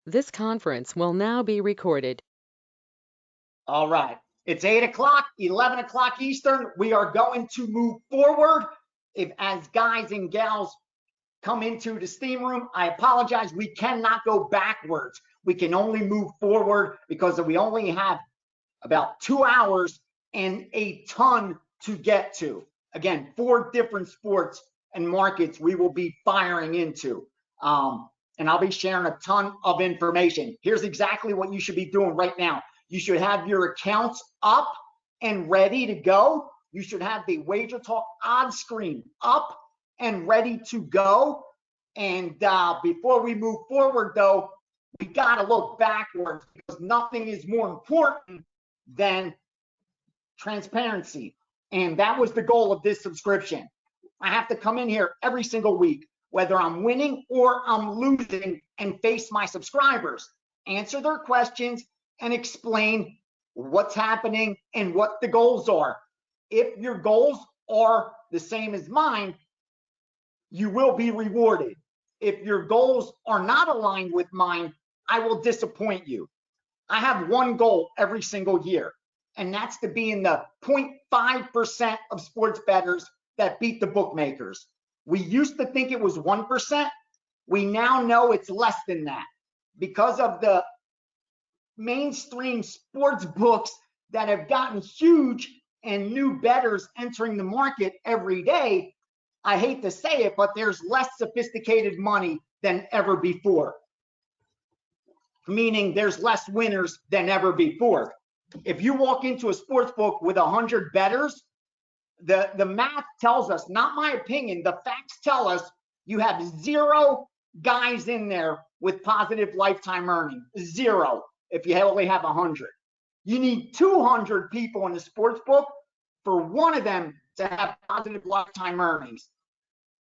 This conference will now be recorded. All right. It's 8 o'clock, 11 o'clock Eastern. We are going to move forward. If as guys and gals come into the steam room, I apologize. We cannot go backwards. We can only move forward because we only have about 2 hours and a ton to get to. Again, 4 different sports and markets we will be firing into. And I'll be sharing a ton of information. Here's exactly what you should be doing right now. You should have your accounts up and ready to go. You should have the Wager Talk odds screen up and ready to go. And before we move forward, though, we got to look backwards because nothing is more important than transparency. And that was the goal of this subscription. I have to come in here every single week, whether I'm winning or I'm losing, and face my subscribers, answer their questions, and explain what's happening and what the goals are. If your goals are the same as mine, you will be rewarded. If your goals are not aligned with mine, I will disappoint you. I have one goal every single year, and that's to be in the 0.5% of sports bettors that beat the bookmakers. We used to think it was 1%. We now know it's less than that because of the mainstream sports books that have gotten huge and new bettors entering the market every day. I hate to say it, but there's less sophisticated money than ever before, meaning there's less winners than ever before. If you walk into a sports book with 100 bettors, the math tells us, not my opinion, the facts tell us you have 0 guys in there with positive lifetime earnings. 0 if you only have 100. You need 200 people in the sports book for one of them to have positive lifetime earnings.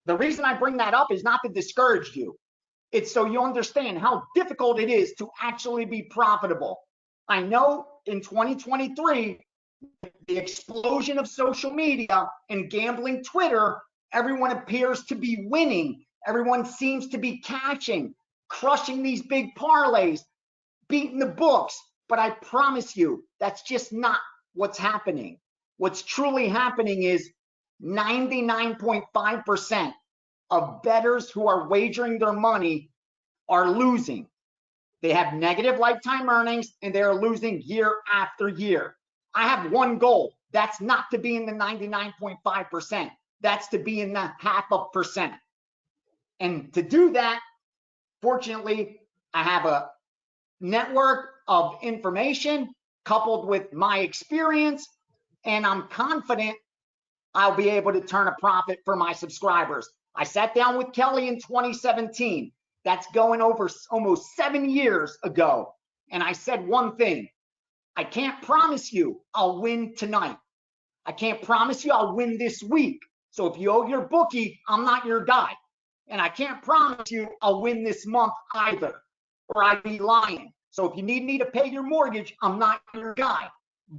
The reason I bring that up is not to discourage you. It's so you understand how difficult it is to actually be profitable. I know in 2023, the explosion of social media and gambling Twitter, everyone appears to be winning. Everyone seems to be cashing, crushing these big parlays, beating the books. But I promise you, that's just not what's happening. What's truly happening is 99.5% of bettors who are wagering their money are losing. They have negative lifetime earnings and they are losing year after year. I have one goal. That's not to be in the 99.5%. That's to be in the 0.5%. And to do that, fortunately, I have a network of information coupled with my experience, and I'm confident I'll be able to turn a profit for my subscribers. I sat down with Kelly in 2017. That's going over almost 7 years ago. And I said one thing. I can't promise you I'll win tonight. I can't promise you I'll win this week. So if you owe your bookie, I'm not your guy. And I can't promise you I'll win this month either, or I'd be lying. So if you need me to pay your mortgage, I'm not your guy.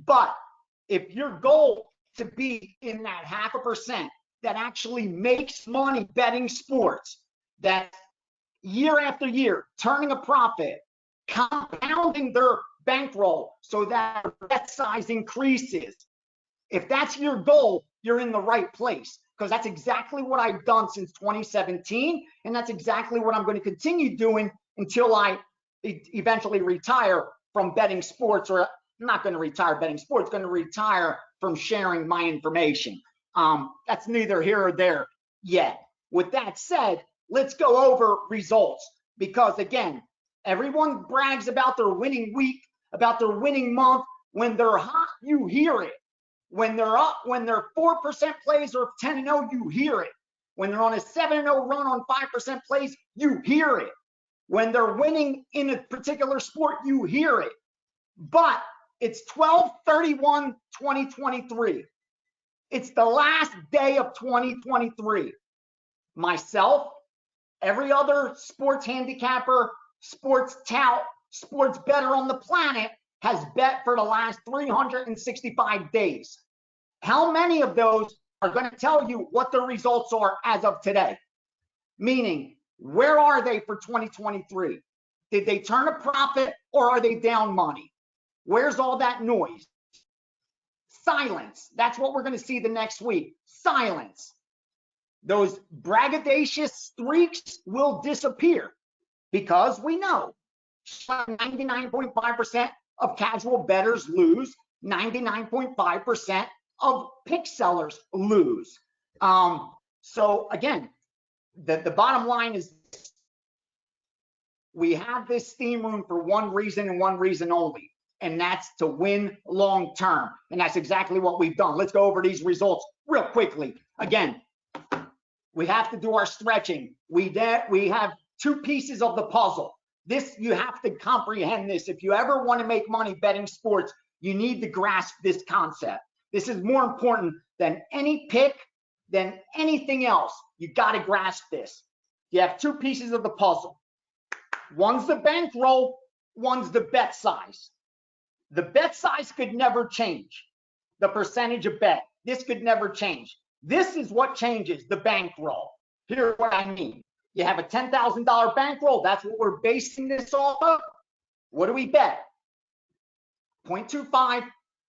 But if your goal to be in that 0.5% that actually makes money betting sports, that year after year, turning a profit, compounding their bankroll so that bet size increases. If that's your goal, you're in the right place, because that's exactly what I've done since 2017. And that's exactly what I'm going to continue doing until I eventually retire from betting sports, or I'm not going to retire betting sports, going to retire from sharing my information. That's neither here or there yet. With that said, let's go over results, because again, everyone brags about their winning week, about their winning month. When they're hot, you hear it. When they're up, when they're 4% plays or 10-0, you hear it. When they're on a 7-0 run on 5% plays, you hear it. When they're winning in a particular sport, you hear it. But it's 12/31/2023. It's the last day of 2023. Myself, every other sports handicapper, sports tout, sports bettor on the planet has bet for the last 365 days. How many of those are going to tell you what the results are as of today? Meaning, where are they for 2023? Did they turn a profit or are they down money? Where's all that noise? Silence. That's what we're going to see the next week. Silence. Those braggadocious streaks will disappear because we know 99.5% of casual bettors lose, 99.5% of pick sellers lose. So again, the bottom line is we have this steam room for one reason and one reason only, and that's to win long term. And that's exactly what we've done. Let's go over these results real quickly. Again, we have to do our stretching. We have two pieces of the puzzle. This, you have to comprehend this. If you ever want to make money betting sports, you need to grasp this concept. This is more important than any pick, than anything else. You got to grasp this. You have two pieces of the puzzle. One's the bankroll, one's the bet size. The bet size could never change. The percentage of bet, this could never change. This is what changes the bankroll. Here's what I mean. You have a $10,000 bankroll. That's what we're basing this off of. What do we bet? 0.25,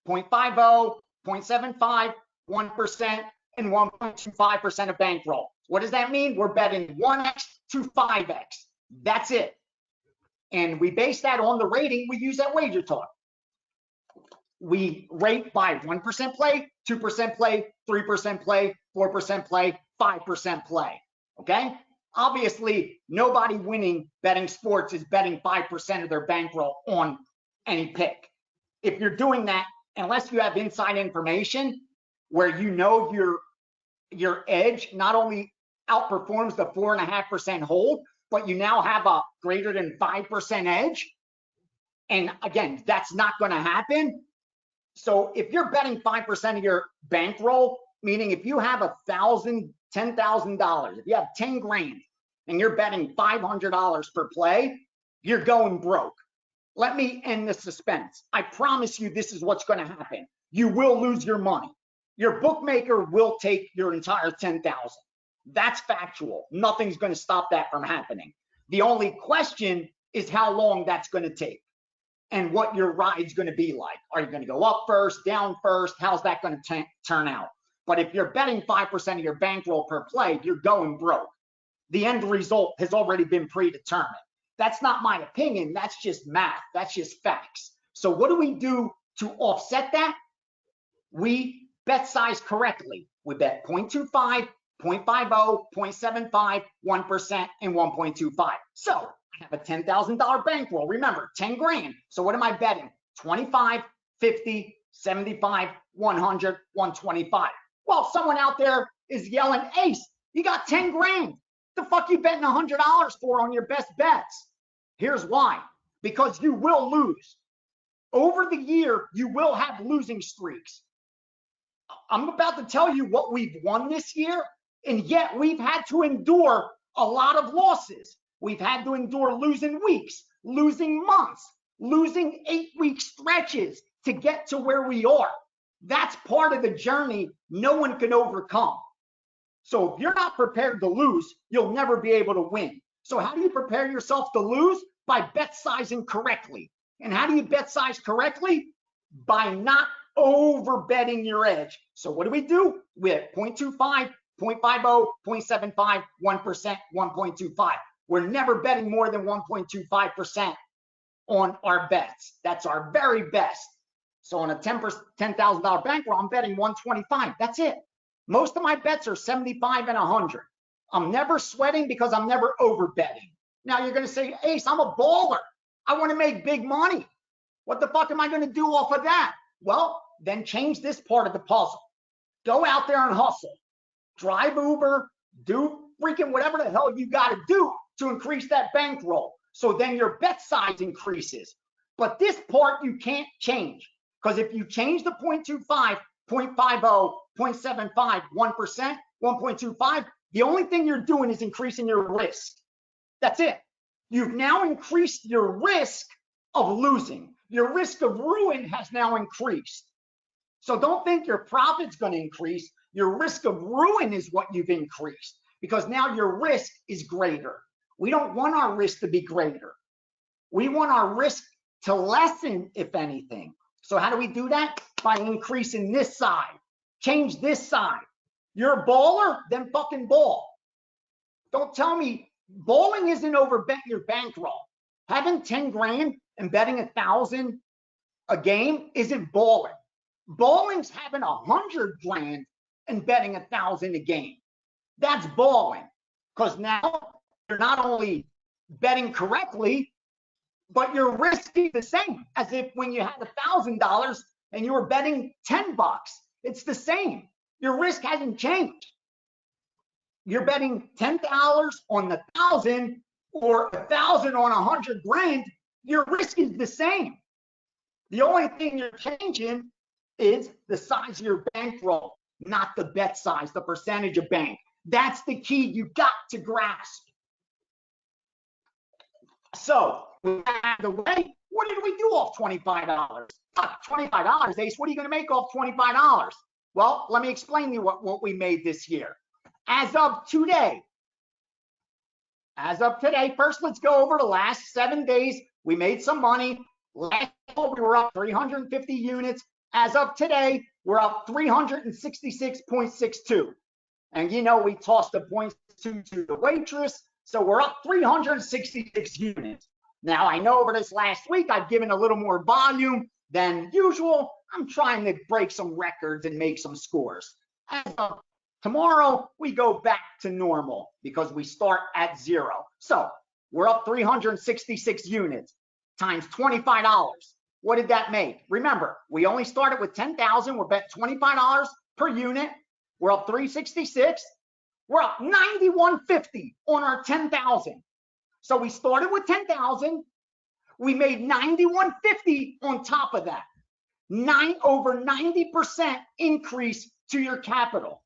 0.50, 0.75, 1%, and 1.25% of bankroll. What does that mean? We're betting 1x to 5x. That's it. And we base that on the rating we use at Wager Talk. We rate by 1% play, 2% play, 3% play, 4% play, 5% play. Okay? Obviously, nobody winning betting sports is betting 5% of their bankroll on any pick. If you're doing that, unless you have inside information where you know your edge not only outperforms the 4.5% hold, but you now have a greater than 5% edge. And again, that's not going to happen. So if you're betting 5% of your bankroll, meaning if you have $10,000, if you have 10 grand and you're betting $500 per play, you're going broke. Let me end the suspense. I promise you this is what's going to happen. You will lose your money. Your bookmaker will take your entire 10,000. That's factual. Nothing's going to stop that from happening. The only question is how long that's going to take and what your ride's going to be like. Are you going to go up first, down first? How's that going to turn out? But if you're betting 5% of your bankroll per play, you're going broke. The end result has already been predetermined. That's not my opinion. That's just math. That's just facts. So what do we do to offset that? We bet size correctly. We bet 0.25, 0.50, 0.75, 1%, and 1.25. So I have a $10,000 bankroll. Remember, 10 grand. So what am I betting? 25, 50, 75, 100, 125. Well, someone out there is yelling, Ace, you got 10 grand. The fuck you betting $100 for on your best bets? Here's why. Because you will lose. Over the year, you will have losing streaks. I'm about to tell you what we've won this year, and yet we've had to endure a lot of losses. We've had to endure losing weeks, losing months, losing 8-week stretches to get to where we are. That's part of the journey no one can overcome. So if you're not prepared to lose, you'll never be able to win. So how do you prepare yourself to lose? By bet sizing correctly. And how do you bet size correctly? By not over betting your edge. So what do? We have 0.25, 0.50, 0.75, 1%, 1.25. We're never betting more than 1.25% on our bets. That's our very best. So on a $10,000 bankroll, I'm betting 125. That's it. Most of my bets are 75 and 100. I'm never sweating because I'm never over betting. Now you're going to say, Ace, I'm a baller. I want to make big money. What the fuck am I going to do off of that? Well, then change this part of the puzzle. Go out there and hustle. Drive Uber, do freaking whatever the hell you got to do to increase that bankroll. So then your bet size increases. But this part you can't change. Because if you change the 0.25, 0.50, 0.75, 1%, 1.25, the only thing you're doing is increasing your risk. That's it. You've now increased your risk of losing. Your risk of ruin has now increased. So don't think your profit's going to increase. Your risk of ruin is what you've increased because now your risk is greater. We don't want our risk to be greater. We want our risk to lessen, if anything. So how do we do that? By increasing this side. Change this side. You're a baller, then fucking ball. Don't tell me bowling isn't over betting your bankroll. Having 10 grand and betting 1,000 a game isn't bowling. Bowling's having 100 grand and betting 1,000 a game. That's bowling. Because now you're not only betting correctly, but your risk is the same as if when you had $1,000 and you were betting $10. It's the same. Your risk hasn't changed. You're betting $10 on the 1,000 or 1,000 on 100 grand. Your risk is the same. The only thing you're changing is the size of your bankroll, not the bet size, the percentage of bank. That's the key you got to grasp. So, with that out of the way, what did we do off $25? $25, Ace, what are you going to make off $25? Well, let me explain to you what we made this year. As of today, first let's go over the last 7 days. We made some money. Last year we were up 350 units. As of today, we're up 366.62. And you know, we tossed the points to the waitress. So we're up 366 units. Now, I know over this last week, I've given a little more volume than usual. I'm trying to break some records and make some scores. As of tomorrow, we go back to normal because we start at 0. So we're up 366 units times $25. What did that make? Remember, we only started with 10,000. We're bet $25 per unit. We're up 366. We're up 91.50 on our 10,000. So we started with 10,000. We made 91.50 on top of that. Over 90% increase to your capital.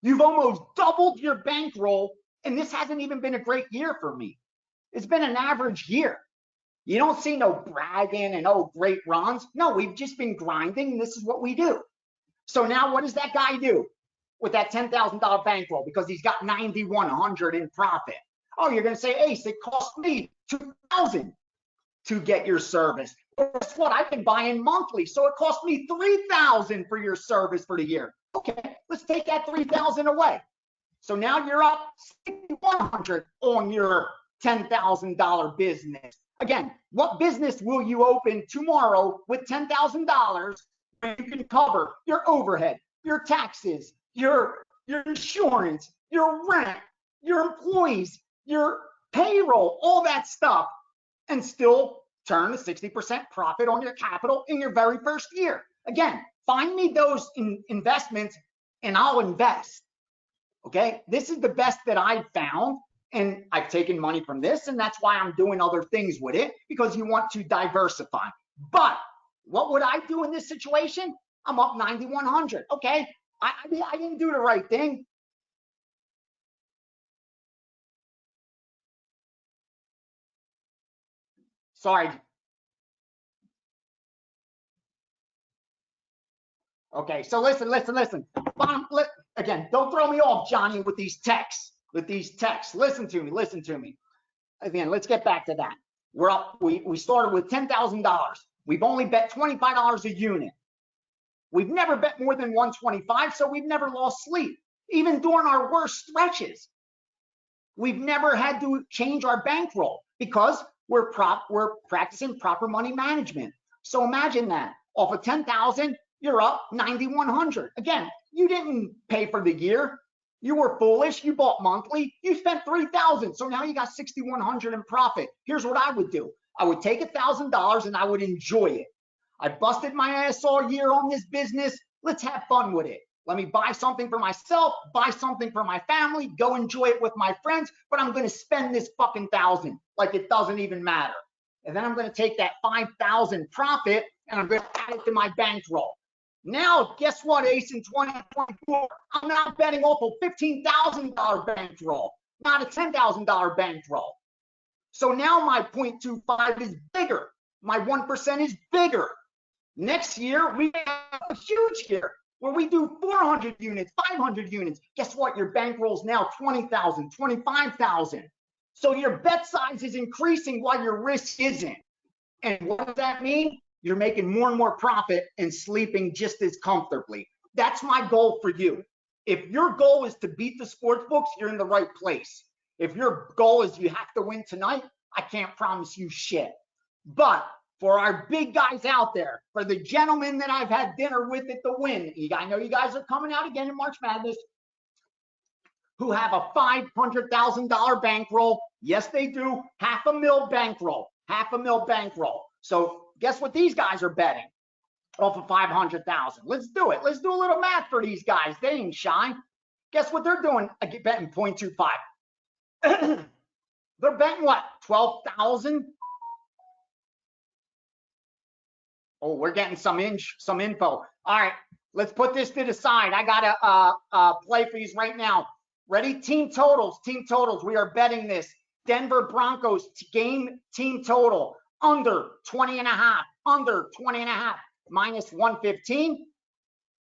You've almost doubled your bankroll, and this hasn't even been a great year for me. It's been an average year. You don't see no bragging and great runs. No, we've just been grinding, and this is what we do. So now what does that guy do with that $10,000 bankroll? Because he's got 9,100 in profit. Oh, you're going to say, Ace, it cost me $2,000 to get your service. Well, guess what? I've been buying monthly, so it cost me $3,000 for your service for the year. Okay, let's take that $3,000 away. So now you're up $6,100 on your $10,000 business. Again, what business will you open tomorrow with $10,000 and you can cover your overhead, your taxes, your insurance, your rent, your employees, your payroll, all that stuff, and still turn a 60% profit on your capital in your very first year? Again, find me those investments and I'll invest. Okay, this is the best that I've found, and I've taken money from this, and that's why I'm doing other things with it, because you want to diversify. But what would I do in this situation? I'm up 9,100. Okay, I didn't do the right thing. Sorry. Okay, so listen. Again, don't throw me off, Johnny, with these texts. Listen to me. Again, let's get back to that. We're up. We started with $10,000. We've only bet $25 a unit. We've never bet more than 125, so we've never lost sleep. Even during our worst stretches, we've never had to change our bankroll because we're practicing proper money management. So imagine that. Off of 10,000, you're up 9,100. Again, you didn't pay for the year. You were foolish. You bought monthly. You spent 3,000. So now you got 6,100 in profit. Here's what I would do. I would take $1,000 and I would enjoy it. I busted my ass all year on this business. Let's have fun with it. Let me buy something for myself, buy something for my family, go enjoy it with my friends, but I'm going to spend this fucking $1,000 like it doesn't even matter. And then I'm going to take that 5,000 profit and I'm going to add it to my bankroll. Now, guess what, Ace, in 2024, I'm not betting off a $15,000 bankroll, not a $10,000 bankroll. So now my 0.25 is bigger. My 1% is bigger. Next year, we have a huge year where we do 400 units, 500 units. Guess what? Your bankroll is now 20,000, 25,000. So your bet size is increasing while your risk isn't. And what does that mean? You're making more and more profit and sleeping just as comfortably. That's my goal for you. If your goal is to beat the sports books, you're in the right place. If your goal is you have to win tonight, I can't promise you shit. But for our big guys out there, for the gentlemen that I've had dinner with at the Win, I know you guys are coming out again in March Madness, who have a $500,000 bankroll. Yes, they do. $500,000 bankroll. $500,000 bankroll. So guess what these guys are betting off of 500,000? Let's do it. Let's do a little math for these guys. They ain't shy. Guess what they're doing? I get betting 0.25. They're betting what? 12,000. Oh, we're getting some info. All right, let's put this to the side. I got a play for you right now. Ready? Team totals. Team totals. We are betting this. Denver Broncos game team total under 20.5. Under 20.5. Minus 115.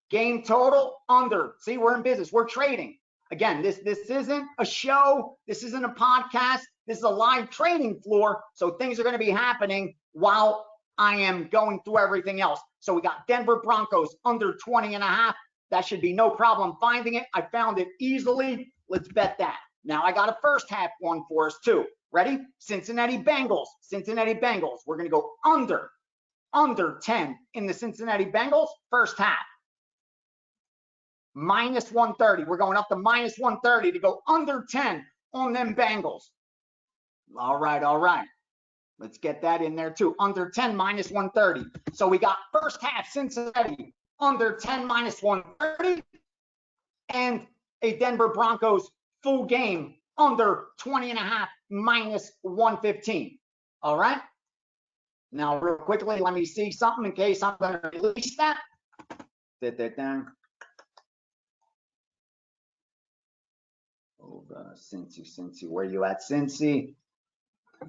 Game total under. See, we're in business. We're trading. Again, this isn't a show. This isn't a podcast. This is a live trading floor. So things are going to be happening while I am going through everything else. So we got Denver Broncos under 20.5. That should be no problem finding it. I found it easily. Let's bet that. Now I got a first half one for us too. Ready? Cincinnati Bengals. Cincinnati Bengals. We're going to go under 10 in the Cincinnati Bengals first half. Minus 130. We're going up to minus 130 to go under 10 on them Bengals. All right, all right. Let's get that in there too. Under 10 minus 130. So we got first half Cincinnati under 10 minus 130 and a Denver Broncos full game under 20.5 minus 115. All right. Now, real quickly, let me see something in case I'm going to release that. Cincy, where you at, Cincy?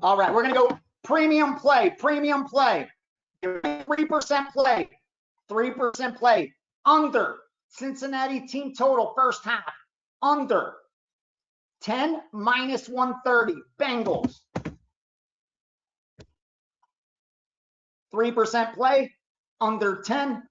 All right, we're going to go premium play, 3% play, 3% play, under Cincinnati team total first half, under 10 minus 130, Bengals. 3% play, under 10.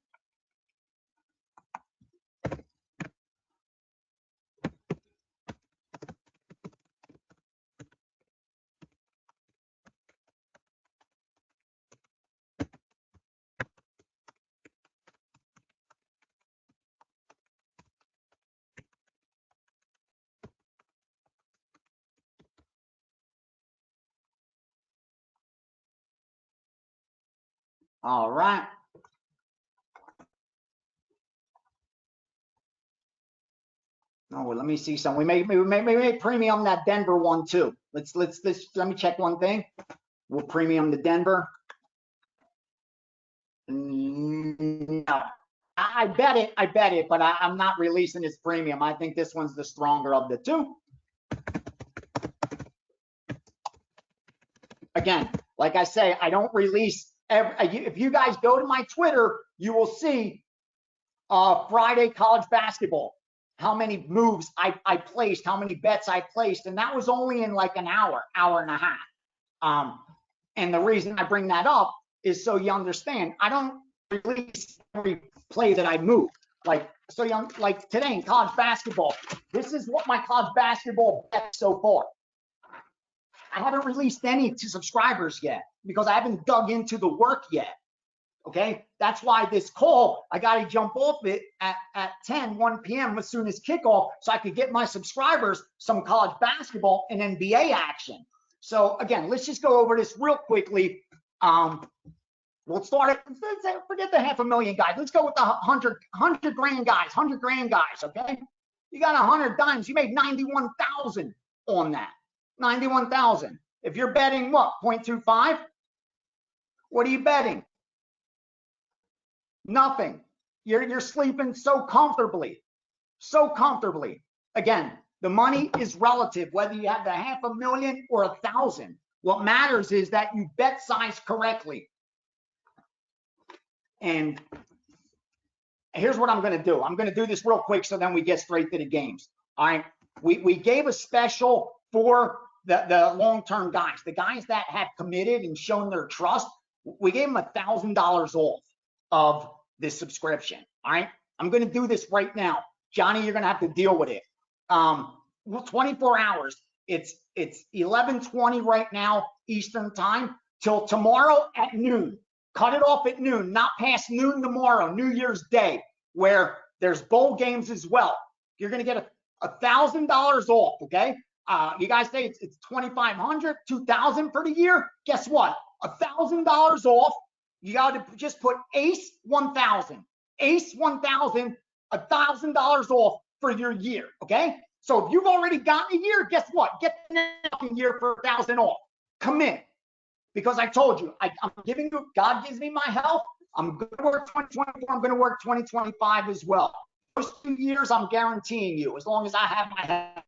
All right. Oh, well, let me see some. We may premium that Denver one too. Let me check one thing. We'll premium the Denver. No, I bet it, but I'm not releasing this premium. I think this one's the stronger of the two. Again, like I say, I don't release. If you guys go to my Twitter, you will see Friday college basketball, how many moves I placed, how many bets I placed, and that was only in like an hour and a half. And the reason I bring that up is so you understand. I don't release every play that I move. Like today in college basketball, this is what my college basketball bet so far. I haven't released any to subscribers yet because I haven't dug into the work yet. Okay, that's why this call, I got to jump off it at 1 p.m. as soon as kickoff so I could get my subscribers some college basketball and NBA action. So again, let's just go over this real quickly. We'll start it. Forget the 500,000 guys. Let's go with the 100 grand guys, 100 grand guys, okay? You got 100 dimes. You made 91,000 on that. 91,000. If you're betting what, 0.25? What are you betting? Nothing. You're sleeping so comfortably. So comfortably. Again, the money is relative, whether you have the 500,000 or 1,000. What matters is that you bet size correctly. And here's what I'm going to do. I'm going to do this real quick so then we get straight to the games. All right. We gave a special for the long-term guys, the guys that have committed and shown their trust, we gave them $1,000 off of this subscription. All right, I'm going to do this right now. Johnny, you're going to have to deal with it. 24 hours. It's 11:20 right now Eastern time till tomorrow at noon. Cut it off at noon, not past noon tomorrow, New Year's Day, where there's bowl games as well. You're going to get $1,000 off. Okay. You guys say it's 2,500, 2,000 for the year. Guess what? $1,000 off. You got to just put ACE 1,000. ACE 1,000, $1,000 off for your year. Okay. So if you've already gotten a year, guess what? Get the next year for 1,000 off. Commit. Because I told you, I'm giving you, God gives me my health. I'm going to work 2024. I'm going to work 2025 as well. Those 2 years, I'm guaranteeing you, as long as I have my health.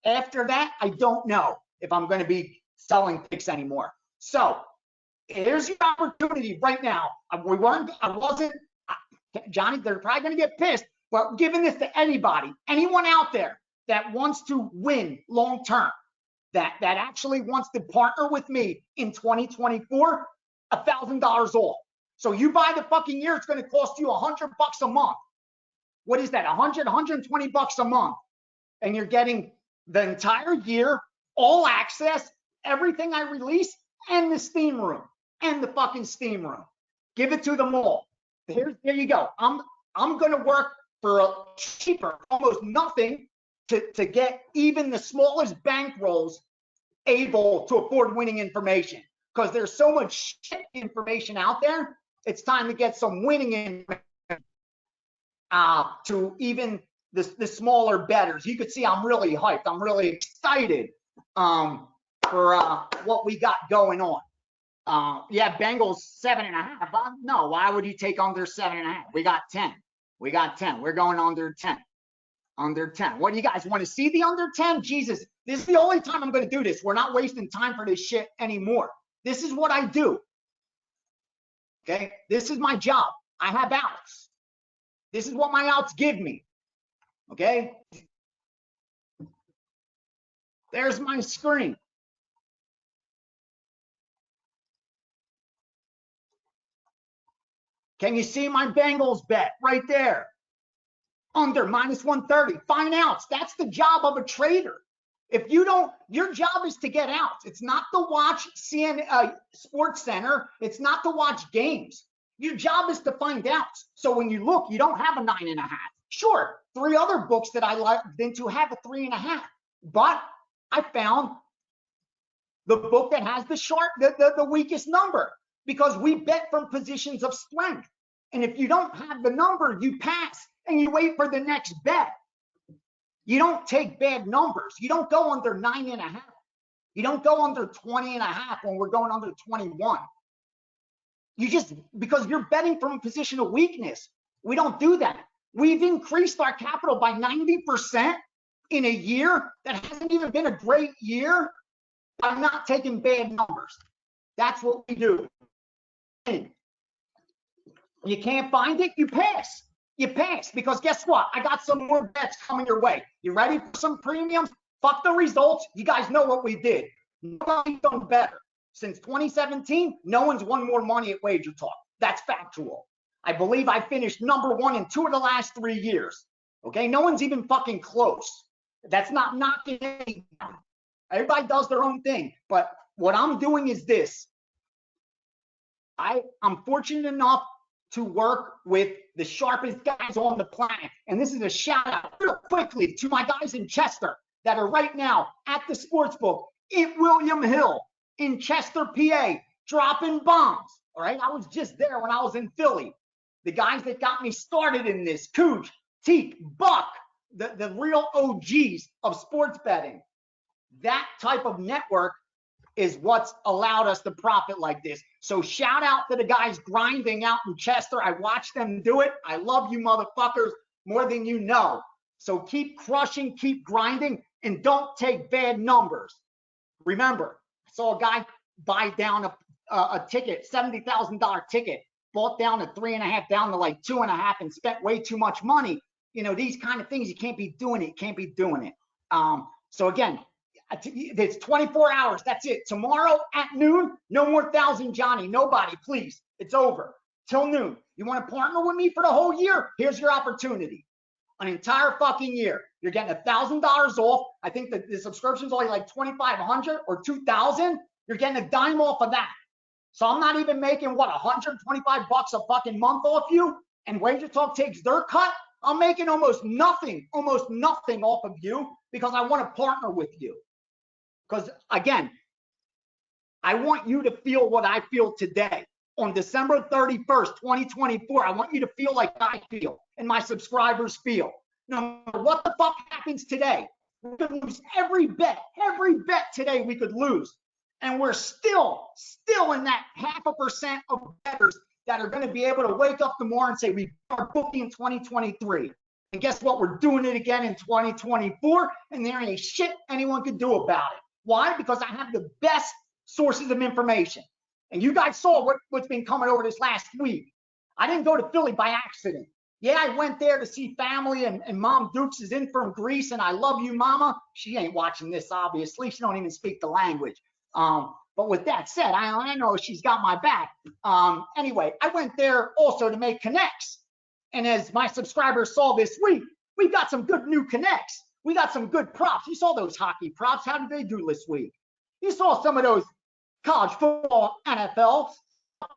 After that, I don't know if I'm going to be selling picks anymore. So here's your opportunity right now. Johnny, they're probably going to get pissed, but I'm giving this to anybody, anyone out there that wants to win long term, that actually wants to partner with me in 2024, $1,000 off. So you buy the fucking year, it's going to cost you $100 a month. What is that? 120 bucks a month. And you're getting the entire year, all access, everything I release, and the steam room, and the fucking steam room. Give it to them all. There you go. I'm going to work for a cheaper, almost nothing, to get even the smallest bankrolls able to afford winning information, because there's so much shit information out there. It's time to get some winning information to even the smaller bettors. You could see I'm really hyped. I'm really excited for what we got going on. Yeah, Bengals 7.5. No, why would you take under 7.5? We got 10. We got 10. We're going under 10. Under 10. What do you guys want to see the under 10? Jesus, this is the only time I'm going to do this. We're not wasting time for this shit anymore. This is what I do. Okay? This is my job. I have outs. This is what my outs give me. Okay? There's my screen. Can you see my Bengals bet right there? Under -130, fine outs. That's the job of a trader. If you don't, your job is to get outs. It's not to watch Sports Center. It's not to watch games. Your job is to find outs. So when you look, you don't have a 9.5. Sure, 3 other books that I looked into have a 3.5, but I found the book that has the weakest number, because we bet from positions of strength. And if you don't have the number, you pass and you wait for the next bet. You don't take bad numbers. You don't go under 9.5. You don't go under 20.5 when we're going under 21. You just, because you're betting from a position of weakness. We don't do that. We've increased our capital by 90% in a year that hasn't even been a great year by not taking bad numbers. That's what we do. You can't find it, you pass. You pass, because guess what? I got some more bets coming your way. You ready for some premiums? Fuck the results. You guys know what we did. Nobody's done better. Since 2017, no one's won more money at Wager Talk. That's factual. I believe I finished #1 in 2 of the last 3 years. Okay, no one's even fucking close. That's not knocking anything down. Everybody does their own thing. But what I'm doing is this. I'm fortunate enough to work with the sharpest guys on the planet. And this is a shout out real quickly to my guys in Chester that are right now at the sportsbook in William Hill in Chester, PA, dropping bombs. All right. I was just there when I was in Philly. The guys that got me started in this, Cooch, Teak, Buck, the real OGs of sports betting. That type of network is what's allowed us to profit like this. So shout out to the guys grinding out in Chester. I watched them do it. I love you motherfuckers more than you know. So keep crushing, keep grinding, and don't take bad numbers. Remember, I saw a guy buy down a ticket, $70,000 ticket, bought down to 3.5, down to like 2.5, and spent way too much money. You know, these kind of things, you can't be doing it. You can't be doing it. So again, It's 24 hours. That's it. Tomorrow at noon, no more 1,000 Johnny. Nobody, please. It's over. Till noon. You want to partner with me for the whole year? Here's your opportunity. An entire fucking year. You're getting $1,000 off. I think that the subscription's only like 2,500 or 2,000. You're getting a dime off of that. So I'm not even making what, 125 bucks a fucking month off you, and Wager Talk takes their cut. I'm making almost nothing off of you because I want to partner with you. Because again, I want you to feel what I feel today. On December 31st, 2024, I want you to feel like I feel and my subscribers feel. No matter what the fuck happens today, we could lose every bet today we could lose. And we're still in that 0.5% of bettors that are going to be able to wake up tomorrow and say, we are booking in 2023. And guess what? We're doing it again in 2024, and there ain't shit anyone can do about it. Why? Because I have the best sources of information. And you guys saw what's been coming over this last week. I didn't go to Philly by accident. Yeah, I went there to see family, and Mom Dukes is in from Greece, and I love you, Mama. She ain't watching this, obviously. She don't even speak the language. But with that said, I know she's got my back. Anyway, I went there also to make connects. And as my subscribers saw this week, we've got some good new connects. We got some good props. You saw those hockey props. How did they do this week? You saw some of those college football, NFL,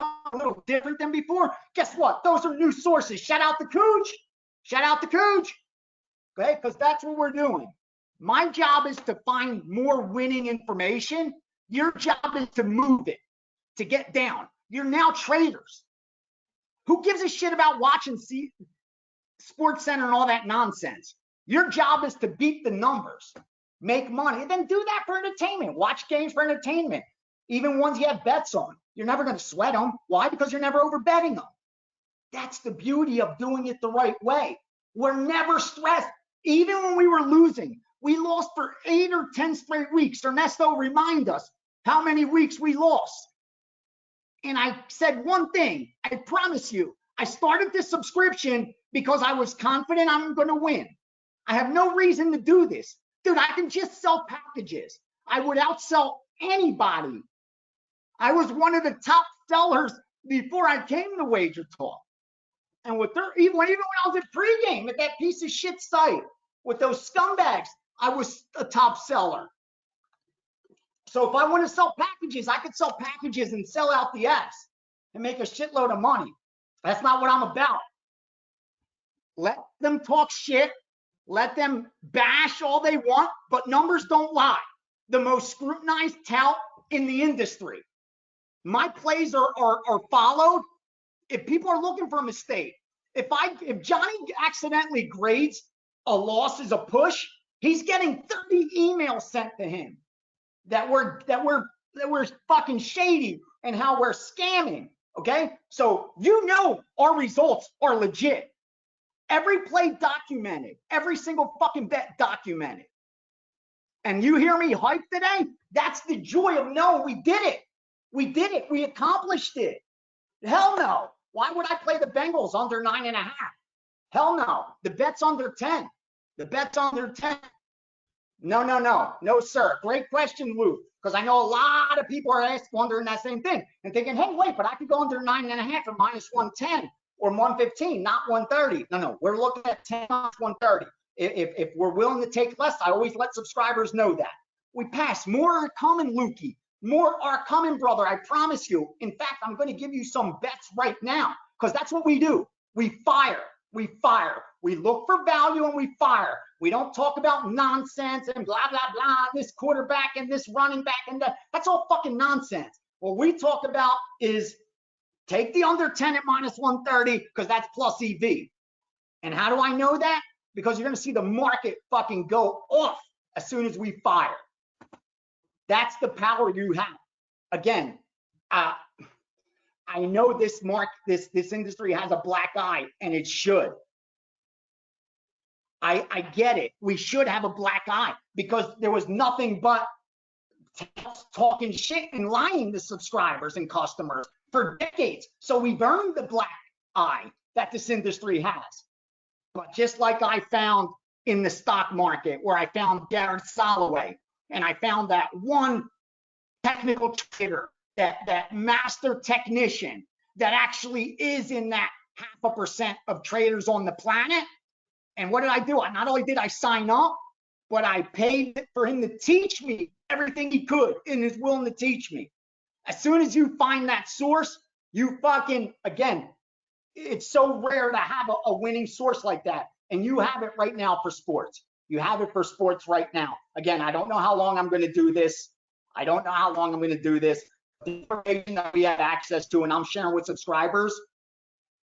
a little different than before. Guess what? Those are new sources. Shout out to Cooch. Shout out to Cooch. Okay, because that's what we're doing. My job is to find more winning information. Your job is to move it, to get down. You're now traders. Who gives a shit about watching Sports Center and all that nonsense? Your job is to beat the numbers, make money, and then do that for entertainment. Watch games for entertainment, even ones you have bets on. You're never going to sweat them. Why? Because you're never over betting them. That's the beauty of doing it the right way. We're never stressed. Even when we were losing, we lost for 8 or 10 straight weeks. Ernesto, remind us how many weeks we lost. And I said one thing, I promise you, I started this subscription because I was confident I'm going to win. I have no reason to do this. Dude, I can just sell packages. I would outsell anybody. I was one of the top sellers before I came to Wager Talk. And with even when I was at pregame at that piece of shit site with those scumbags, I was a top seller. So if I want to sell packages, I could sell packages and sell out the ass and make a shitload of money. That's not what I'm about. Let them talk shit. Let them bash all they want, but numbers don't lie. The most scrutinized tout in the industry. My plays are followed. If people are looking for a mistake, if Johnny accidentally grades a loss as a push, he's getting 30 emails sent to him that we're fucking shady and how we're scamming. Okay, so you know our results are legit. Every play documented, every single fucking bet documented. And you hear me hype today? That's the joy of knowing we did it. We did it. We accomplished it. Hell no. Why would I play the Bengals under 9.5? Hell no. The bet's under 10. The bet's under 10. No, sir. Great question, Luke. Because I know a lot of people are wondering that same thing and thinking, hey, wait, but I could go under 9.5 at minus 110 or 115, not 130. No, we're looking at 10 minus 130. If we're willing to take less, I always let subscribers know that. We pass. More are coming, Lukey. More are coming, brother. I promise you. In fact, I'm going to give you some bets right now because that's what we do. We fire. We fire. We look for value and we fire. We don't talk about nonsense and blah, blah, blah, this quarterback and this running back and that. That's all fucking nonsense. What we talk about is take the under 10 at minus 130 because that's plus EV. And how do I know that? Because you're going to see the market fucking go off as soon as we fire. That's the power you have. Again, I know this industry has a black eye, and it should. I get it. We should have a black eye because there was nothing but talking shit and lying to subscribers and customers for decades. So we've earned the black eye that this industry has. But just like I found in the stock market where I found Garrett Soloway, and I found that one technical trader, that master technician that actually is in that 0.5% of traders on the planet. And what did I do? Not only did I sign up, but I paid for him to teach me everything he could and is willing to teach me. As soon as you find that source, you fucking, again, it's so rare to have a winning source like that. And you have it right now for sports. You have it for sports right now. Again, I don't know how long I'm going to do this. The information that we have access to and I'm sharing with subscribers,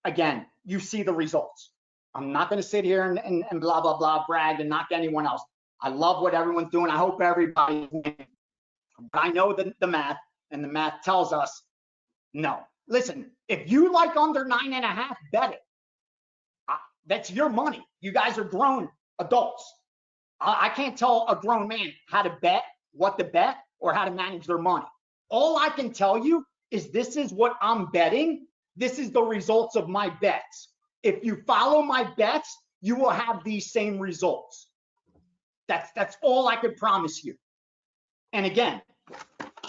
again, you see the results. I'm not going to sit here and blah, blah, blah, brag and knock anyone else. I love what everyone's doing. I hope everybody's winning. But I know the math, and the math tells us no. Listen, if you like under 9.5, bet it. That's your money. You guys are grown adults. I can't tell a grown man how to bet, what to bet, or how to manage their money. All I can tell you is this is what I'm betting. This is the results of my bets. If you follow my bets, you will have these same results. That's all I could promise you. And again,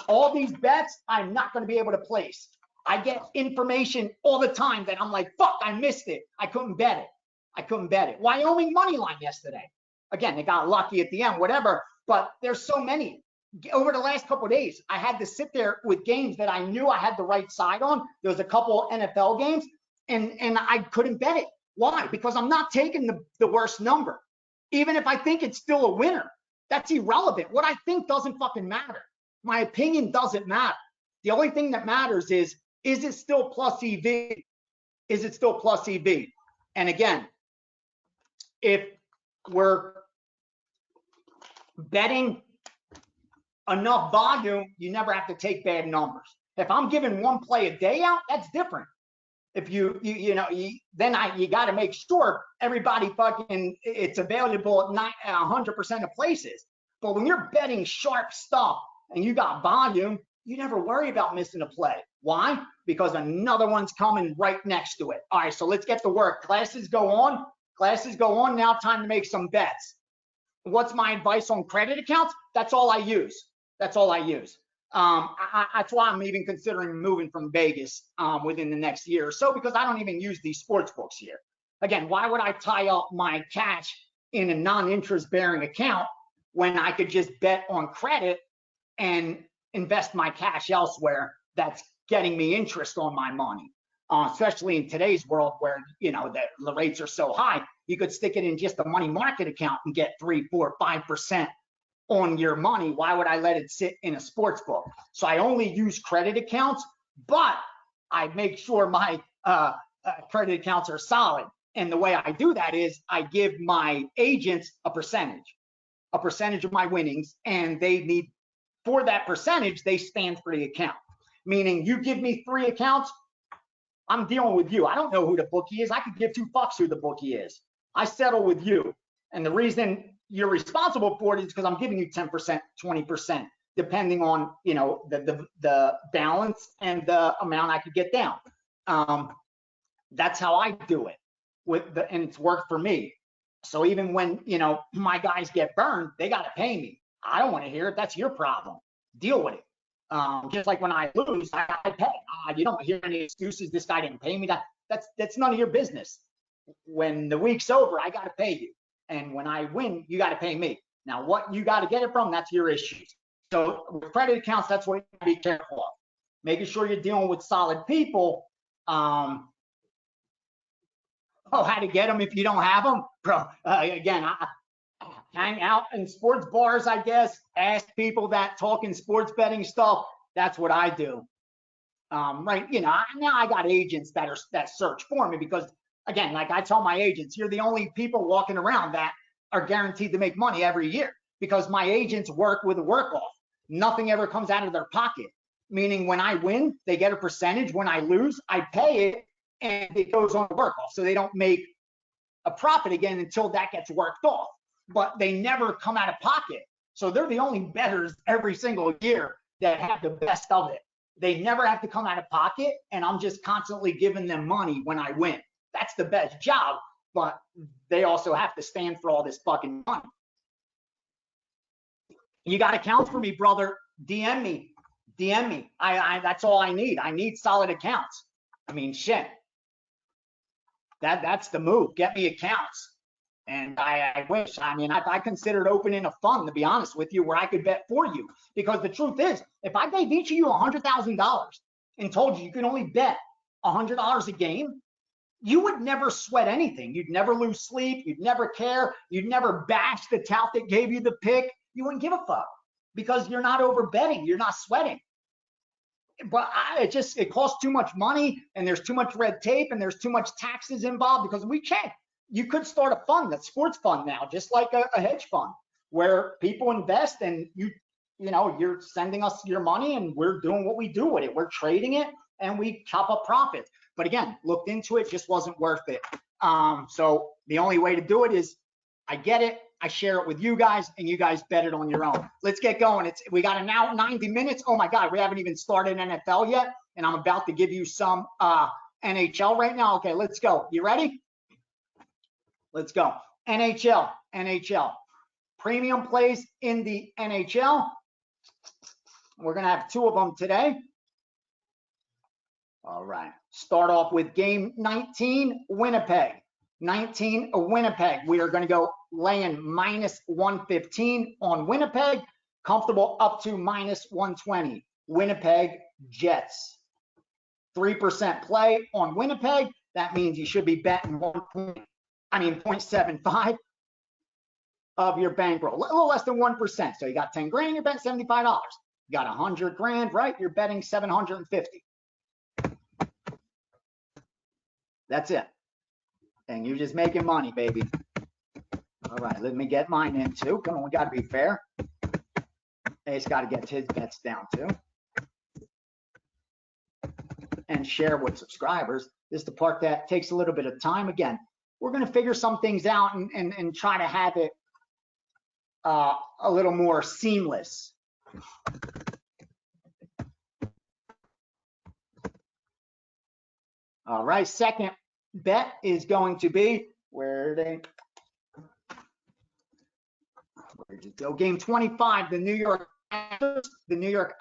all these bets, I'm not going to be able to place. I get information all the time that I'm like, fuck, I missed it. I couldn't bet it. Wyoming money line yesterday. Again, they got lucky at the end, whatever, but there's so many. Over the last couple of days, I had to sit there with games that I knew I had the right side on. There was a couple NFL games, and I couldn't bet it. Why? Because I'm not taking the worst number. Even if I think it's still a winner, that's irrelevant. What I think doesn't fucking matter. My opinion doesn't matter. The only thing that matters is it still plus EV? Is it still plus EV? And again, if we're betting enough volume, you never have to take bad numbers. If I'm giving one play a day out, that's different. If you got to make sure everybody fucking it's available at 100% of places. But when you're betting sharp stuff and you got volume, you never worry about missing a play. Why? Because another one's coming right next to it. All right, so let's get to work. Classes go on. Now time to make some bets. What's my advice on credit accounts? That's all I use. That's why I'm even considering moving from Vegas within the next year or so, because I don't even use these sports books here. Again, why would I tie up my cash in a non-interest bearing account when I could just bet on credit and invest my cash elsewhere that's getting me interest on my money? Especially in today's world where, the rates are so high, you could stick it in just a money market account and get 3, 4, 5% on your money. Why would I let it sit in a sports book? So I only use credit accounts, but I make sure my credit accounts are solid. And the way I do that is I give my agents a percentage of my winnings, and they need, for that percentage, they stand for the account. Meaning you give me 3 accounts, I'm dealing with you. I don't know who the bookie is. I could give 2 fucks who the bookie is. I settle with you. And the reason you're responsible for it is because I'm giving you 10%, 20%, depending on, the balance and the amount I could get down. That's how I do it and it's worked for me. So even when, my guys get burned, they got to pay me. I don't want to hear it. That's your problem. Deal with it. Just like when I lose, I pay. You don't hear any excuses. This guy didn't pay me. That's none of your business. When the week's over, I got to pay you. And when I win, you got to pay me. Now, what you got to get it from, that's your issues. So with credit accounts, that's what you got to be careful of. Making sure you're dealing with solid people. How to get them if you don't have them? Bro, again, I hang out in sports bars, I guess. Ask people that talking sports betting stuff. That's what I do. Right, now I got agents that search for me because, again, like I tell my agents, you're the only people walking around that are guaranteed to make money every year, because my agents work with a work off. Nothing ever comes out of their pocket. Meaning when I win, they get a percentage. When I lose, I pay it and it goes on the work off. So they don't make a profit again until that gets worked off. But they never come out of pocket. So they're the only bettors every single year that have the best of it. They never have to come out of pocket, and I'm just constantly giving them money when I win. That's the best job, but they also have to stand for all this fucking money. You got accounts for me, brother? DM me. DM me. That's all I need. I need solid accounts. I mean, shit. That's the move. Get me accounts. And I wish, I mean, I considered opening a fund, to be honest with you, where I could bet for you. Because the truth is, if I gave each of you $100,000 and told you can only bet $100 a game, you would never sweat anything. You'd never lose sleep. You'd never care. You'd never bash the tout that gave you the pick. You wouldn't give a fuck because you're not over betting. You're not sweating. But it costs too much money, and there's too much red tape, and there's too much taxes involved because we can't. You could start a fund, that's sports fund now, just like a hedge fund, where people invest and you're sending us your money and we're doing what we do with it. We're trading it and we chop up profits. But again, looked into it, just wasn't worth it. So the only way to do it is I get it, I share it with you guys, and you guys bet it on your own. Let's get going. We got now 90 minutes. Oh my God, we haven't even started NFL yet, and I'm about to give you some NHL right now. Okay, let's go. You ready? Let's go. NHL. Premium plays in the NHL. We're going to have 2 of them today. All right. Start off with game 19, Winnipeg. 19, Winnipeg. We are going to go laying minus 115 on Winnipeg. Comfortable up to minus 120. Winnipeg Jets. 3% play on Winnipeg. That means you should be betting 0.75 of your bankroll. A little less than 1%. So you got 10 grand, you're betting $75. You got 100 grand, right? You're betting 750. That's it. And you're just making money, baby. All right, let me get mine in too. Come on, we got to be fair. Ace got to get his bets down too. And share with subscribers. This is the part that takes a little bit of time. Again, we're going to figure some things out and try to have it a little more seamless. All right, second bet is going to be where'd you go? Game 25, the New York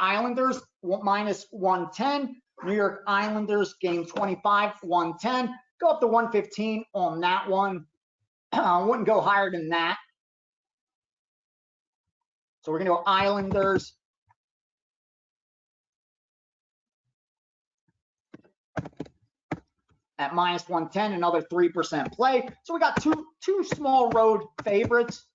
Islanders minus 110. New York Islanders game 25, 110. Go up to 115 on that one. Wouldn't go higher than that. So we're going to go Islanders. At minus 110, another 3% play. So we got two small road favorites.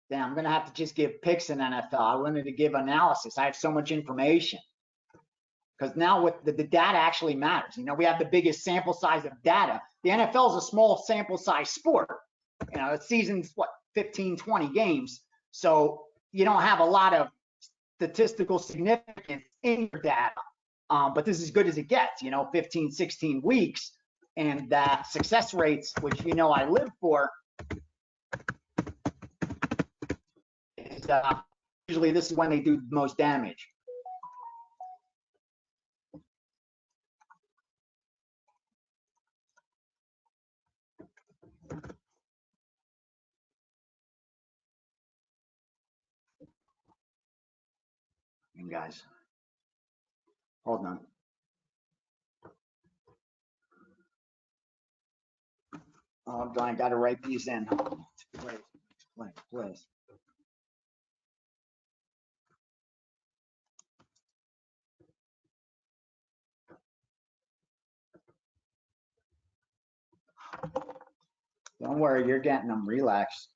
Then I'm going to have to just give picks in NFL. I wanted to give analysis. I have so much information. Because now with the data actually matters. You know, we have the biggest sample size of data. The NFL is a small sample size sport. You know, the season's, 15, 20 games. So you don't have a lot of statistical significance in your data. But this is as good as it gets, 15, 16 weeks. And that success rates, which I live for, is usually this is when they do the most damage. And guys, hold on. Oh, I got to write these in. Please. Don't worry, you're getting them. Relax.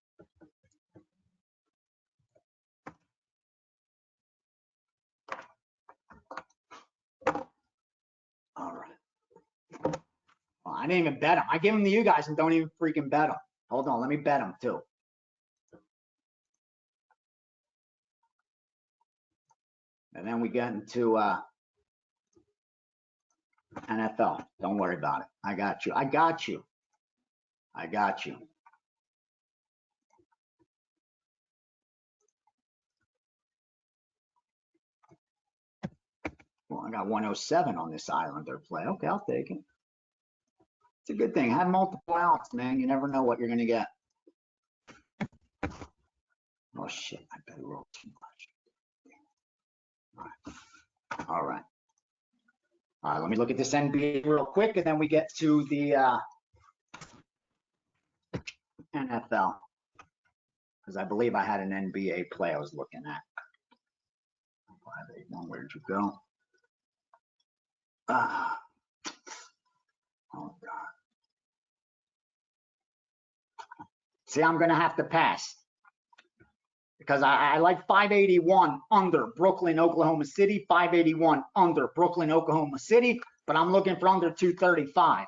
All right. Well, I didn't even bet them. I give them to you guys and don't even freaking bet them. Hold on, let me bet them too. And then we get into NFL. Don't worry about it. I got you. I got 107 on this Islander play. Okay, I'll take it. It's a good thing. Have multiple outs, man. You never know what you're going to get. Oh, shit. I better roll too much. All right. All right, let me look at this NBA real quick, and then we get to the NFL. Because I believe I had an NBA play I was looking at. 581, where'd you go? Oh, God. See, I'm going to have to pass. Because I like 581 under Brooklyn, Oklahoma City, 581 under Brooklyn, Oklahoma City, but I'm looking for under 235,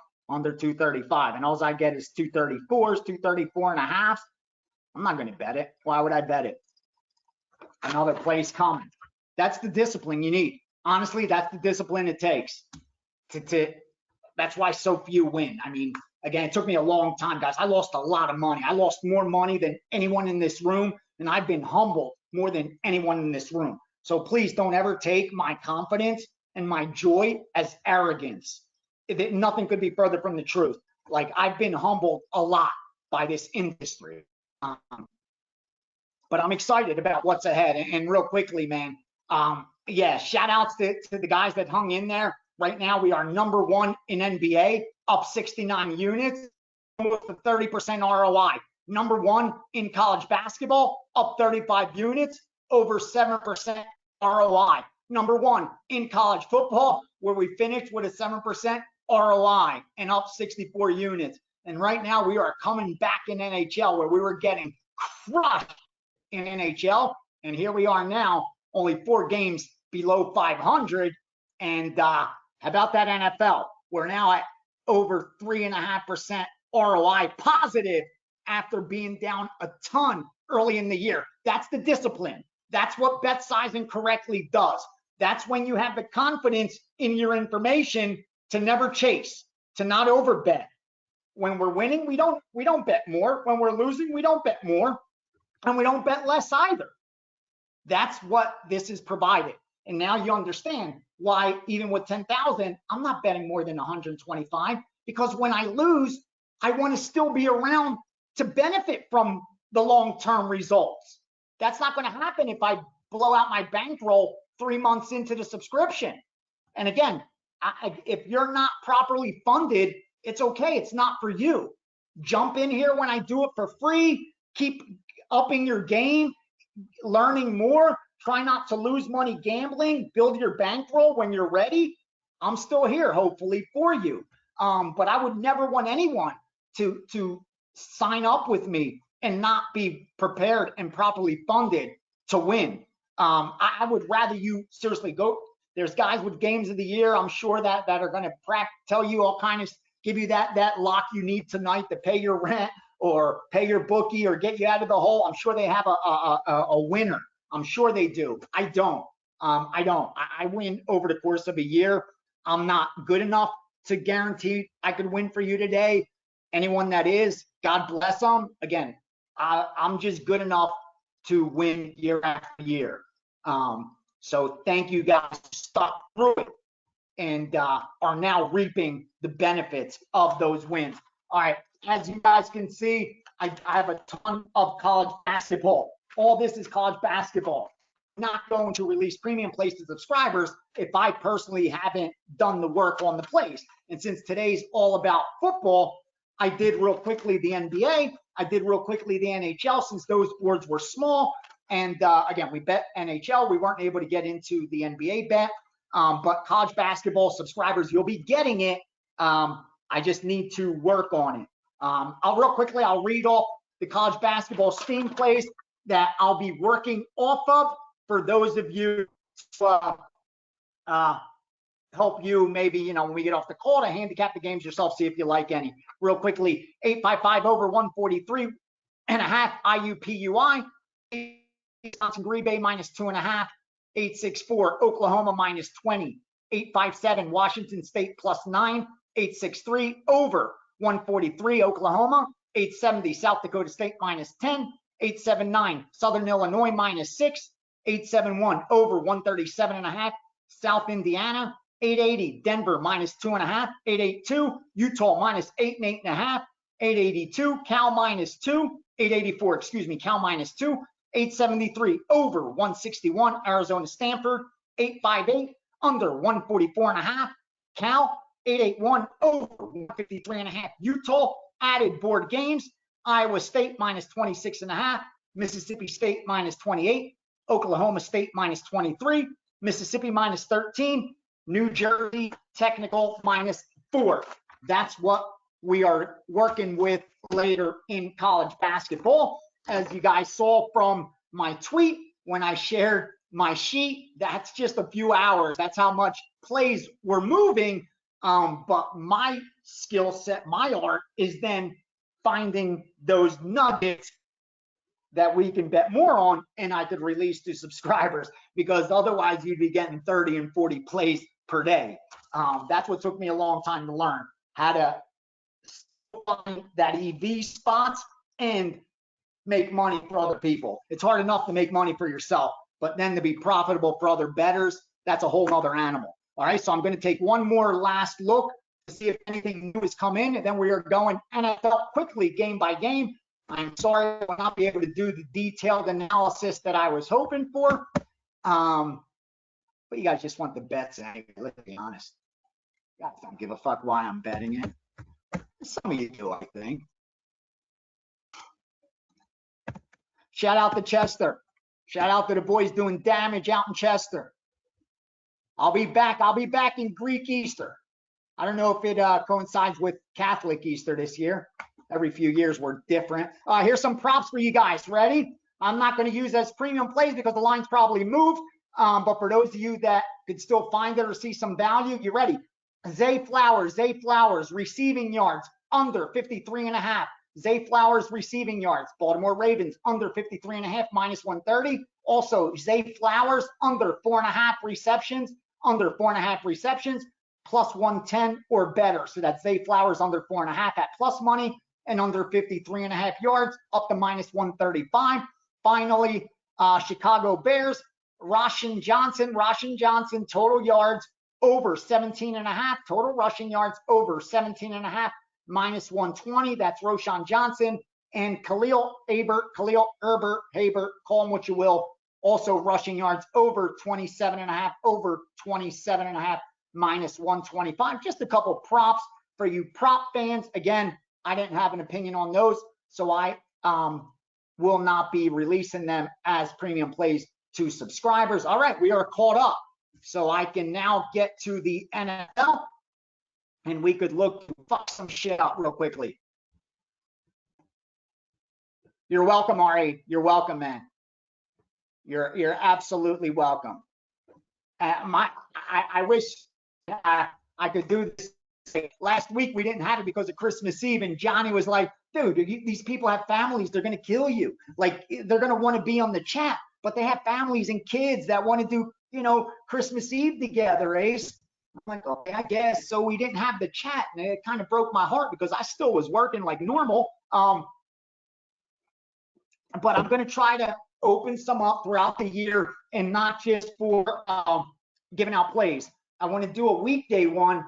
and all I get is 234s, 234 and a half. I'm not going to bet it. Why would I bet it? Another play's coming. That's the discipline you need. Honestly, that's the discipline it takes. That's why so few win. I mean, again, it took me a long time, guys. I lost a lot of money. I lost more money than anyone in this room. And I've been humbled more than anyone in this room. So please don't ever take my confidence and my joy as arrogance. Nothing could be further from the truth. Like, I've been humbled a lot by this industry. But I'm excited about what's ahead. And real quickly, man, yeah, shout outs to the guys that hung in there. Right now, we are #1 in NBA, up 69 units, with a 30% ROI. #1 in college basketball, up 35 units, over 7% ROI. #1 in college football, where we finished with a 7% ROI and up 64 units. And right now we are coming back in NHL, where we were getting crushed in NHL. And here we are now, only 4 games below 500. And how about that NFL? We're now at over 3.5% ROI positive, after being down a ton early in the year. That's the discipline. That's what bet sizing correctly does. That's when you have the confidence in your information to never chase, to not overbet. When we're winning, we don't bet more. When we're losing, we don't bet more, and we don't bet less either. That's what this is provided. And now you understand why, even with 10,000, I'm not betting more than 125, because when I lose, I want to still be around to benefit from the long-term results. That's not going to happen if I blow out my bankroll 3 months into the subscription. And again, if you're not properly funded, it's okay. It's not for you. Jump in here when I do it for free. Keep upping your game, learning more. Try not to lose money gambling. Build your bankroll when you're ready. I'm still here, hopefully, for you. But I would never want anyone to sign up with me and not be prepared and properly funded to win. I would rather you seriously go. There's guys with games of the year, I'm sure that are going to tell you all kinds of, give you that lock you need tonight to pay your rent or pay your bookie or get you out of the hole. I'm sure they have a winner. I'm sure they do. I don't. I win over the course of a year. I'm not good enough to guarantee I could win for you today. Anyone that is, God bless them. Again, I'm just good enough to win year after year. So thank you guys who stuck through it and are now reaping the benefits of those wins. All right, as you guys can see, I have a ton of college basketball. All this is college basketball. I'm not going to release premium plays to subscribers if I personally haven't done the work on the plays. And since today's all about football, I did real quickly the NBA. I did real quickly the NHL, since those boards were small. And again, we bet NHL. We weren't able to get into the NBA bet. But college basketball subscribers, you'll be getting it. I just need to work on it. I'll read off the college basketball steam plays that I'll be working off of for those of you to help you maybe, when we get off the call, to handicap the games yourself, see if you like any. Real quickly, 855 over 143 and a half IUPUI, Wisconsin Green Bay -2.5, 864 Oklahoma -20, 857 Washington State +9, 863 over 143 Oklahoma, 870 South Dakota State -10, 879 Southern Illinois -6, 871 over 137.5, South Indiana, 880. Denver minus 2.5, 882. Utah minus 8 and 8.5, 882. Cal minus 2, 884. Excuse me, Cal minus 2, 873. Over 161. Arizona Stanford, 858. Under 144.5. Cal, 881. Over 153.5. Utah. Added board games. Iowa State minus 26.5. Mississippi State minus 28. Oklahoma State minus 23. Mississippi minus 13. New Jersey technical minus 4. That's what we are working with later in college basketball. As you guys saw from my tweet when I shared my sheet, that's just a few hours. That's how much plays we're moving. But my skill set, my art is then finding those nuggets that we can bet more on and I could release to subscribers, because otherwise you'd be getting 30 and 40 plays per day. That's what took me a long time to learn, how to find that EV spots and make money for other people. It's hard enough to make money for yourself, but then to be profitable for other bettors, that's a whole nother animal. All right, so I'm going to take one more last look to see if anything new has come in, and then we are going NFL quickly, game by game. I'm sorry I will not be able to do the detailed analysis that I was hoping for, but you guys just want the bets anyway, let's be honest. You guys don't give a fuck why I'm betting it. Some of you do, I think. Shout out to Chester. Shout out to the boys doing damage out in Chester. I'll be back in Greek Easter. I don't know if it coincides with Catholic Easter this year. Every few years we're different. Here's some props for you guys. Ready? I'm not going to use as premium plays because the line's probably moved. But for those of you that could still find it or see some value, you ready? Zay Flowers, receiving yards under 53.5. Zay Flowers receiving yards. Baltimore Ravens under 53.5 minus 130. Also Zay Flowers under 4.5 receptions. Under 4.5 receptions plus 110 or better. So that's Zay Flowers under 4.5 at plus money, and under 53.5 yards up to minus 135. Finally, Chicago Bears, Roshan Johnson, total yards over 17.5, total rushing yards over 17.5, minus 120. That's Roshan Johnson. And Khalil Herbert, call him what you will, also rushing yards over 27.5, minus 125. Just a couple props for you prop fans. Again, I didn't have an opinion on those, so I will not be releasing them as premium plays to subscribers. All right, we are caught up. So I can now get to the NFL, and we could look to fuck some shit up real quickly. You're welcome, Ari. You're welcome, man. You're absolutely welcome. I wish I could do this. Last week we didn't have it because of Christmas Eve, and Johnny was like, dude, these people have families, they're going to kill you. Like, they're going to want to be on the chat, but they have families and kids that want to do, Christmas Eve together, Ace. I'm like, okay, I guess. So we didn't have the chat, and it kind of broke my heart because I still was working like normal. But I'm going to try to open some up throughout the year, and not just for giving out plays. I want to do a weekday one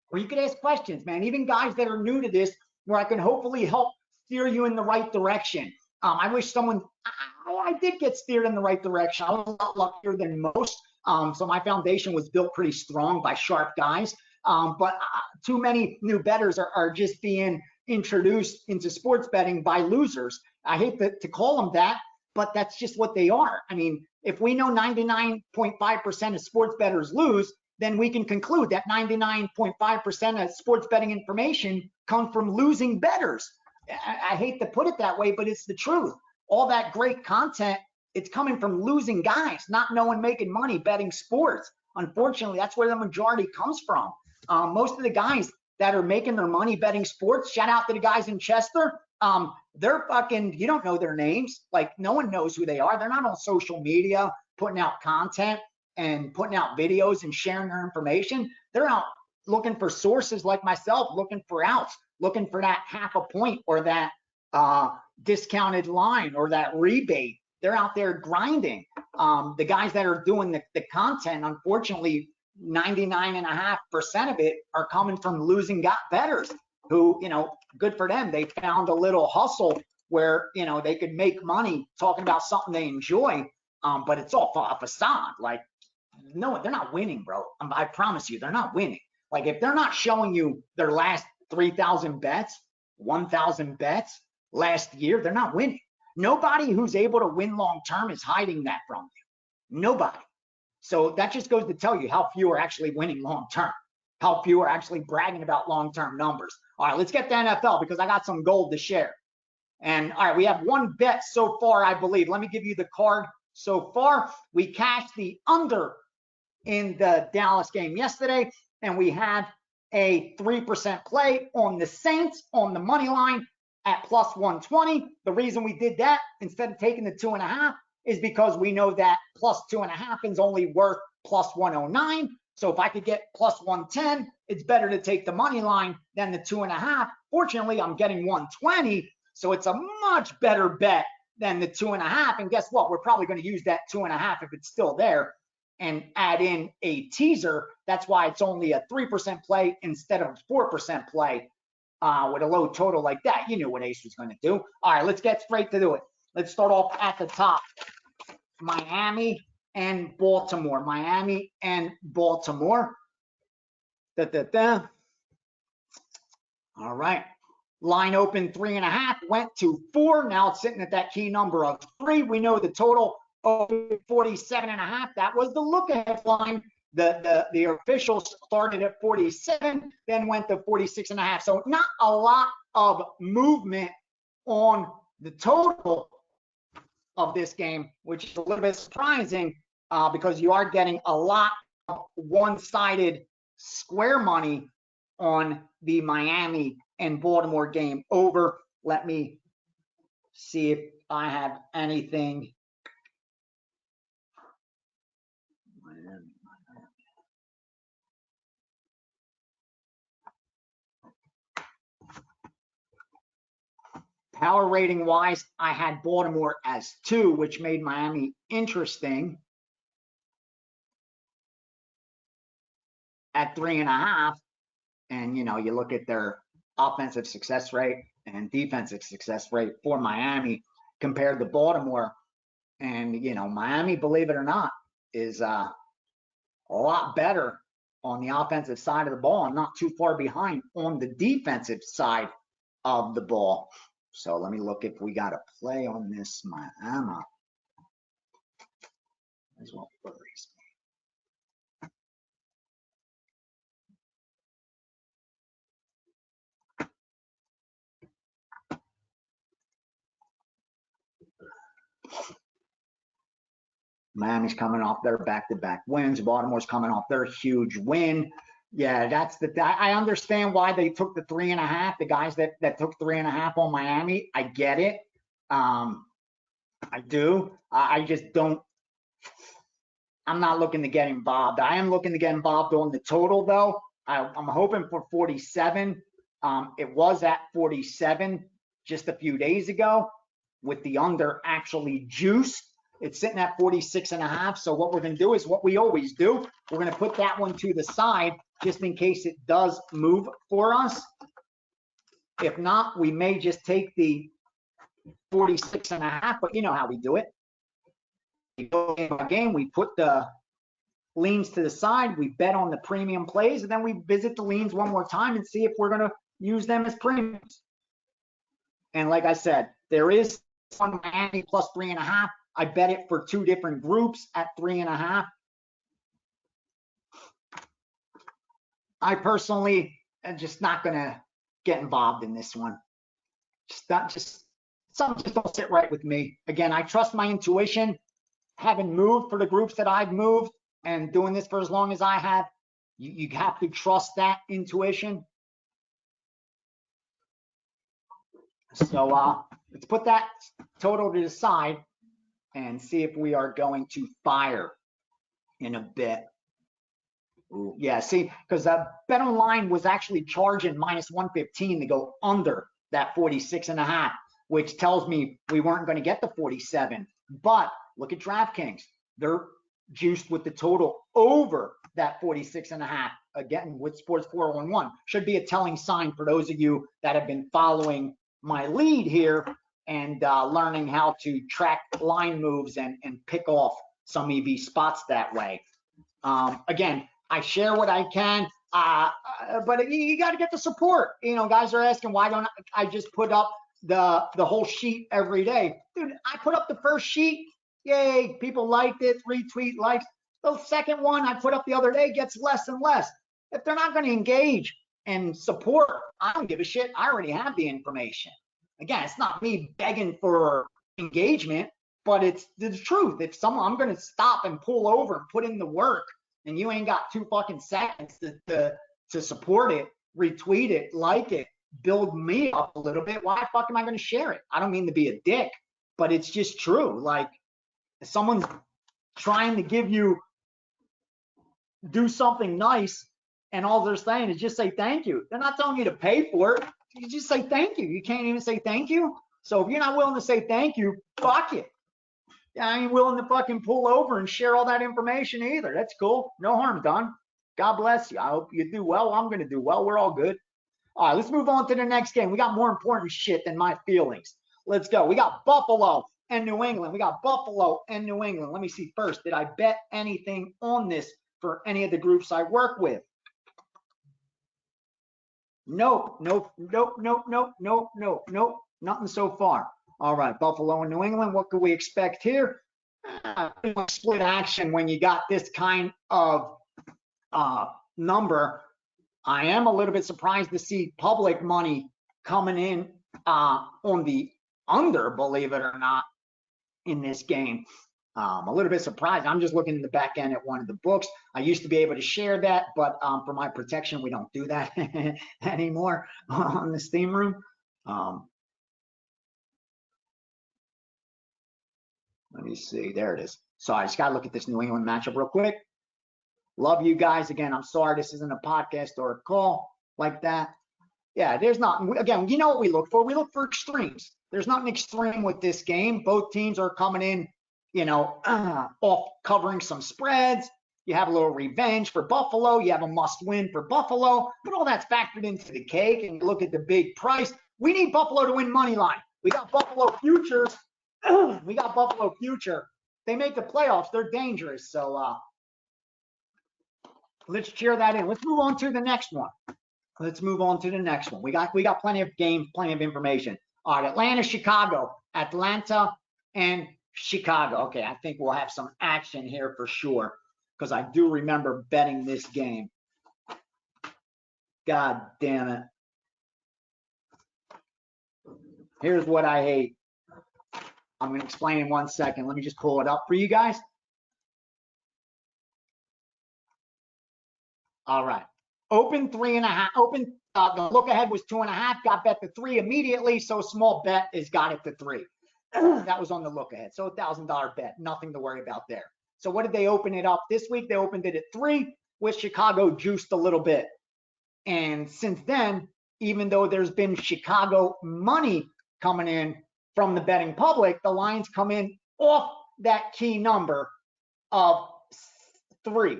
where you could ask questions, man, even guys that are new to this, where I can hopefully help steer you in the right direction. I wish someone, I did get steered in the right direction. I was a lot luckier than most. So my foundation was built pretty strong by sharp guys. But too many new bettors are just being introduced into sports betting by losers. I hate to call them that, but that's just what they are. I mean, if we know 99.5% of sports bettors lose, then we can conclude that 99.5% of sports betting information come from losing bettors. I hate to put it that way, but it's the truth. All that great content, it's coming from losing guys, not knowing making money betting sports. Unfortunately, that's where the majority comes from. Most of the guys that are making their money betting sports, shout out to the guys in Chester, they're fucking, you don't know their names. Like, no one knows who they are. They're not on social media putting out content and putting out videos and sharing their information. They're out looking for sources like myself, looking for outs, looking for that half a point or that discounted line or that rebate. They're out there grinding. The guys that are doing the content, unfortunately, 99.5% of it are coming from losing bettors who, good for them. They found a little hustle where, they could make money talking about something they enjoy. But it's all a facade. Like, no, they're not winning, bro. I promise you, they're not winning. Like, if they're not showing you their last 3,000 bets, 1,000 bets last year, they're not winning. Nobody who's able to win long-term is hiding that from you. Nobody. So that just goes to tell you how few are actually winning long-term, how few are actually bragging about long-term numbers. All right, let's get to NFL because I got some gold to share. And all right, we have one bet so far, I believe. Let me give you the card. So far, we cashed the under in the Dallas game yesterday, and we have a 3% play on the Saints on the money line at plus 120. The reason we did that instead of taking the 2.5 is because we know that plus 2.5 is only worth plus 109. So if I could get plus 110, it's better to take the money line than the 2.5. Fortunately, I'm getting 120, so it's a much better bet than the 2.5. And guess what? We're probably going to use that 2.5 if it's still there and add in a teaser. That's why it's only a 3% play instead of 4% play with a low total like that. You knew what Ace was going to do. All right, let's get straight to it. Let's start off at the top. Miami and Baltimore. Miami and Baltimore. All right. Line open 3.5, went to 4. Now it's sitting at that key number of 3. We know the total of 47.5. That was the look-ahead line. The officials started at 47, then went to 46.5. So not a lot of movement on the total of this game, which is a little bit surprising because you are getting a lot of one-sided square money on the Miami and Baltimore game over. Let me see if I have anything. Power rating wise, I had Baltimore as 2, which made Miami interesting at 3.5. And, you look at their offensive success rate and defensive success rate for Miami compared to Baltimore. And, Miami, believe it or not, is a lot better on the offensive side of the ball and not too far behind on the defensive side of the ball. So let me look if we got a play on this Miami. That's what worries me. Miami's coming off their back-to-back wins. Baltimore's coming off their huge win. Yeah, I understand why they took the 3.5. The guys that took 3.5 on Miami, I get it. I do. I just don't. I'm not looking to get involved. I am looking to get involved on the total though. I'm hoping for 47. It was at 47 just a few days ago with the under actually juiced. It's sitting at 46.5. So what we're going to do is what we always do. We're going to put that one to the side just in case it does move for us. If not, we may just take the 46.5, but you know how we do it. We go game by game, we put the leans to the side, we bet on the premium plays, and then we visit the leans one more time and see if we're going to use them as premiums. And like I said, there is one Miami plus 3.5. I bet it for 2 different groups at 3.5. I personally am just not going to get involved in this one. Something just don't sit right with me. Again, I trust my intuition. Having moved for the groups that I've moved and doing this for as long as I have, you have to trust that intuition. So let's put that total to the side and see if we are going to fire in a bit. Ooh, yeah, see, because Bet Online was actually charging minus 115 to go under that 46.5, which tells me we weren't going to get the 47. But look at DraftKings. they're juiced with the total over that 46.5. Again, with Sports 411, should be a telling sign for those of you that have been following my lead here and learning how to track line moves and pick off some EV spots that way. Again, I share what I can, but you got to get the support. You know, guys are asking, why don't I just put up the whole sheet every day? Dude, I put up the first sheet, yay, people liked it, retweet, likes. The second one I put up the other day gets less and less. If they're not going to engage and support, I don't give a shit. I already have the information. Again, it's not me begging for engagement, but it's the truth. If I'm going to stop and pull over and put in the work, and you ain't got 2 fucking seconds to support it, retweet it, like it, build me up a little bit, why the fuck am I going to share it? I don't mean to be a dick, but it's just true. Like, if someone's trying to give you, do something nice, and all they're saying is just say thank you. They're not telling you to pay for it. You just say thank you. You can't even say thank you. So if you're not willing to say thank you, fuck it. I ain't willing to fucking pull over and share all that information either. That's cool. No harm done. God bless you. I hope you do well. I'm going to do well. We're all good. All right, let's move on to the next game. We got more important shit than my feelings. Let's go. We got Buffalo and New England. We got Buffalo and New England. Let me see first. Did I bet anything on this for any of the groups I work with? Nope. Nothing so far. All right, Buffalo and New England. What could we expect here? Split action when you got this kind of number. I am a little bit surprised to see public money coming in on the under, believe it or not, in this game. A little bit surprised. I'm just looking in the back end at one of the books. I used to be able to share that, but for my protection, we don't do that anymore on the Steam Room. Let me see. There it is. So I just got to look at this New England matchup real quick. Love you guys. Again, I'm sorry this isn't a podcast or a call like that. Yeah, there's not. Again, you know what we look for? We look for extremes. There's nothing extreme with this game. Both teams are coming in, you know, off covering some spreads. You have a little revenge for Buffalo. You have a must-win for Buffalo. But all that's factored into the cake. And you look at the big price. We need Buffalo to win money line. We got Buffalo futures. We got Buffalo future. They make the playoffs. They're dangerous. So let's cheer that in. Let's move on to the next one. We got plenty of games, plenty of information. All right, Atlanta, Chicago. Atlanta and Chicago. Okay, I think we'll have some action here for sure because I do remember betting this game. God damn it. Here's what I hate. I'm going to explain in 1 second. Let me just pull it up for you guys. All right. Open 3.5. Open. The look ahead was 2.5. Got bet to 3 immediately. So small bet is got it to 3. That was on the look ahead. So $1,000 bet. Nothing to worry about there. So what did they open it up this week? They opened it at 3 with Chicago juiced a little bit. And since then, even though there's been Chicago money coming in from the betting public, the lines come in off that key number of 3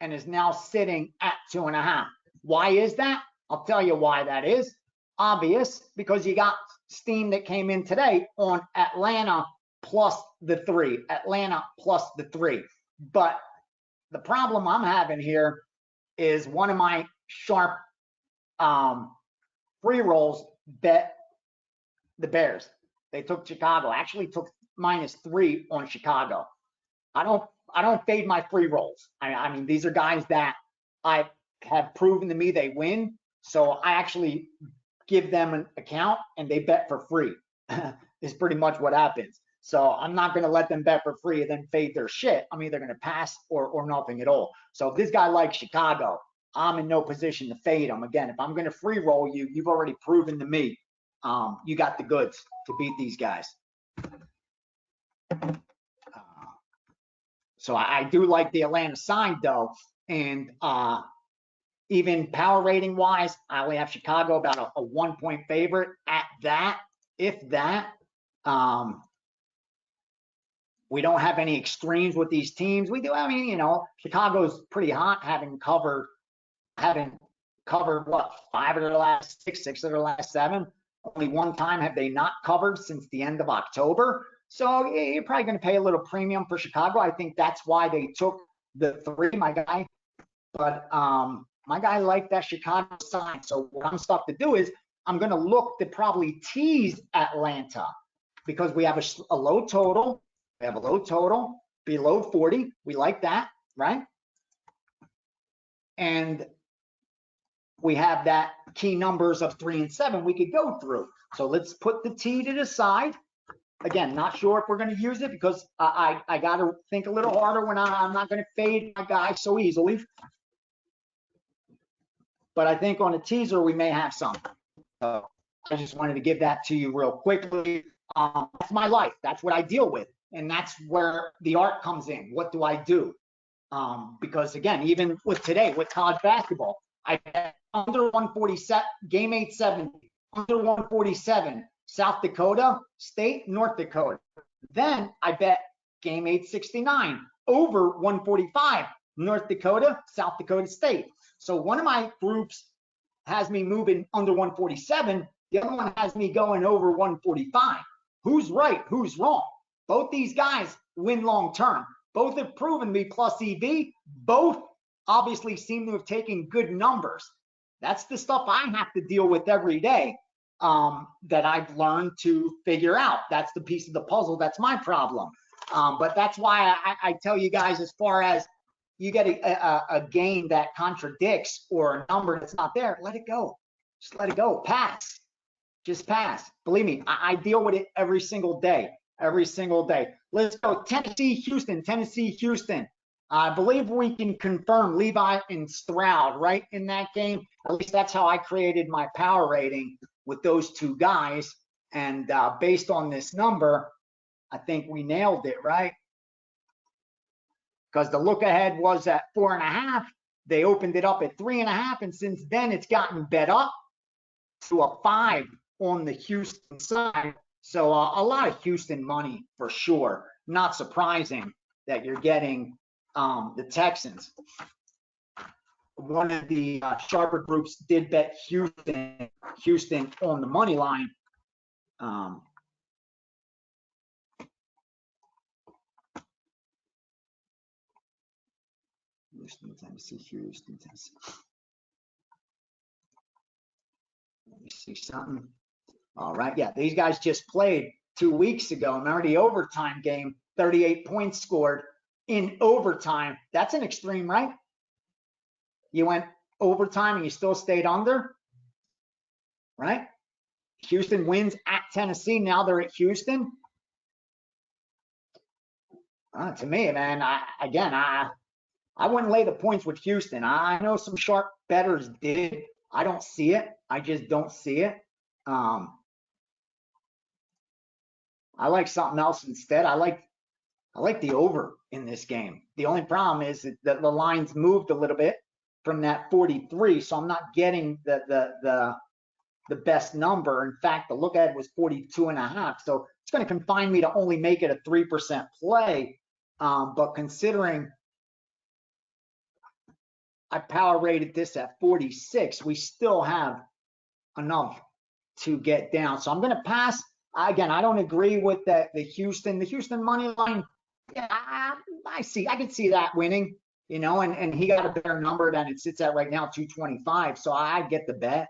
and is now sitting at 2.5. Why is that? I'll tell you why that is. Obvious, because you got steam that came in today on Atlanta plus the 3. Atlanta plus the 3. But the problem I'm having here is one of my sharp free rolls bet the Bears. They took Chicago. Actually took -3 on Chicago. I don't fade my free rolls. I mean, these are guys that I have proven to me they win. So I actually give them an account and they bet for free. Is pretty much what happens. So I'm not going to let them bet for free and then fade their shit. I'm either going to pass or nothing at all. So if this guy likes Chicago, I'm in no position to fade him. Again, if I'm going to free roll you, you've already proven to me you got the goods to beat these guys. So I do like the Atlanta side though. And even power rating wise, I only have Chicago about a 1-point favorite at that, if that. We don't have any extremes with these teams. We do. I mean, you know, Chicago's pretty hot, having covered what, 5 of their last 6, 6 of their last 7. Only one time have they not covered since the end of October. So you're probably going to pay a little premium for Chicago. I think that's why they took the 3, my guy. But my guy liked that Chicago side. So what I'm stuck to do is I'm going to look to probably tease Atlanta because we have a low total. We have a low total below 40. We like that, right? And we have that key numbers of 3 and 7 we could go through. So let's put the T to the side. Again, not sure if we're going to use it because I got to think a little harder when I'm not going to fade my guy so easily. But I think on a teaser, we may have some. So I just wanted to give that to you real quickly. That's my life. That's what I deal with. And that's where the art comes in. What do I do? Because again, even with today, with college basketball, I bet under 147, game 870, under 147, South Dakota State, North Dakota. Then I bet game 869, over 145, North Dakota, South Dakota State. So one of my groups has me moving under 147. The other one has me going over 145. Who's right? Who's wrong? Both these guys win long term. Both have proven to be plus EV. Both obviously seem to have taken good numbers. That's the stuff I have to deal with every day that I've learned to figure out. That's the piece of the puzzle. That's my problem. But that's why I tell you guys, as far as you get a game that contradicts or a number that's not there, let it go. Just let it go. Pass. Just pass. Believe me, I deal with it every single day. Every single day. Let's go. Tennessee, Houston. Tennessee, Houston. I believe we can confirm Levi and Stroud, right, in that game. At least that's how I created my power rating with those 2 guys. And based on this number, I think we nailed it, right? Because the look ahead was at 4.5. They opened it up at 3.5. And since then, it's gotten bet up to a 5 on the Houston side. So a lot of Houston money for sure. Not surprising that you're getting the Texans. One of the sharper groups did bet Houston on the money line. Houston, Tennessee. Let me see something. All right, yeah, these guys just played 2 weeks ago. Remember the overtime game, 38 points scored in overtime. That's an extreme, right? You went overtime and you still stayed under, right? Houston wins at Tennessee. Now they're at Houston. To me, man, I wouldn't lay the points with Houston. I know some sharp bettors did. I don't see it. I just don't see it. I like something else instead. I like the over in this game. The only problem is that the lines moved a little bit from that 43, so I'm not getting the best number. In fact, the look ahead was 42.5, so it's going to confine me to only make it a 3% play. But considering I power rated this at 46, we still have enough to get down. So I'm going to pass. Again, I don't agree with the Houston money line. Yeah, I can see that winning, you know, and he got a better number than it sits at right now, 225. So I get the bet.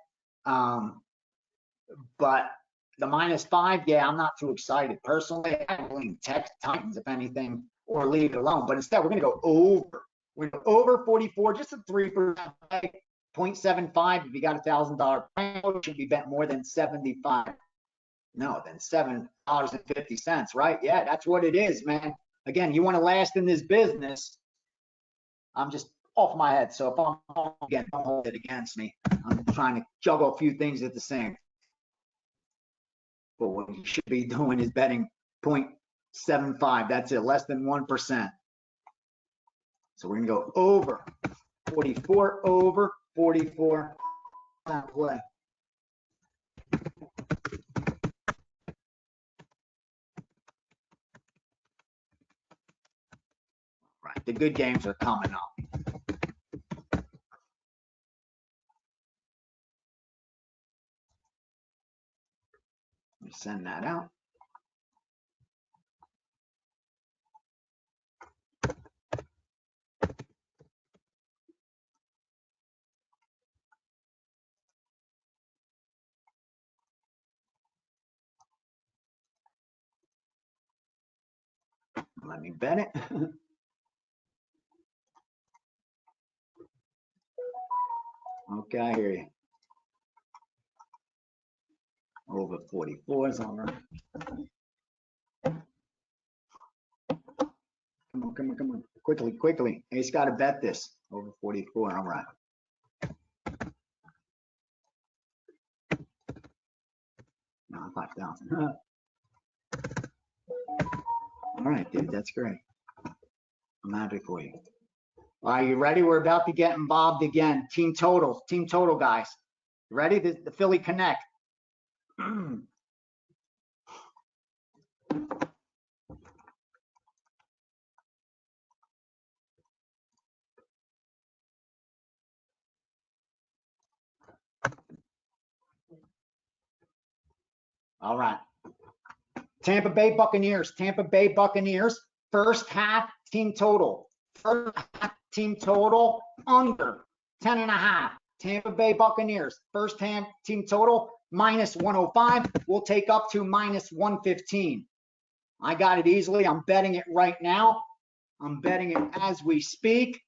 But the -5, yeah, I'm not too excited. Personally, I lean Titans, if anything, or leave it alone. But instead, we're going to go over. We're going to go over 44, just a 3% play, 0.75. If you got $1,000 play, it should be bet more than 75. No, then $7.50, right? Yeah, that's what it is, man. Again, you want to last in this business. I'm just off my head. So if I'm wrong again, don't hold it against me. I'm trying to juggle a few things at the same. But what you should be doing is betting 0.75. That's it, less than 1%. So we're going to go over 44, over 44. Play. right, the good games are coming up. Let me send that out. Let me bet it. Okay, I hear you. Over 44 is all right. Come on, come on, come on. Quickly, quickly. Ace got to bet this. Over 44, all right. No, 5,000. All right, dude, that's great. I'm happy for you. Are you ready? We're about to get involved again. Team total, guys. Ready? The Philly Connect. All right. Tampa Bay Buccaneers. First half team total. First half team total under 10.5. Tampa Bay Buccaneers. First half team total minus 105. We'll take up to minus 115. I got it easily. I'm betting it right now. I'm betting it as we speak.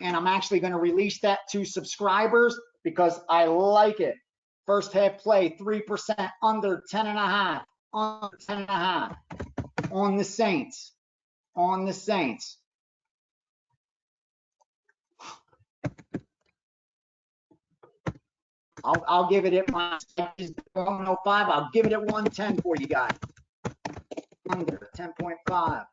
And I'm actually going to release that to subscribers because I like it. First half play, 3% under 10.5. Under 10.5. On the Saints. On the Saints. I'll give it at my 105. I'll give it at 110 for you guys. Under 10.5.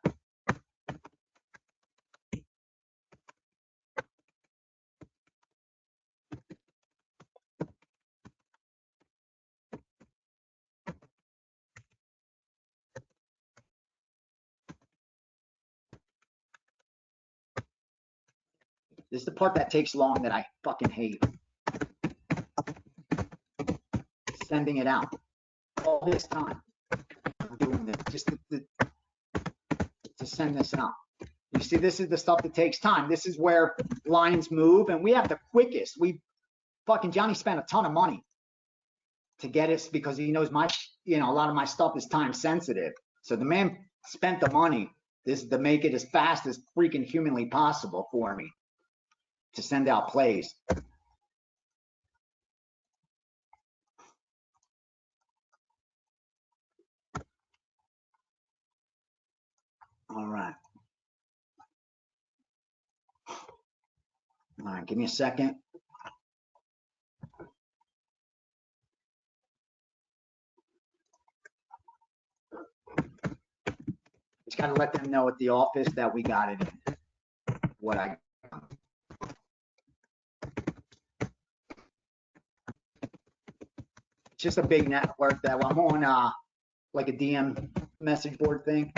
This is the part that takes long that I fucking hate. Sending it out. All this time. I'm doing this just to send this out. You see, this is the stuff that takes time. This is where lines move, and we have the quickest. Johnny spent a ton of money to get us because he knows a lot of my stuff is time sensitive. So the man spent the money to make it as fast as freaking humanly possible for me to send out plays. All right. All right, give me a second. Just got to let them know at the office that we got it in. It's just a big network that I'm on, like a DM message board thing.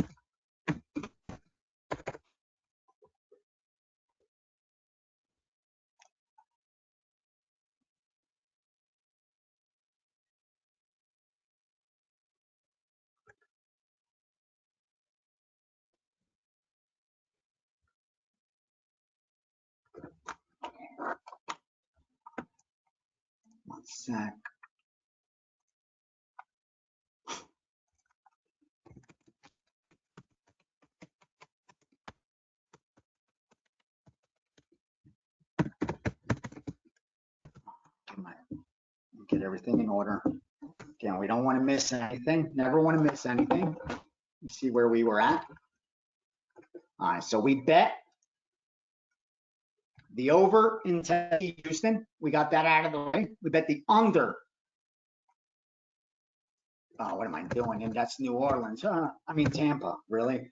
One sec. Get everything in order. Again, we don't want to miss anything. Never want to miss anything. Let's see where we were at. All right, so we bet the over in Tennessee, Houston. We got that out of the way. We bet the under. Oh, what am I doing? And that's New Orleans. Tampa. Really?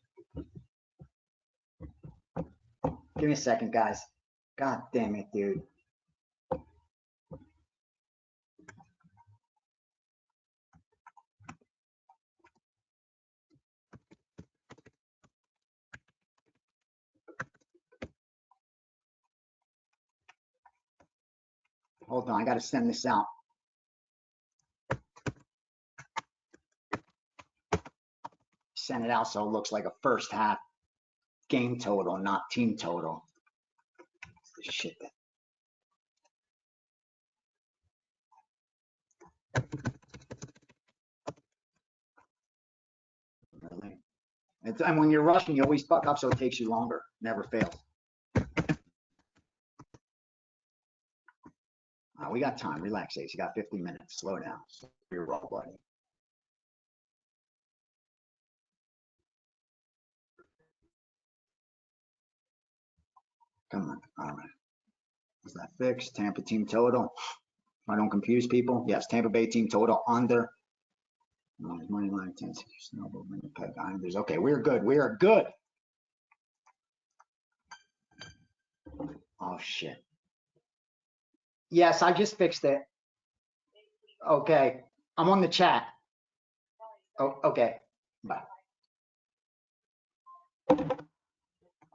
Give me a second, guys. God damn it, dude. Hold on, I got to send this out. Send it out so it looks like a first half game total, not team total. Shit. Really? And when you're rushing, you always fuck up, so it takes you longer. Never fails. We got time. Relax, Ace. You got 50 minutes. Slow down. You're raw, buddy. Come on. All right. Is that fixed? Tampa team total. I don't confuse people. Yes, Tampa Bay team total under. Money line 10 snowball peg Islanders. Okay, we're good. We are good. Oh shit. Yes, I just fixed it. Okay. I'm on the chat. Oh, okay. Bye.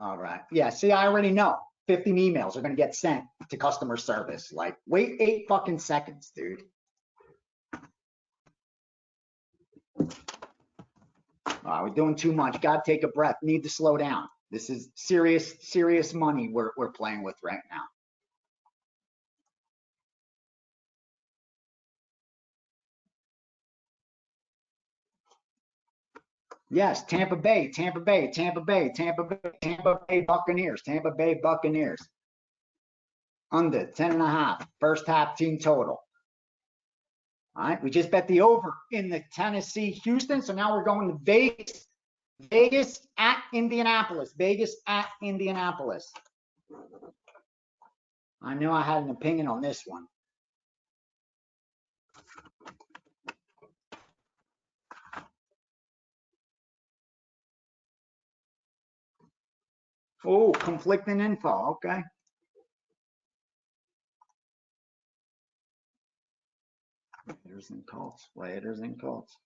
All right. Yeah, see, I already know. 50 emails are going to get sent to customer service. Like, wait 8 fucking seconds, dude. We're doing too much. Got to take a breath. Need to slow down. This is serious money we're playing with right now. Yes, Tampa Bay Buccaneers. Under 10.5, first half team total. All right, we just bet the over in the Tennessee, Houston. So now we're going to Vegas. Vegas at Indianapolis. I know I had an opinion on this one. Oh, conflicting info. Okay. Raiders and Colts.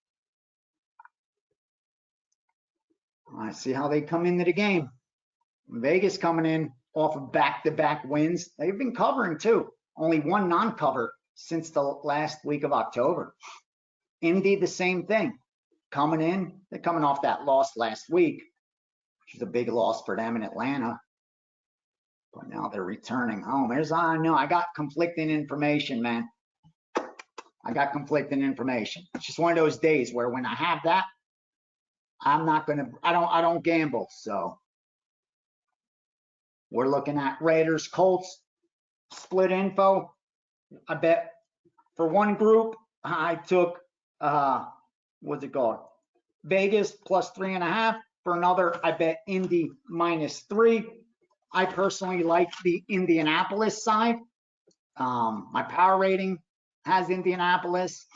I see how they come into the game. Vegas coming in off of back-to-back wins. They've been covering too. Only one non-cover since the last week of October. Indy, the same thing. Coming in, they're coming off that loss last week, which is a big loss for them in Atlanta. But now they're returning home. I got conflicting information, man. I got conflicting information. It's just one of those days where when I have that, I don't gamble. So we're looking at Raiders, Colts, split info. I bet for one group, I took, what's it called? Vegas plus 3.5. For another, I bet Indy -3. I personally like the Indianapolis side. My power rating has Indianapolis.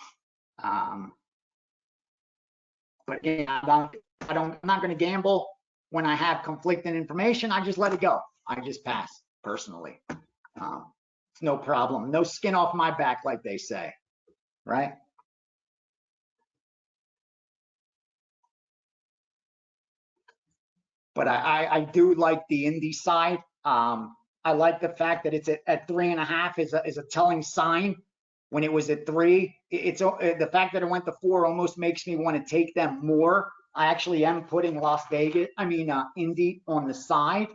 But again, I'm not going to gamble when I have conflicting information. I just let it go. I just pass personally. It's no problem. No skin off my back, like they say, right? But I do like the Indy side. I like the fact that it's at 3.5 is a telling sign. When it was at 3, it's the fact that it went to 4 almost makes me want to take them more. I actually am putting Indy on the side.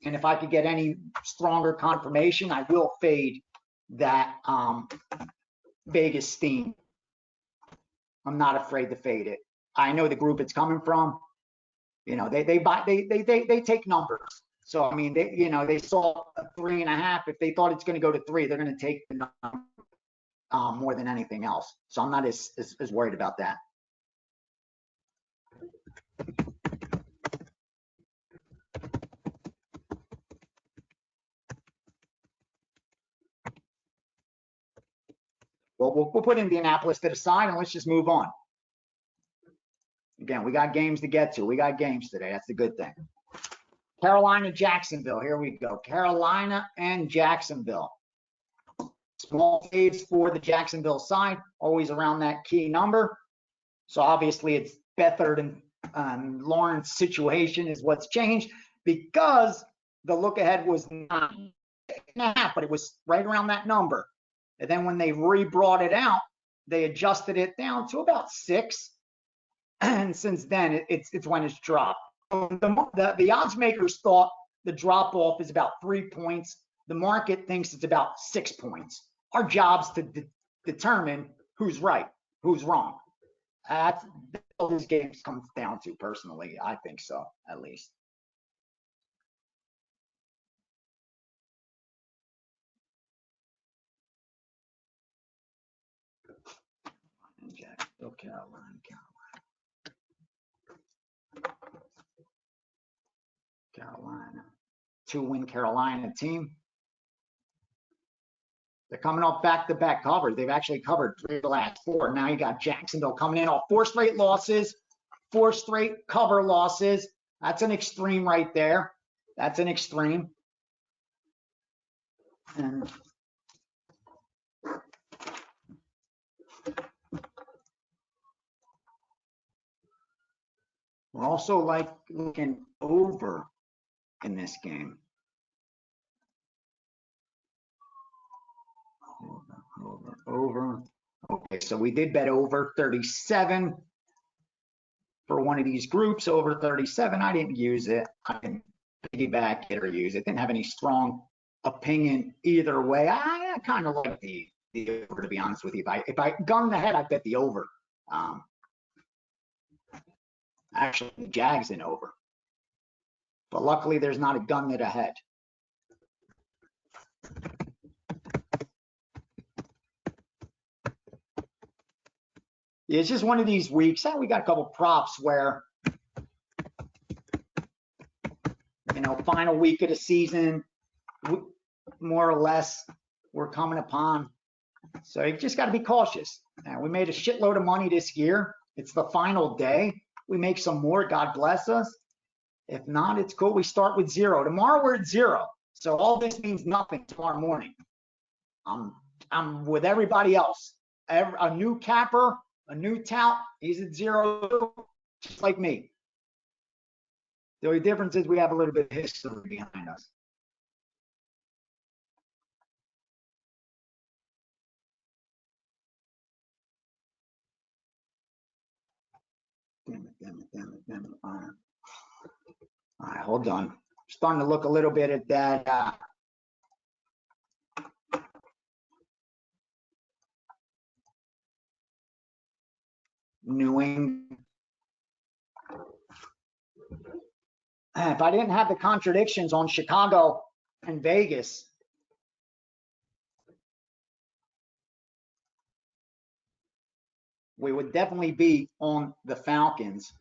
And if I could get any stronger confirmation, I will fade that Vegas steam. I'm not afraid to fade it. I know the group it's coming from. You know, they take numbers. So I mean, they saw a 3.5. If they thought it's going to go to 3, they're going to take the number more than anything else. So I'm not as worried about that. Well, we'll put Indianapolis to the side and let's just move on. Again, we got games to get to. We got games today. That's the good thing. Carolina, Jacksonville. Here we go. Carolina and Jacksonville. Small saves for the Jacksonville side, always around that key number. So obviously it's Beathard and Lawrence situation is what's changed because the look ahead was 9.5, but it was right around that number. And then when they re-brought it out, they adjusted it down to about 6. And since then, it's when it's dropped. The odds makers thought the drop off is about 3 points. The market thinks it's about 6 points. Our job's to determine who's right, who's wrong. That's all these games comes down to, personally. I think so, at least. Carolina. 2-win Carolina team. They're coming off back-to-back covers. They've actually covered 3 of the last 4. Now you got Jacksonville coming in off 4 straight losses, 4 straight cover losses. That's an extreme right there. That's an extreme. And we're also looking over in this game. Over. Okay, so we did bet over 37 for one of these groups, over 37. I didn't use it. I didn't piggyback it or use it. Didn't have any strong opinion either way. I kind of like the over, to be honest with you. If I gun the head, I bet the over. Actually, the Jags in over. But luckily, there's not a gun to the head. It's just one of these weeks. We got a couple props where, final week of the season, more or less, we're coming upon. So you just got to be cautious. Now, we made a shitload of money this year. It's the final day. We make some more, God bless us. If not, it's cool. We start with 0. Tomorrow we're at 0. So all this means nothing tomorrow morning. I'm with everybody else. A new capper, a new tout, he's at 0, just like me. The only difference is we have a little bit of history behind us. Damn it. All right, hold on. Starting to look a little bit at that. New England. If I didn't have the contradictions on Chicago and Vegas, we would definitely be on the Falcons.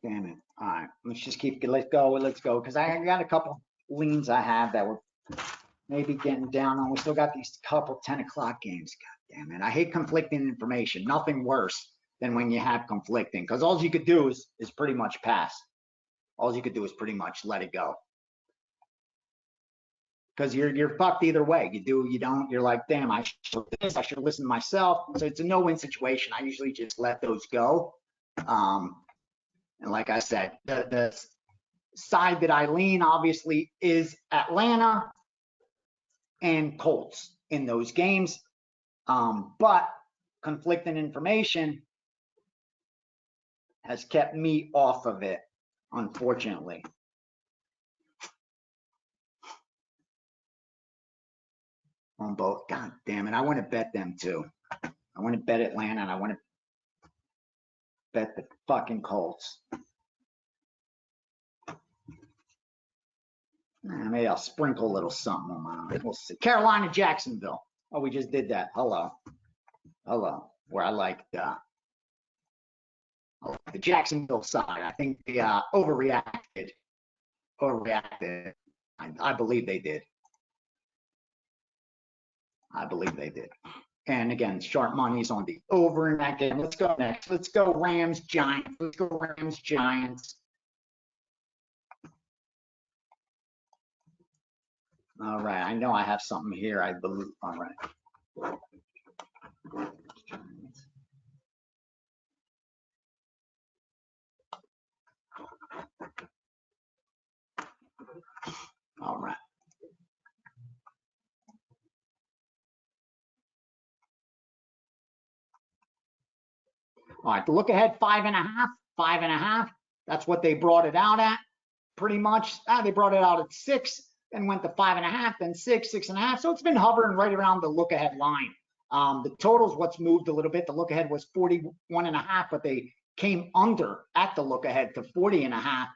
Damn it. All right, let's just let's go. Because I got a couple leans I have that were maybe getting down on. We still got these couple 10 o'clock games. God damn it. I hate conflicting information. Nothing worse than when you have conflicting. Because all you could do is pretty much pass. All you could do is pretty much let it go. Because you're fucked either way. You do, you don't. You're like, damn, I should have listened to myself. So it's a no-win situation. I usually just let those go. And like I said, the side that I lean obviously is Atlanta and Colts in those games. But conflicting information has kept me off of it, unfortunately. On both. God damn it. I want to bet them too. I want to bet Atlanta and I want to bet the fucking Colts. Maybe I'll sprinkle a little something on my own. We'll see. Carolina, Jacksonville. Oh, we just did that. Hello. Where I like the Jacksonville side. I think they overreacted. I believe they did. And again, sharp money's on the over in that game. Let's go next. Let's go Rams, Giants. All right, I know I have something here, I believe. All right. All right. All right, the look ahead 5.5, 5.5. That's what they brought it out at, pretty much. They brought it out at 6, then went to 5.5, then 6, 6.5. So it's been hovering right around the look ahead line. The total's what's moved a little bit. The look ahead was 41.5, but they came under at the look ahead to 40.5,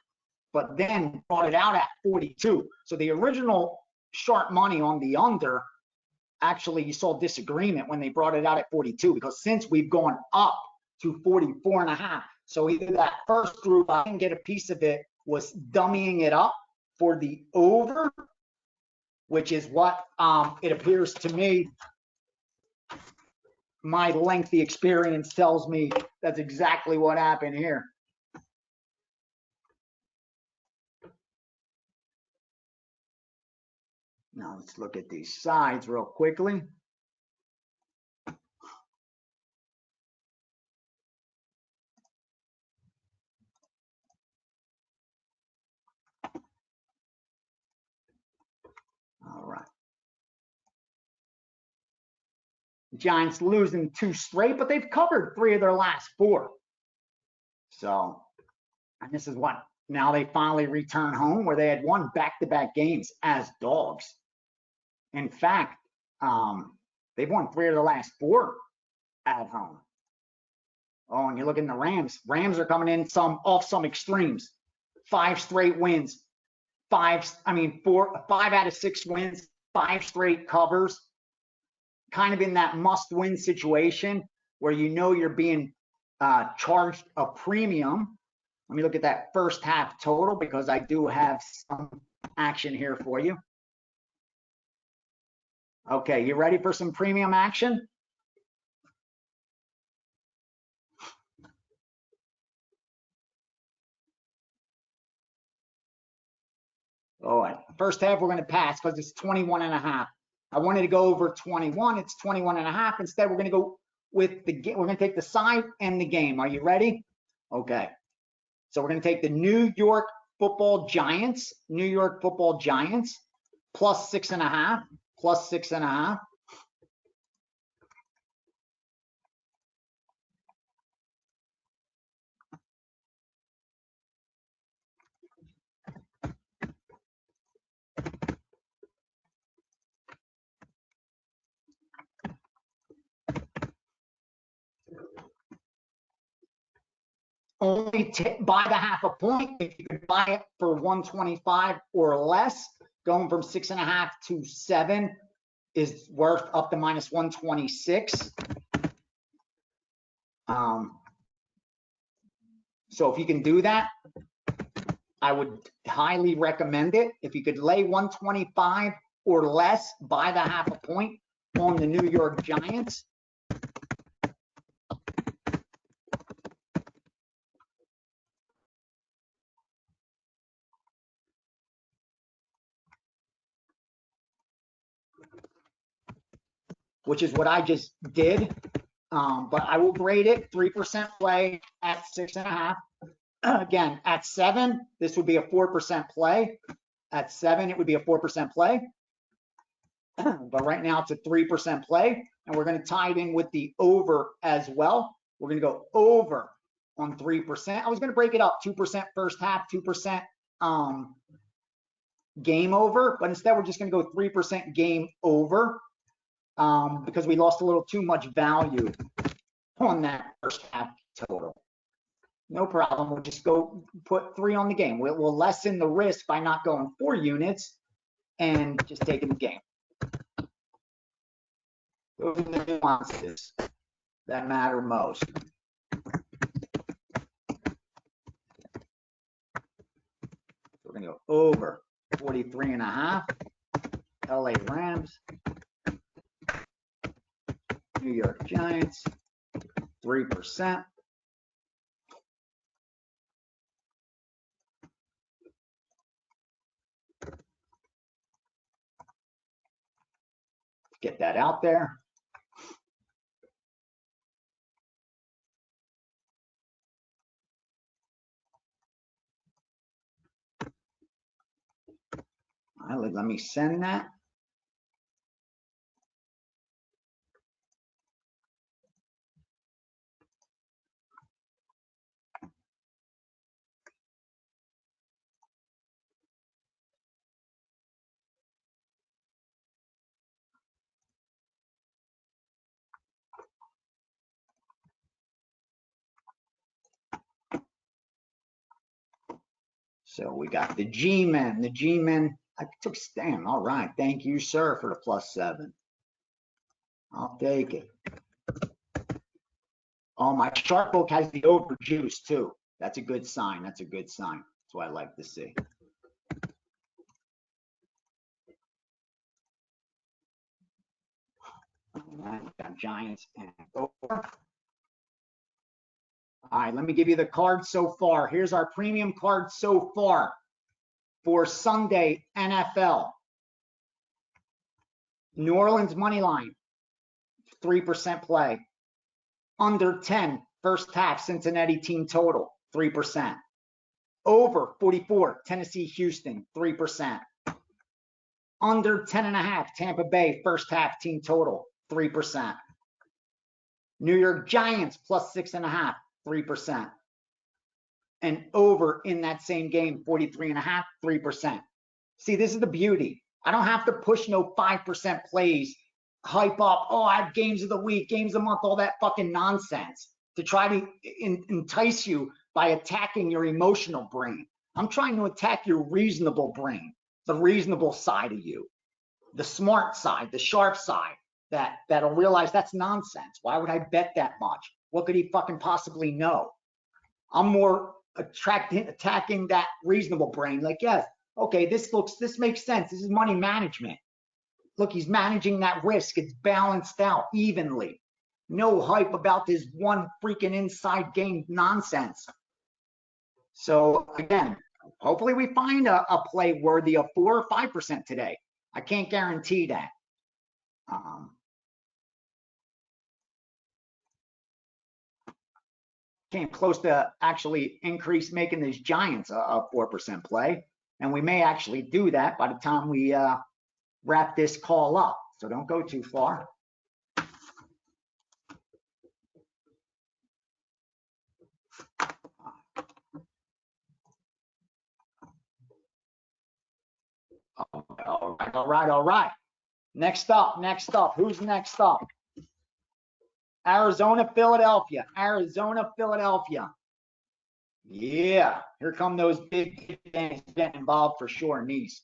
but then brought it out at 42. So the original sharp money on the under, actually you saw disagreement when they brought it out at 42, because since we've gone up to 44.5. So either that first group, I didn't get a piece of it, was dummying it up for the over, which is what it appears to me. My lengthy experience tells me that's exactly what happened here. Now let's look at these sides real quickly. All right. Giants losing 2 straight, but they've covered 3 of their last 4. So, and this is what, now they finally return home, where they had won back-to-back games as dogs. In fact, they've won 3 of the last 4 at home. Oh, and you look in the Rams. Rams are coming in off some extremes. 5 straight wins. 5 out of 6 wins, 5 straight covers. Kind of in that must-win situation where you know you're being charged a premium. Let me look at that first half total, because I do have some action here for you. Okay, you ready for some premium action? All right, first half we're going to pass because it's 21.5. I wanted to go over 21. It's 21.5. Instead, we're going to go with the game. We're going to take the side and the game. Are you ready? Okay. So we're going to take the New York Football Giants. New York Football Giants plus 6.5. Plus 6.5. Only buy the half a point if you could buy it for 125 or less. Going from 6.5 to 7 is worth up to minus 126. So if you can do that, I would highly recommend it. If you could lay 125 or less, buy the half a point on the New York Giants. Which is what I just did. But I will grade it 3% play at 6.5. Again, at 7, this would be a 4% play. At 7, it would be a 4% play. But right now it's a 3% play. And we're going to tie it in with the over as well. We're going to go over on 3%. I was going to break it up 2% first half, 2% game over. But instead, we're just going to go 3% game over. Because we lost a little too much value on that first half total. No problem. We'll just go put 3 on the game. We'll lessen the risk by not going 4 units and just taking the game. Those are the nuances that matter most. We're going to go over 43.5. LA Rams. New York Giants, 3%. get that out there. All right, let me send that. So we got the G-Men. The G-Men, I took Stan. All right. Thank you, sir, for the +7. I'll take it. Oh, my chart book has the over juice, too. That's a good sign. That's a good sign. That's what I like to see. All right. Got Giants and over. All right, let me give you the card so far. Here's our premium card so far for Sunday NFL. New Orleans money line, 3% play. Under 10, first half, Cincinnati team total, 3%. Over 44, Tennessee, Houston, 3%. Under 10.5, Tampa Bay, first half team total, 3%. New York Giants +6.5, 3%. And over in that same game, 43.5, 3%. See, this is the beauty. I don't have to push no 5% plays, hype up, oh, I have games of the week, games of the month, all that fucking nonsense to try to entice you by attacking your emotional brain. I'm trying to attack your reasonable brain, the reasonable side of you, the smart side, the sharp side that'll realize that's nonsense. Why would I bet that much? What could he fucking possibly know? I'm more attacking that reasonable brain. Like, yes, okay, this makes sense. This is money management. Look, he's managing that risk. It's balanced out evenly. No hype about this one freaking inside game nonsense. So again, hopefully we find a play worthy of 4 or 5% today. I can't guarantee that. Came close to actually making these Giants a 4% play. And we may actually do that by the time we wrap this call up. So don't go too far. All right. Next up. Who's next up? Arizona, Philadelphia. Yeah, here come those big things getting involved for sure, Nice.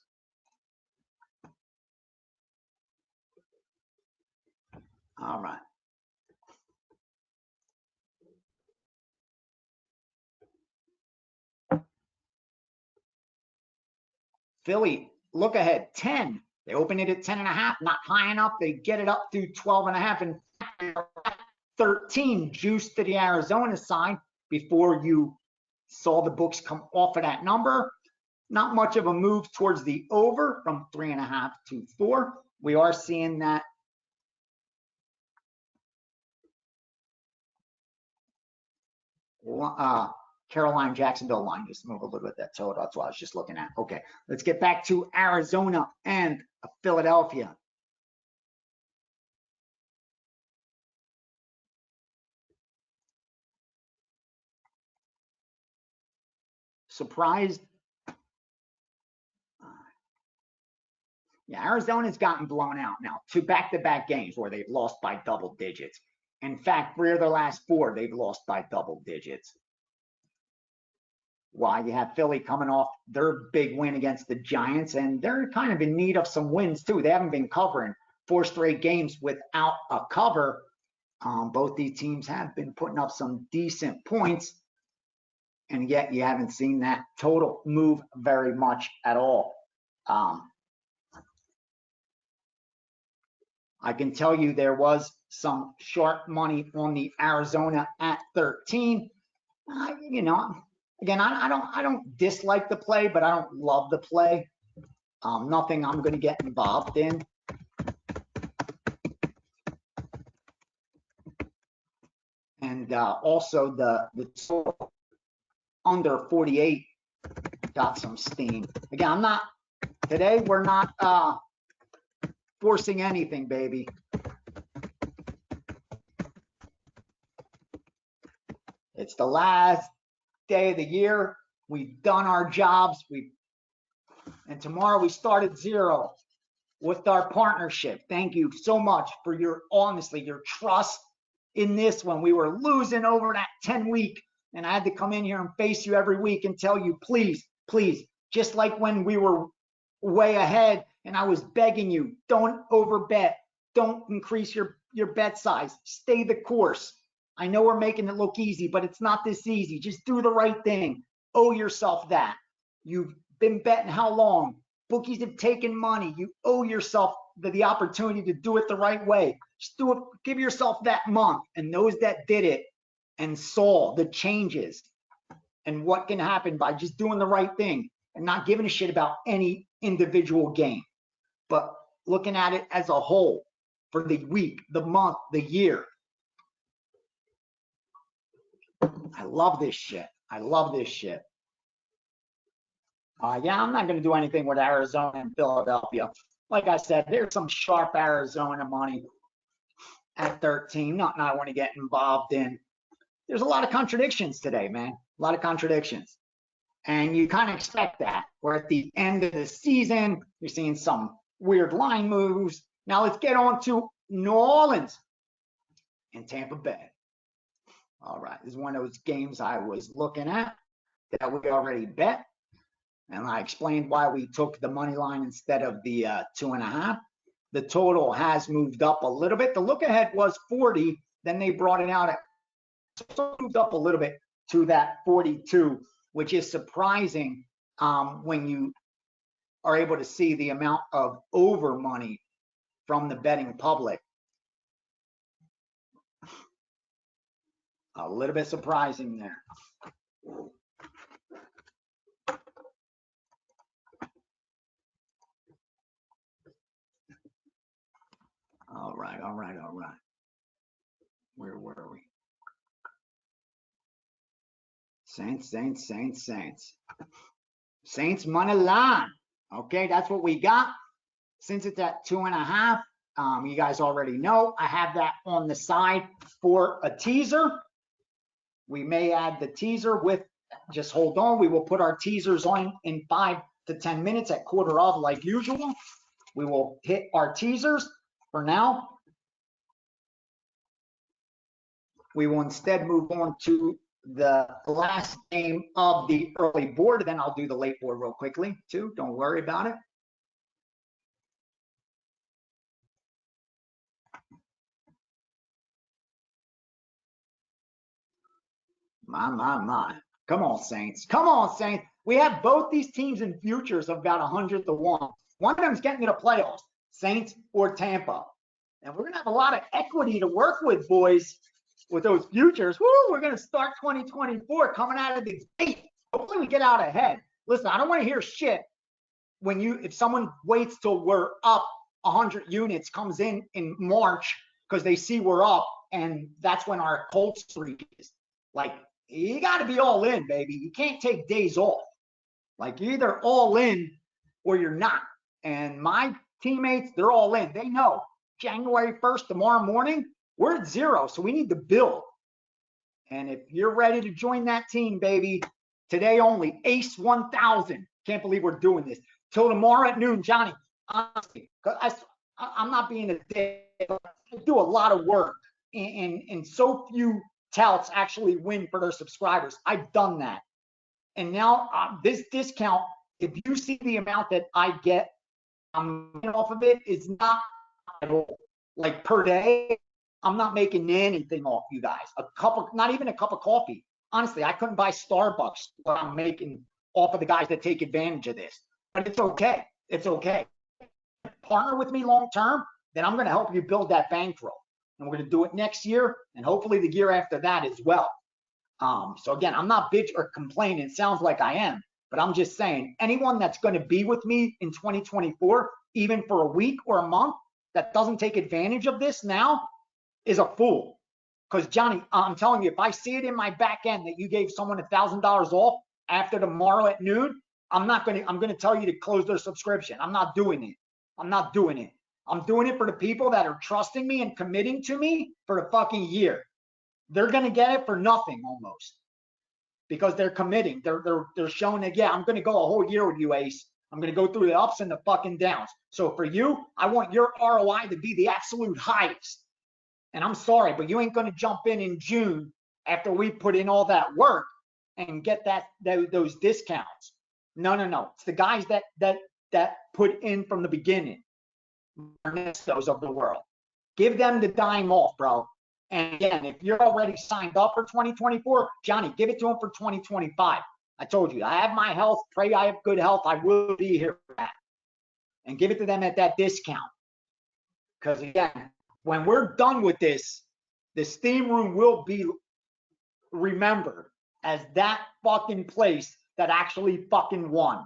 All right. Philly, look ahead, 10. They open it at 10.5, not high enough. They get it up to 12.5 and 13, juice to the Arizona side before you saw the books come off of that number. Not much of a move towards the over from 3.5 to 4. We are seeing that Carolina Jacksonville line just move a little bit that total. That's what I was just looking at. Okay, let's get back to Arizona and Philadelphia. Surprised? Yeah, Arizona's gotten blown out now. 2 back-to-back games where they've lost by double digits. In fact, 3 of their last 4, they've lost by double digits. While you have Philly coming off their big win against the Giants, and they're kind of in need of some wins too. They haven't been covering 4 straight games without a cover. Both these teams have been putting up some decent points, and yet you haven't seen that total move very much at all. I can tell you there was some sharp money on the Arizona at 13. You know, again, I don't dislike the play, but I don't love the play. Nothing I'm going to get involved in. and also the total under 48 got some steam. Again, today we're not forcing anything, baby. It's the last day of the year. We've done our jobs. And tomorrow we start at zero with our partnership. Thank you so much for your trust in this when we were losing over that 10-week. And I had to come in here and face you every week and tell you, please, please, just like when we were way ahead and I was begging you, don't overbet. Don't increase your bet size. Stay the course. I know we're making it look easy, but it's not this easy. Just do the right thing. Owe yourself that. You've been betting how long? Bookies have taken money. You owe yourself the opportunity to do it the right way. Just do it. Give yourself that month. And those that did it and saw the changes and what can happen by just doing the right thing and not giving a shit about any individual game, but looking at it as a whole for the week, the month, the year. I love this shit. I love this shit. Yeah, I'm not going to do anything with Arizona and Philadelphia. Like I said, there's some sharp Arizona money at 13. Nothing I want to get involved in. There's a lot of contradictions today, man. A lot of contradictions. And you kind of expect that. We're at the end of the season. You're seeing some weird line moves. Now let's get on to New Orleans and Tampa Bay. All right, this is one of those games I was looking at that we already bet. And I explained why we took the money line instead of the 2.5. The total has moved up a little bit. The look ahead was 40. Then they brought it out at, so moved up a little bit to that 42, which is surprising when you are able to see the amount of over money from the betting public. A little bit surprising there. All right. Where were we? Saints. Saints money line. Okay, that's what we got. Since it's at 2.5, you guys already know I have that on the side for a teaser. We may add the teaser with, just hold on. We will put our teasers on in 5 to 10 minutes at quarter of like usual. We will hit our teasers. For now, we will instead move on to the last game of the early board. Then I'll do the late board real quickly too. Don't worry about it. My. Come on, Saints. Come on, Saints. We have both these teams in futures of about 100 to 1. One of them's getting to the playoffs, Saints or Tampa. And we're going to have a lot of equity to work with, boys, with those futures. Woo, we're going to start 2024 coming out of the gate. Hopefully we get out ahead. Listen, I don't want to hear shit if someone waits till we're up 100 units, comes in March because they see we're up, and that's when our cold streak is. Like, you got to be all in, baby. You can't take days off. Like, you're either all in or you're not. And my teammates, they're all in. They know January 1st, tomorrow morning, we're at zero. So we need to build. And if you're ready to join that team, baby, today only, Ace 1000. Can't believe we're doing this. Till tomorrow at noon, Johnny. Honestly, I'm not being a dick. I do a lot of work. And so few touts actually win for their subscribers. I've done that. And now this discount, if you see the amount that I get off of it, is not like per day. I'm not making anything off you guys. Not even a cup of coffee. Honestly, I couldn't buy Starbucks what I'm making off of the guys that take advantage of this. But it's okay. It's okay. Partner with me long term, then I'm going to help you build that bankroll. And we're going to do it next year and hopefully the year after that as well. So again, I'm not bitch or complaining. It sounds like I am, but I'm just saying anyone that's going to be with me in 2024, even for a week or a month, that doesn't take advantage of this now is a fool. Because Johnny, I'm telling you, if I see it in my back end that you gave someone $1,000 off after tomorrow at noon, I'm going to tell you to close their subscription. I'm not doing it. I'm not doing it. I'm doing it for the people that are trusting me and committing to me for the fucking year. They're going to get it for nothing almost, because they're committing. They're showing that, yeah, I'm going to go a whole year with you, Ace. I'm going to go through the ups and the fucking downs. So for you, I want your ROI to be the absolute highest. And I'm sorry, but you ain't going to jump in June after we put in all that work and get those discounts. No. It's the guys that put in from the beginning. Ernestos of the world. Give them the dime off, bro. And again, if you're already signed up for 2024, Johnny, give it to them for 2025. I told you, I have my health. Pray I have good health. I will be here for that. And give it to them at that discount. Because again, when we're done with this, the steam room will be remembered as that fucking place that actually fucking won.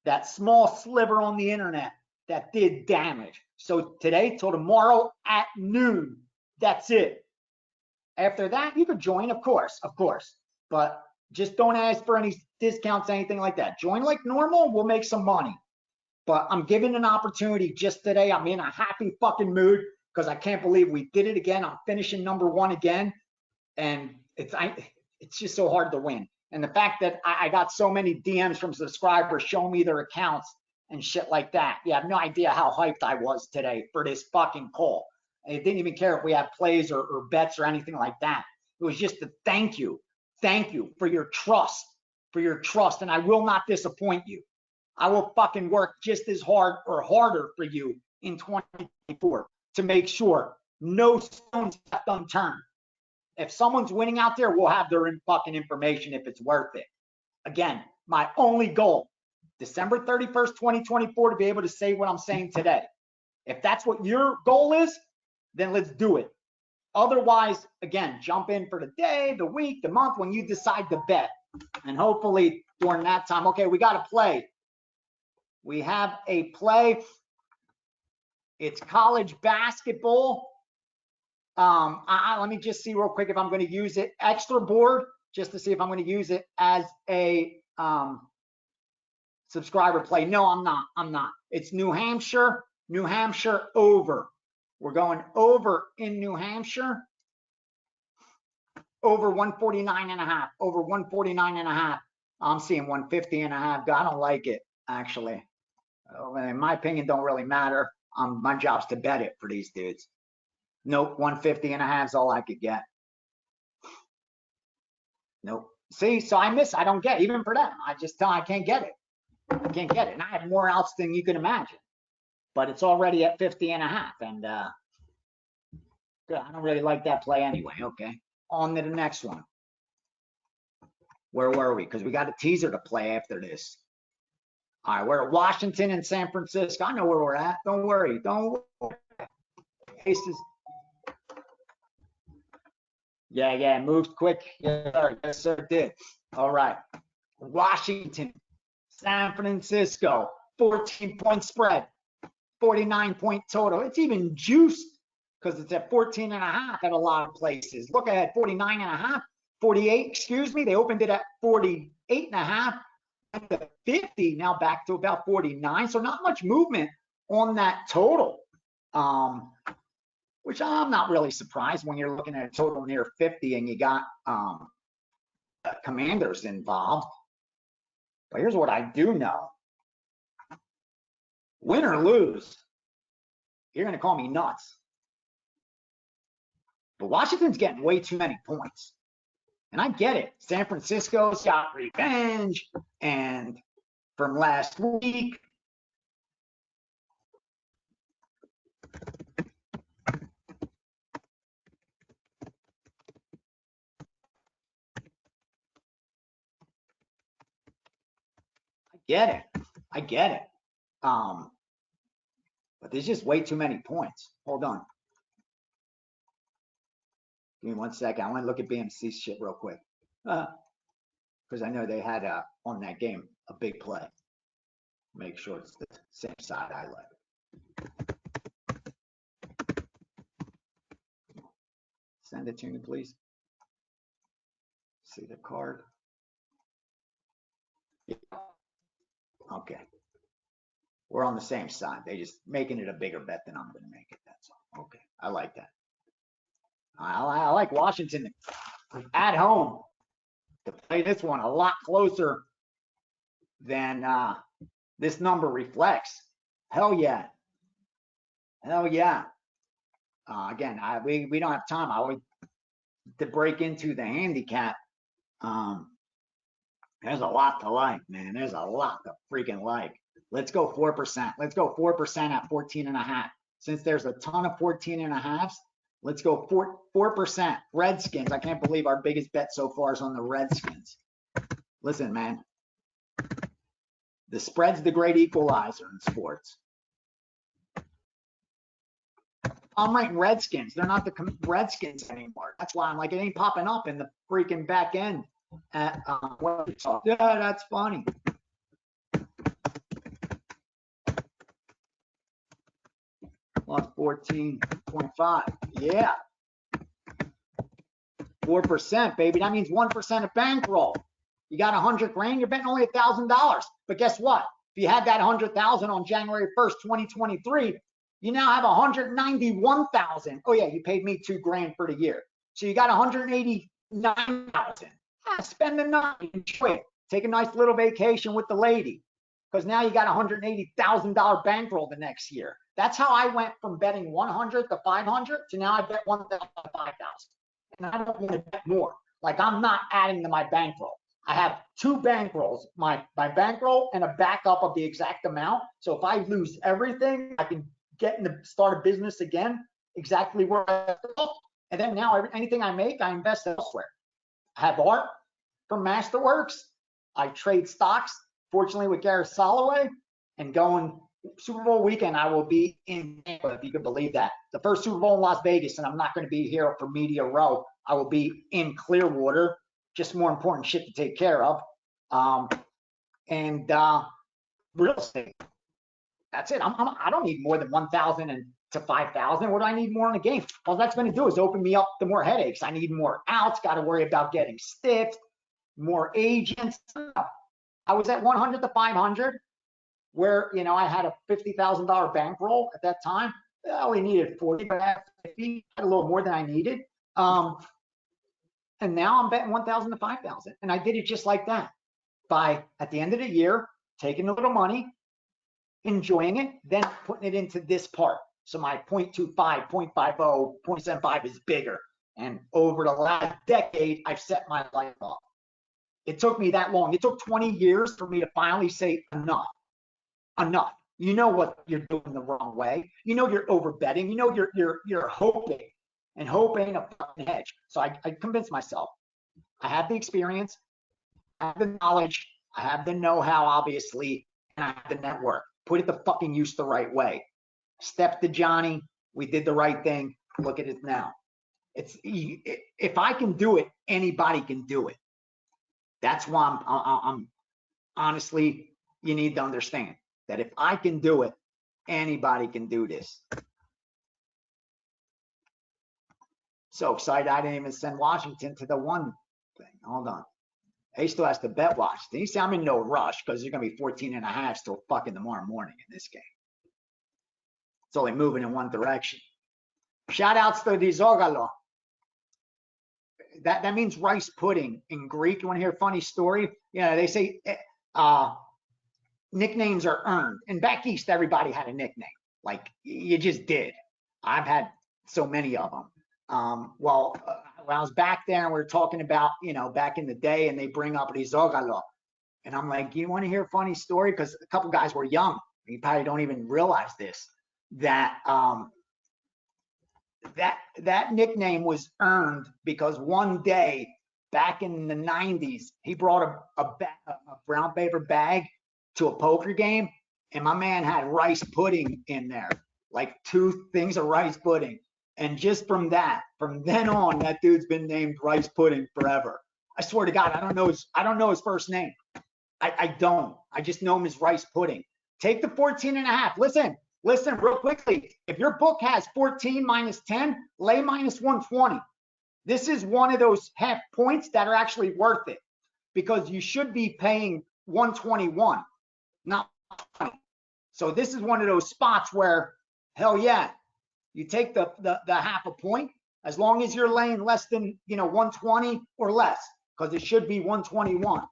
That small sliver on the internet that did damage. So today till tomorrow at noon, that's it. After that, you could join, of course, but just don't ask for any discounts, anything like that. Join like normal, we'll make some money. But I'm giving an opportunity just today. I'm in a happy fucking mood because I can't believe we did it again. I'm finishing #1 again, and it's just so hard to win. And the fact that I got so many DMs from subscribers showing me their accounts and shit like that. You have no idea how hyped I was today for this fucking call. And it didn't even care if we had plays or bets or anything like that. It was just a thank you. Thank you for your trust, and I will not disappoint you. I will fucking work just as hard or harder for you in 2024 to make sure no stones left unturned. If someone's winning out there, we'll have their fucking information if it's worth it. Again, my only goal, December 31st, 2024, to be able to say what I'm saying today. If that's what your goal is, then let's do it. Otherwise, again, jump in for the day, the week, the month when you decide to bet. And hopefully during that time, okay, we got to play. We have a play. It's college basketball. Let me just see real quick if I'm going to use it. Extra board, just to see if I'm going to use it as a subscriber play. No, I'm not. It's New Hampshire over. We're going over in New Hampshire. Over 149.5. Over 149.5. I'm seeing 150.5. I don't like it, actually. In my opinion, don't really matter. My job's to bet it for these dudes. Nope, 150.5 is all I could get. Nope. See, so I don't get it. Even for them. I can't get it. I can't get it. And I have more outs than you can imagine. But it's already at 50.5. And good. I don't really like that play anyway. Okay. On to the next one. Where were we? Because we got a teaser to play after this. All right, we're at Washington and San Francisco. I know where we're at. Don't worry. Aces. Yeah, moved quick. Yes, sir, did. All right. Washington, San Francisco, 14-point spread, 49-point total. It's even juiced because it's at 14.5 at a lot of places. Look ahead, 49.5, 48, excuse me. They opened it at 48.5. To 50, now back to about 49. So not much movement on that total, which I'm not really surprised when you're looking at a total near 50 and you got Commanders involved. But here's what I do know. Win or lose, you're going to call me nuts. But Washington's getting way too many points. And I get it. San Francisco's got revenge and from last week. I get it. But there's just way too many points. Hold on. Give me 1 second. I want to look at BMC shit real quick. Because I know they had on that game a big play. Make sure it's the same side I like. Send it to me, please. See the card. Yeah. Okay. We're on the same side. They just making it a bigger bet than I'm going to make it. That's all. Okay. I like that. I like Washington at home to play this one a lot closer than this number reflects. Hell yeah. Hell yeah. Again, we don't have time. I always to break into the handicap. There's a lot to like, man. There's a lot to freaking like. Let's go 4%. Let's go 4% at 14.5. Since there's a ton of 14.5s, let's go 4%. Redskins. I can't believe our biggest bet so far is on the Redskins. Listen, man. The spread's the great equalizer in sports. I'm writing Redskins. They're not the Redskins anymore. That's why I'm like, it ain't popping up in the freaking back end. Yeah, that's funny. Plus 14.5. Yeah. 4%, baby. That means 1% of bankroll. You got 100 grand, you're betting only $1,000. But guess what? If you had that 100,000 on January 1st, 2023, you now have 191,000. Oh yeah, you paid me 2 grand for the year. So you got 189,000. Spend the night, enjoy it. Take a nice little vacation with the lady. Because now you got $180,000 bankroll the next year. That's how I went from betting 100 to 500 to now I bet 1,000 to 5,000. And I don't want to bet more. Like I'm not adding to my bankroll. I have 2 bankrolls, my bankroll and a backup of the exact amount. So if I lose everything, I can get in the start a business again, exactly where I left. And then now anything I make, I invest elsewhere. I have art from Masterworks. I trade stocks, fortunately with Gareth Soloway, and going Super Bowl weekend, I will be in Tampa, if you could believe that. The first Super Bowl in Las Vegas, and I'm not going to be here for Media Row. I will be in Clearwater, just more important shit to take care of. Real estate. That's it. I don't need more than 1,000 to 5,000. What do I need more in a game? All that's going to do is open me up to more headaches. I need more outs. Got to worry about getting stiffed, more agents. I was at 100 to 500, where I had a $50,000 bankroll at that time. I only needed 40, but I had 50, a little more than I needed. And now I'm betting 1,000 to 5,000, and I did it just like that. By at the end of the year, taking a little money, enjoying it, then putting it into this part. So my 0.25, 0.50, 0.75 is bigger. And over the last decade, I've set my life up. It took me that long. It took 20 years for me to finally say enough. Enough. You know what you're doing the wrong way. You know you're overbetting. You know you're hoping, and hope ain't a fucking hedge. So I convinced myself. I have the experience, I have the knowledge, I have the know-how, obviously, and I have the network. Put it to fucking use the right way. Step to Gianni. We did the right thing. Look at it now. If I can do it, anybody can do it. That's why I'm honestly, you need to understand that if I can do it, anybody can do this. So excited, I didn't even send Washington to the one thing. Hold on. He still has to bet Washington. You see, I'm in no rush because you're going to be 14.5 till fucking tomorrow morning in this game. It's only moving in one direction. Shout outs to the Zogalo. That means rice pudding in Greek. You want to hear a funny story? They say nicknames are earned. And back east, everybody had a nickname. Like, you just did. I've had so many of them. When I was back there and we were talking about, back in the day, and they bring up Rizogalo. And I'm like, you want to hear a funny story? Because a couple guys were young. You probably don't even realize this. That nickname was earned because one day back in the 90s, he brought a brown paper bag to a poker game, and my man had rice pudding in there, like 2 things of rice pudding. And just from then on, that dude's been named Rice Pudding forever. I swear to God, I don't know his first name. I don't. I just know him as Rice Pudding. Take the 14.5. Listen real quickly. If your book has 14 minus 10, lay minus 120. This is one of those half points that are actually worth it because you should be paying 121, not 20. So this is one of those spots where, hell yeah, you take the half a point as long as you're laying less than 120 or less, because it should be 121.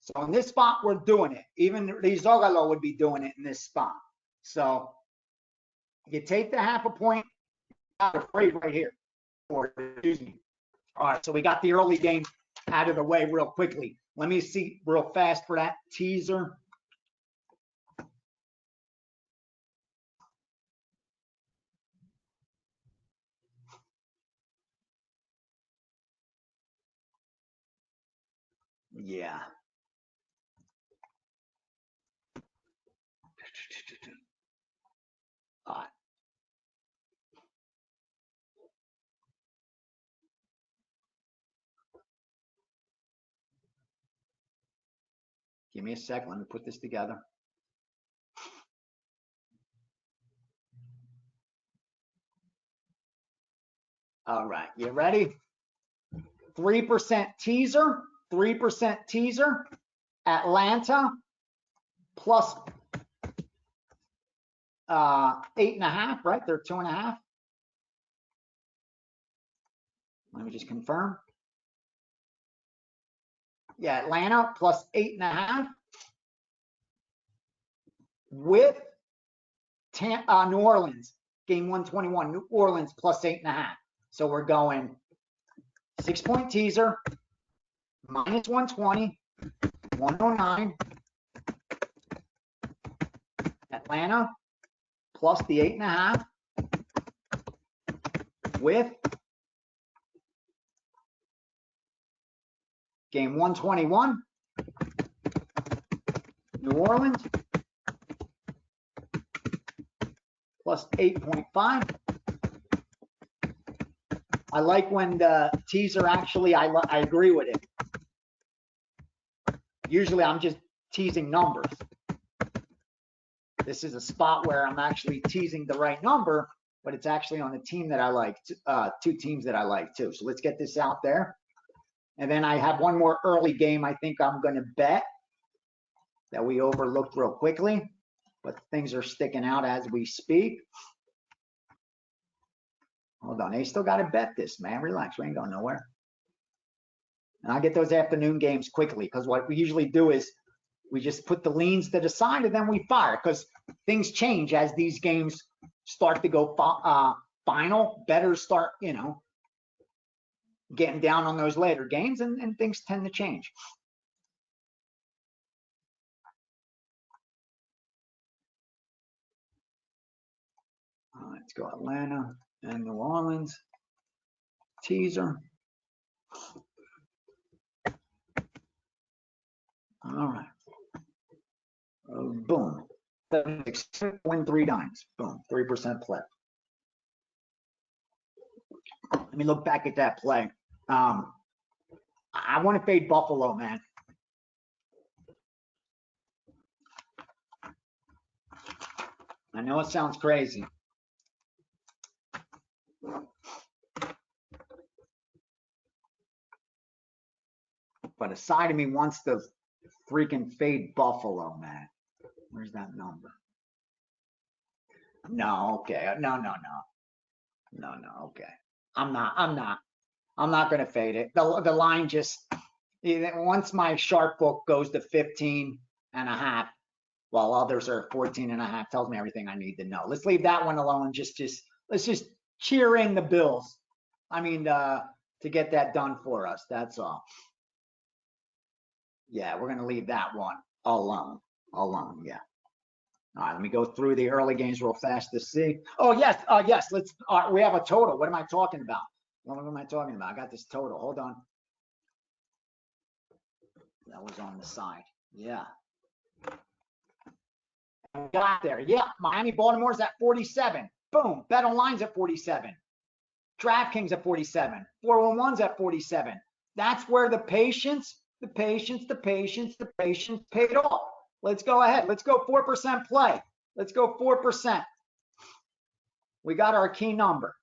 So in this spot, we're doing it. Even Rizogalo would be doing it in this spot. So you take the half a point, not afraid right here. Or excuse me. All right, so we got the early game out of the way real quickly. Let me see real fast for that teaser. Yeah. All right. Give me a sec. Let me put this together. All right, you ready? 3% teaser, 3% teaser. Atlanta plus 8.5, right? They're 2.5. Let me just confirm. Yeah, Atlanta plus 8.5 with New Orleans, game 121. New Orleans plus 8.5. So we're going 6-point teaser, minus 120, 109. Atlanta plus the 8.5 with game 121. New Orleans plus 8.5. I like when the teaser actually, I agree with it. Usually I'm just teasing numbers. This is a spot where I'm actually teasing the right number, but it's actually on a team that I like, two teams that I like too. So let's get this out there. And then I have one more early game I think I'm going to bet that we overlooked real quickly, but things are sticking out as we speak. Hold on, they still got to bet this, man. Relax, we ain't going nowhere. And I get those afternoon games quickly because what we usually do is we just put the leans to the side and then we fire because things change as these games start to go final. Bettors start, getting down on those later games and things tend to change. Let's go Atlanta and New Orleans. Teaser. All right. Boom. Win 3 dimes. Boom. 3% play. Let me look back at that play. I want to fade Buffalo, man. I know it sounds crazy. But a side of me wants to freaking fade Buffalo, man. Where's that number? No, okay. No, okay. I'm not going to fade it. The line just, once my sharp book goes to 15.5, while others are 14.5, tells me everything I need to know. Let's leave that one alone. Let's just cheer in the Bills. I mean, to get that done for us. That's all. Yeah, we're going to leave that one alone. Yeah. All right, let me go through the early games real fast to see. Oh, yes. Let's. We have a total. What am I talking about? What am I talking about? I got this total. Hold on. That was on the side. Yeah. We got there. Yeah. Miami, Baltimore's at 47. Boom. Bet Online's at 47. DraftKings at 47. 411's at 47. That's where the patience paid off. Let's go ahead. Let's go 4% play. Let's go 4%. We got our key number.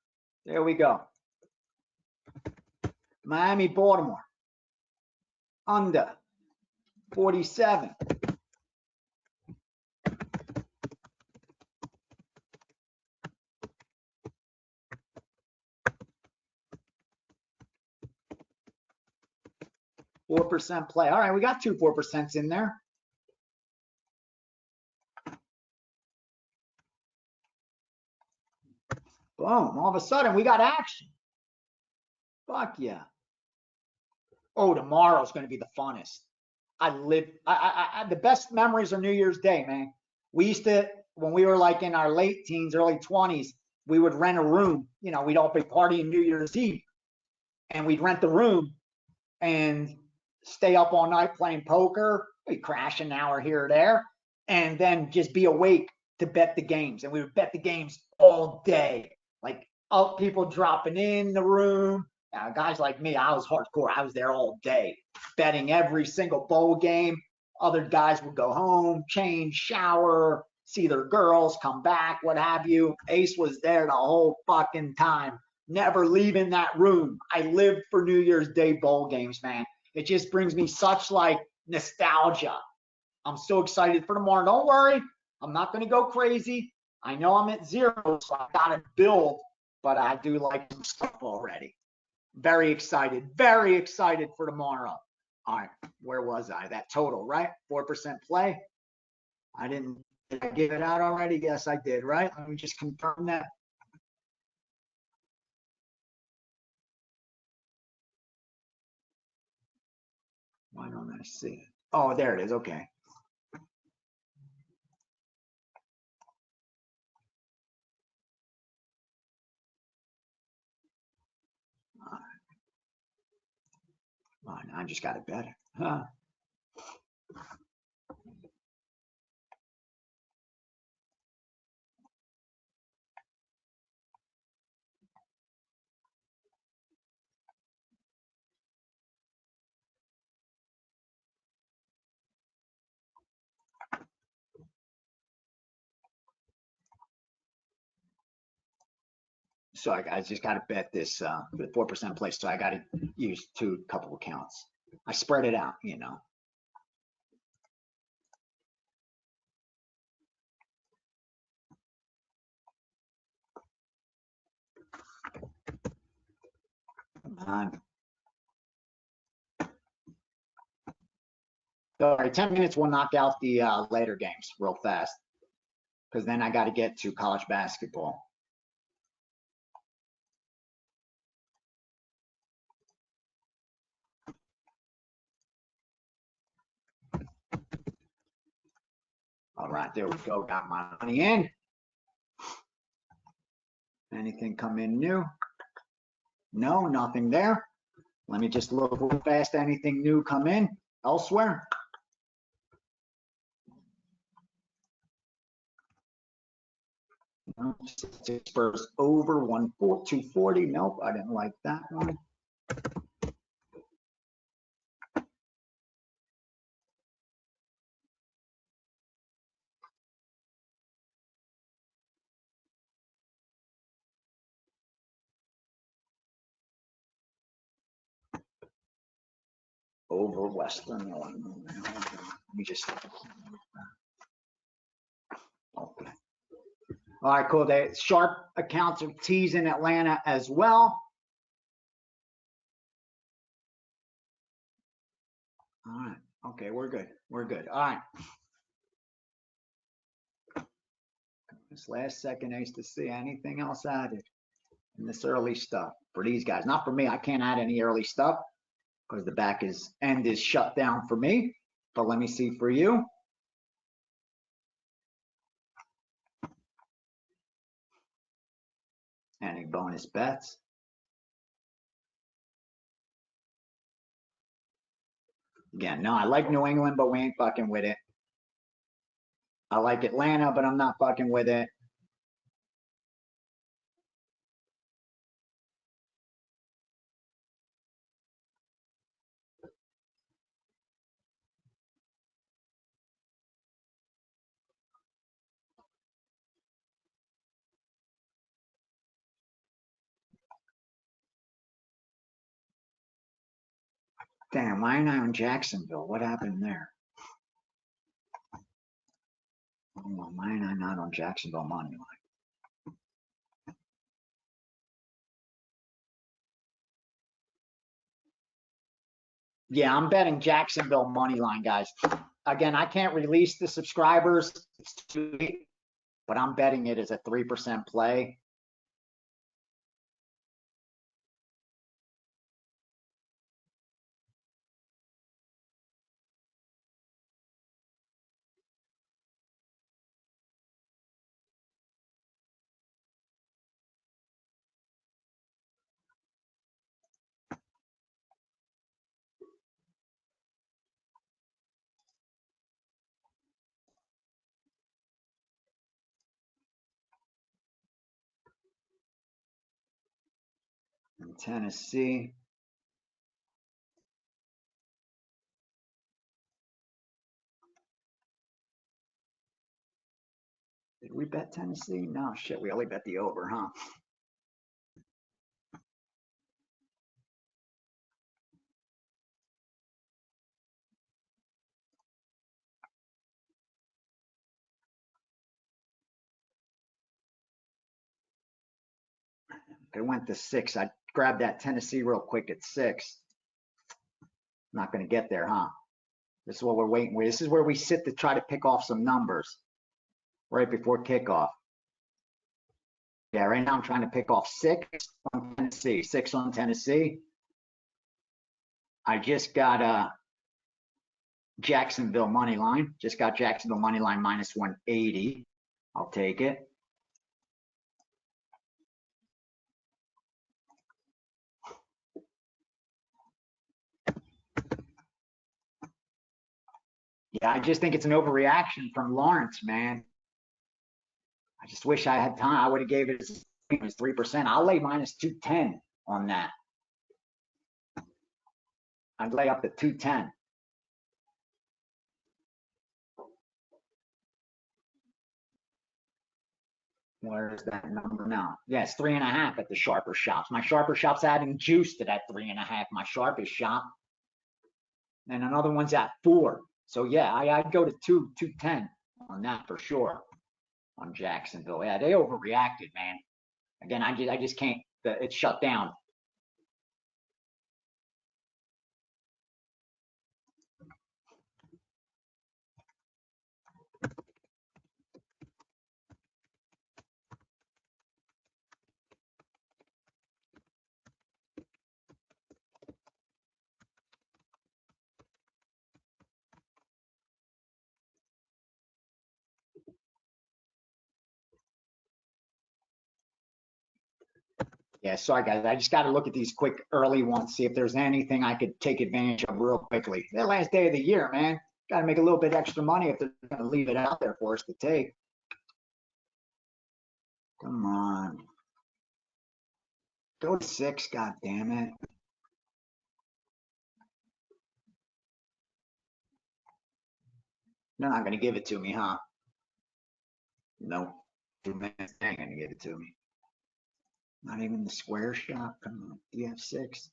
There we go. Miami, Baltimore. Under 47. %4 play. All right, we got 2 4% in there. Boom, all of a sudden we got action. Fuck yeah. Oh, tomorrow's going to be the funnest. The best memories are New Year's Day, man. We used to, when we were like in our late teens, early 20s, we would rent a room. You know, we'd all be partying New Year's Eve. And we'd rent the room and stay up all night playing poker. We'd crash an hour here or there. And then just be awake to bet the games. And we would bet the games all day. Like, people dropping in the room. Guys like me, I was hardcore. I was there all day, betting every single bowl game. Other guys would go home, change, shower, see their girls, come back, what have you. Ace was there the whole fucking time, never leaving that room. I lived for New Year's Day bowl games, man. It just brings me such like nostalgia. I'm so excited for tomorrow. Don't worry, I'm not going to go crazy. I know I'm at 0, so I got to build, but I do like some stuff already. Very excited for tomorrow. All right, where was I? That total, right? 4% play. Did I give it out already? Yes, I did, right? Let me just confirm that. Why don't I see it? Oh, there it is. Okay. Oh, I just got it better. Huh. So I just got to bet this the 4% play. So I got to use couple accounts. I spread it out, you know. Come on. All right, 10 minutes will knock out the later games real fast, because then I got to get to college basketball. All right, there we go. Got my money in. Anything come in new? No, nothing there. Let me just look real fast. Anything new come in elsewhere? No, Spurs over 240. Nope, I didn't like that one. Over Western. Let me just. Okay. All right, cool. The sharp accounts of T's in Atlanta as well. All right. Okay, we're good. We're good. All right. This last second, Ace, to see anything else added in this early stuff for these guys. Not for me. I can't add any early stuff because the end is shut down for me. But let me see for you. Any bonus bets? Again, no, I like New England, but we ain't fucking with it. I like Atlanta, but I'm not fucking with it. Damn, why not on Jacksonville? What happened there? Oh, why am I not on Jacksonville money line? Yeah, I'm betting Jacksonville money line, guys. Again, I can't release the subscribers. It's too late, but I'm betting it as a 3% play. In Tennessee. Did we bet Tennessee? No, shit, we only bet the over, huh? If it went to 6, I'd grab that Tennessee real quick at 6. Not going to get there, huh? This is what we're waiting for. This is where we sit to try to pick off some numbers right before kickoff. Yeah, right now I'm trying to pick off 6 on Tennessee. 6 on Tennessee. I just got Jacksonville money line. Just got Jacksonville money line minus 180. I'll take it. Yeah, I just think it's an overreaction from Lawrence, man. I just wish I had time. I would have gave it as 3%. I'll lay minus 210 on that. I'd lay up to 210. Where's that number now? Yeah, it's 3.5 at the sharper shops. My sharper shop's adding juice to that 3.5. My sharpest shop, and another one's at 4. So yeah, I'd go to 210 on that for sure. On Jacksonville, yeah, they overreacted, man. Again, I just can't. It's shut down. Yeah, sorry guys. I just got to look at these quick early ones, see if there's anything I could take advantage of real quickly. The last day of the year, man. Got to make a little bit extra money if they're going to leave it out there for us to take. Come on. Go to 6, god damn it. They're not going to give it to me, huh? Nope. They ain't going to give it to me. Not even the square shop. Come on. Do you have 6?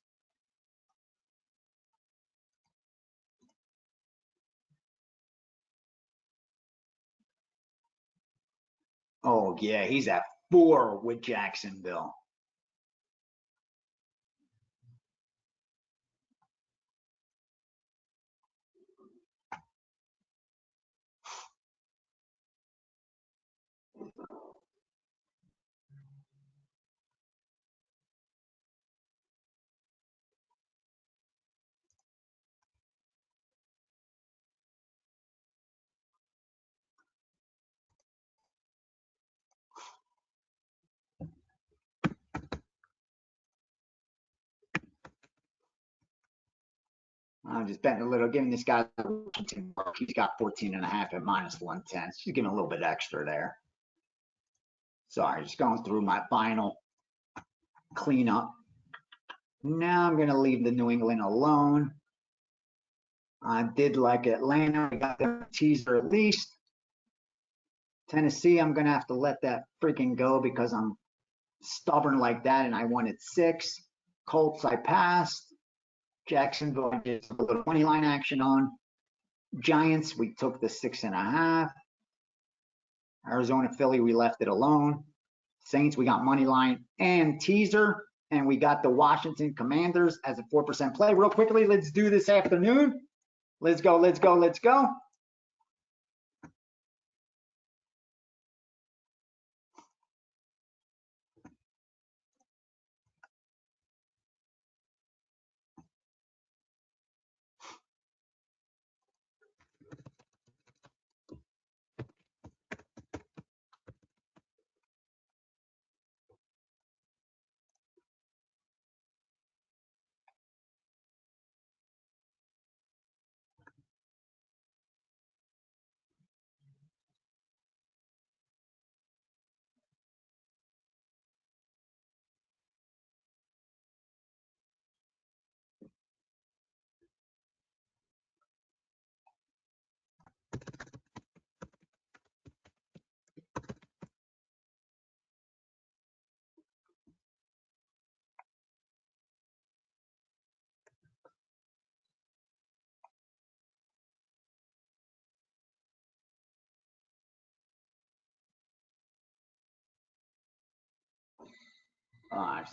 Oh, yeah. He's at 4 with Jacksonville. I'm just betting a little, giving this guy he's got 14.5 at minus 110. She's giving a little bit extra there. Sorry, just going through my final cleanup. Now I'm going to leave the New England alone. I did like Atlanta. I got their teaser at least. Tennessee, I'm going to have to let that freaking go because I'm stubborn like that and I wanted 6. Colts, I passed. Jacksonville gets a little money line action on. Giants, we took the 6.5. Arizona, Philly, we left it alone. Saints, we got money line and teaser. And we got the Washington Commanders as a 4% play. Real quickly, let's do this afternoon. Let's go, let's go, let's go.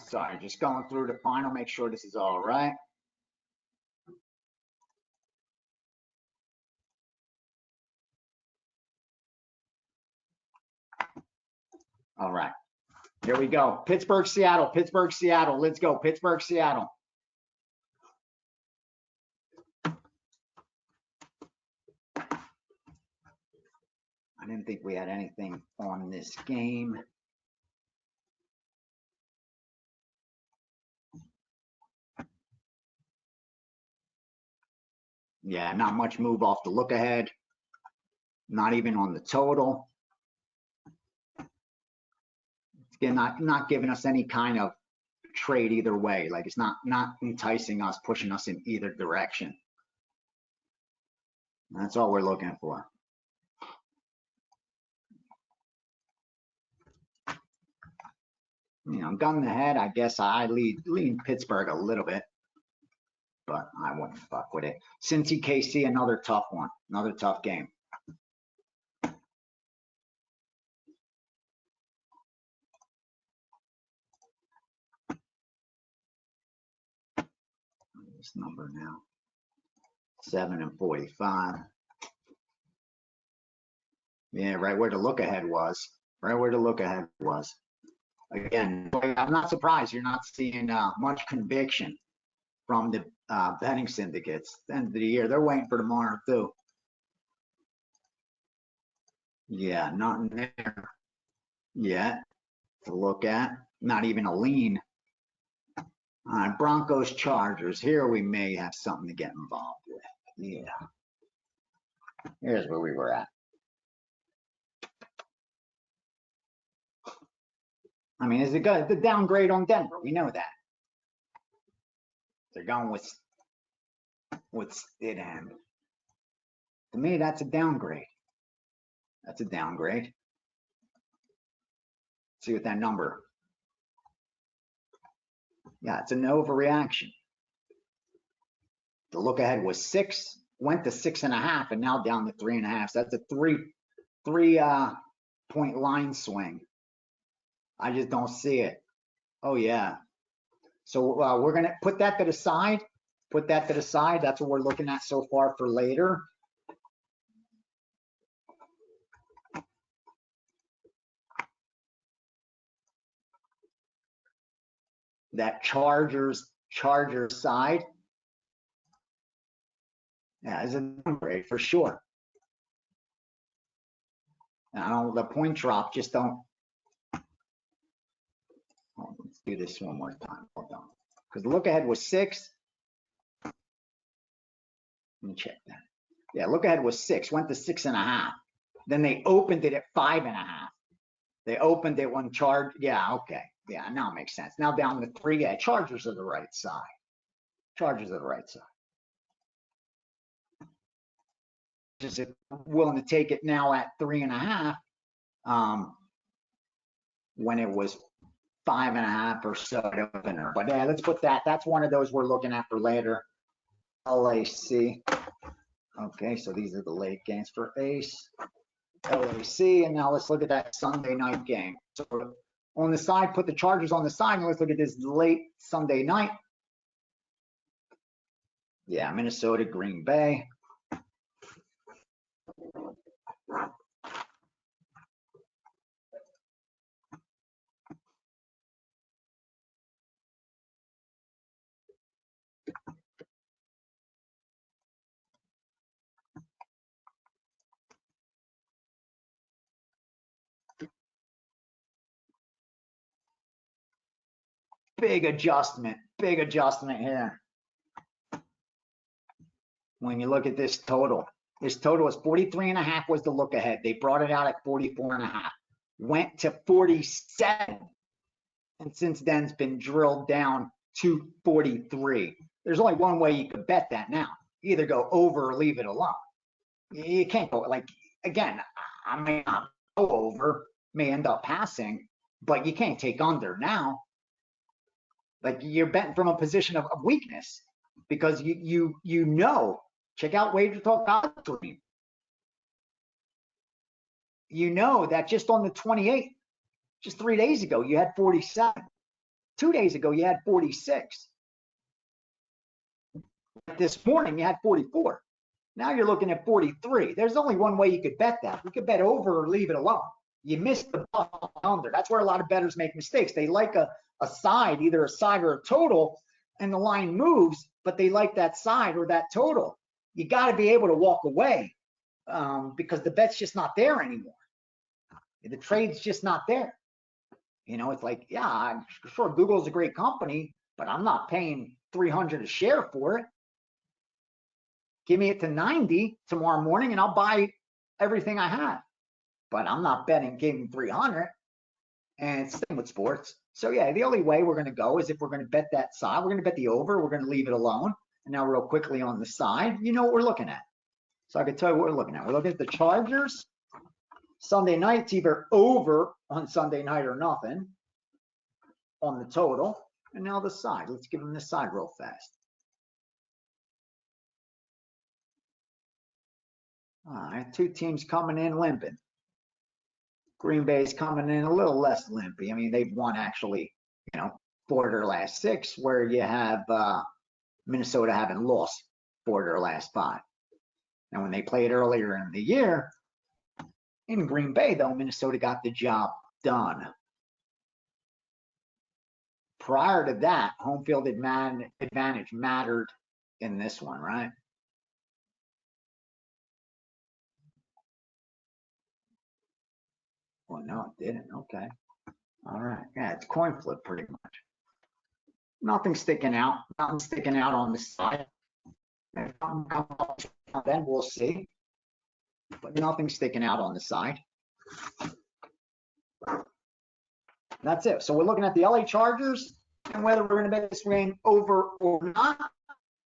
Sorry, just going through the final, make sure this is all right. All right, here we go. Pittsburgh, Seattle, Pittsburgh, Seattle. Let's go, Pittsburgh, Seattle. I didn't think we had anything on this game. Yeah, not much move off the look ahead. Not even on the total. Again, not giving us any kind of trade either way. Like it's not enticing us, pushing us in either direction. That's all we're looking for. You know, gun to head, I guess I lean Pittsburgh a little bit, but I wouldn't fuck with it. Cincy KC, another tough one, another tough game. This number now, 7-45. Yeah, right where the look ahead was. Right where the look ahead was. Again, I'm not surprised you're not seeing much conviction from the betting syndicates. At the end of the year, they're waiting for tomorrow too. Yeah, nothing there yet to look at. Not even a lean. All right, Broncos, Chargers. Here we may have something to get involved with. Yeah. Here's where we were at. I mean, is it good? The downgrade on Denver. We know that. They're going with Stidham. To me, that's a downgrade. That's a downgrade. See what that number. Yeah, it's an overreaction. The look ahead was 6, went to 6.5, and now down to 3.5. So that's a three point line swing. I just don't see it. Oh yeah. So we're gonna put that to the side. Put that to the side. That's what we're looking at so far for later. That Chargers side. Yeah, is a downgrade for sure. I don't. The point drop just don't. Oh, let's do this one more time. Hold on, because the look ahead was 6. Let me check that. Yeah, look ahead was 6. Went to 6.5. Then they opened it at 5.5. They opened it when charge. Yeah, okay. Yeah, now it makes sense. Now down to 3. Yeah, Chargers are the right side. Chargers are the right side. Just willing to take it now at 3.5. When it was 5.5 or so at opener. But yeah, let's put that. That's one of those we're looking at for later. LAC. Okay, so these are the late games for ace, LAC, and now let's look at that Sunday night game. So on the side, put the Chargers on the side, and let's look at this late Sunday night. Yeah, Minnesota, Green Bay. Big adjustment here. When you look at this total is 43.5 was the look ahead. They brought it out at 44.5, went to 47, and since then it's been drilled down to 43. There's only one way you could bet that now. You either go over or leave it alone. You can't go, like, again, I may not go over, may end up passing, but you can't take under now. Like, you're betting from a position of weakness because you know. Check out Wager Talk odds stream. You know that just on the 28th, just 3 days ago, you had 47. 2 days ago, you had 46. This morning, you had 44. Now you're looking at 43. There's only one way you could bet that. You could bet over or leave it alone. You missed the ball under. That's where a lot of bettors make mistakes. They like a side, either a side or a total, and the line moves, but they like that side or that total. You got to be able to walk away because the bet's just not there anymore. The trade's just not there. You know, it's like, yeah, I'm sure Google's a great company, but I'm not paying $300 a share for it. Give me it to 90 tomorrow morning and I'll buy everything I have. But I'm not betting game 300. And same with sports. So yeah, the only way we're going to go is if we're going to bet that side. We're going to bet the over. We're going to leave it alone. And now real quickly on the side, you know what we're looking at. So I can tell you what we're looking at. We're looking at the Chargers. Sunday night, it's either over on Sunday night or nothing on the total. And now the side. Let's give them the side real fast. All right, two teams coming in limping. Green Bay's coming in a little less limpy. I mean, they've won actually, you know, 4 of their last 6, where you have Minnesota having lost 4 of their last 5. And when they played earlier in the year, in Green Bay, though, Minnesota got the job done. Prior to that, home field advantage mattered in this one, right? Well, no, it didn't. Okay. All right. Yeah, it's coin flip pretty much. Nothing sticking out. Nothing sticking out on the side. If I'm up, then we'll see. But nothing sticking out on the side. That's it. So we're looking at the LA Chargers and whether we're going to bet this game over or not.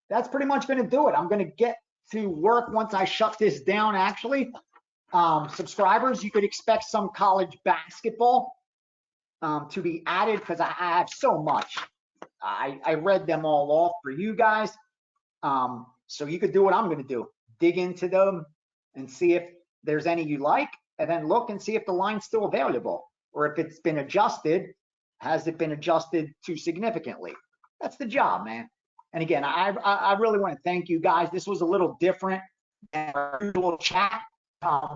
That's pretty much going to do it. I'm going to get to work once I shut this down, actually. Subscribers, you could expect some college basketball to be added because I have so much. I read them all off for you guys. So you could do what I'm going to do. Dig into them and see if there's any you like, and then look and see if the line's still available, or if it's been adjusted. Has it been adjusted too significantly? That's the job, man. And again, I really want to thank you guys. This was a little different than our usual chat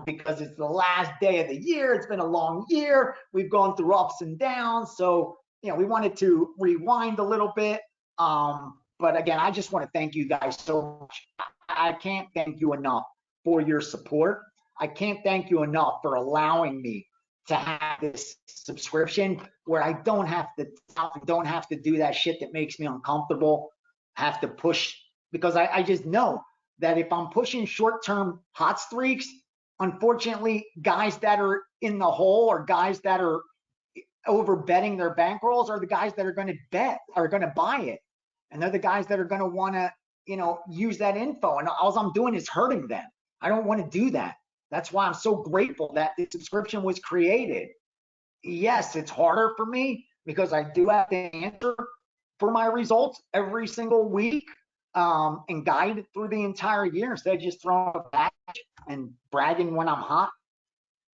because it's the last day of the year. It's been a long year. We've gone through ups and downs. So, you know, we wanted to rewind a little bit. But again, I just want to thank you guys so much. I can't thank you enough for your support. I can't thank you enough for allowing me to have this subscription where I don't have to do that shit that makes me uncomfortable, have to push, because I just know that if I'm pushing short-term hot streaks, unfortunately, guys that are in the hole or guys that are over betting their bankrolls are the guys that are going to buy it. And they're the guys that are going to want to, you know, use that info. And all I'm doing is hurting them. I don't want to do that. That's why I'm so grateful that the subscription was created. Yes, it's harder for me because I do have to answer for my results every single week. and guide through the entire year instead of just throwing a badge and bragging when I'm hot,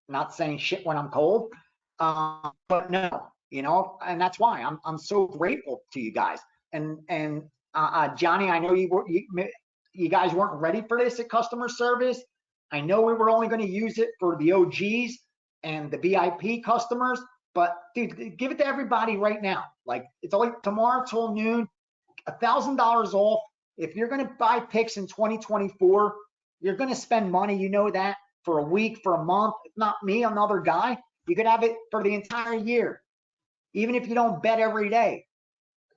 not saying shit when I'm cold. But no, and that's why I'm so grateful to you guys. And Gianni, I know you guys weren't ready for this at customer service. I know we were only going to use it for the OGs and the VIP customers, but dude, give it to everybody right now. Like, it's only tomorrow till noon, $1,000 off. If you're going to buy picks in 2024, you're going to spend money. You know that, for a week, for a month. If not me, another guy. You could have it for the entire year. Even if you don't bet every day,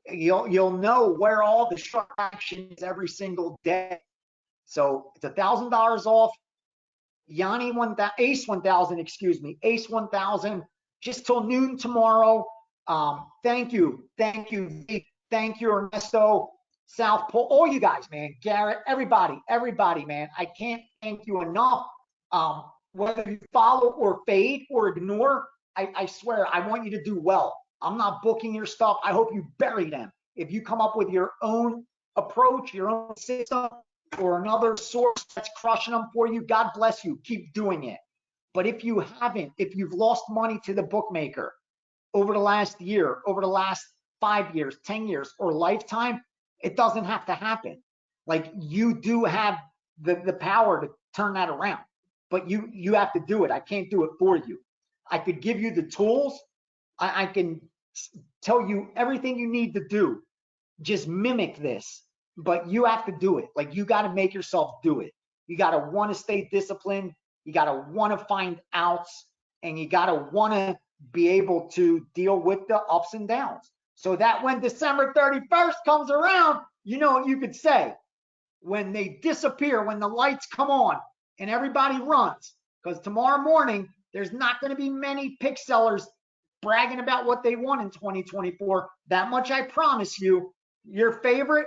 you'll know where all the sharp action is every single day. So it's $1,000 off. Gianni Ace 1000, excuse me, Ace 1000, just till noon tomorrow. Thank you, thank you, Ernesto, South Pole, all you guys, man, Garrett, everybody, man. I can't thank you enough. Whether you follow or fade or ignore, I swear, I want you to do well. I'm not booking your stuff. I hope you bury them. If you come up with your own approach, your own system, or another source that's crushing them for you, God bless you. Keep doing it. But if you haven't, if you've lost money to the bookmaker over the last year, over the last 5 years, 10 years, or lifetime, it doesn't have to happen. Like, you do have the power to turn that around, but you have to do it. I can't do it for you. I could give you the tools. I can tell you everything you need to do. Just mimic this, but you have to do it. Like, you got to make yourself do it. You got to want to stay disciplined. You got to want to find outs, and you got to want to be able to deal with the ups and downs, so that when December 31st comes around, you know what you could say. When they disappear, when the lights come on and everybody runs, because tomorrow morning, there's not going to be many pick sellers bragging about what they won in 2024. That much I promise you. Your favorite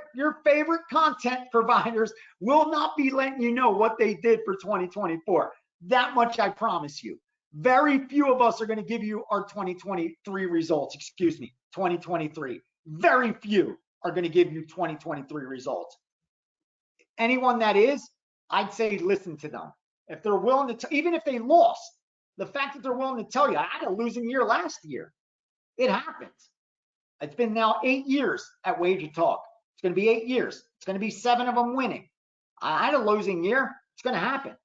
content providers will not be letting you know what they did for 2024. That much I promise you. Very few of us are going to give you our 2023 results. 2023. Very few are going to give you 2023 results. Anyone that is, I'd say listen to them. If they're willing to, even if they lost, the fact that they're willing to tell you, I had a losing year last year. It happens. It's been now 8 years at Wager Talk. It's going to be 8 years. It's going to be 7 of them winning. I had a losing year. It's going to happen.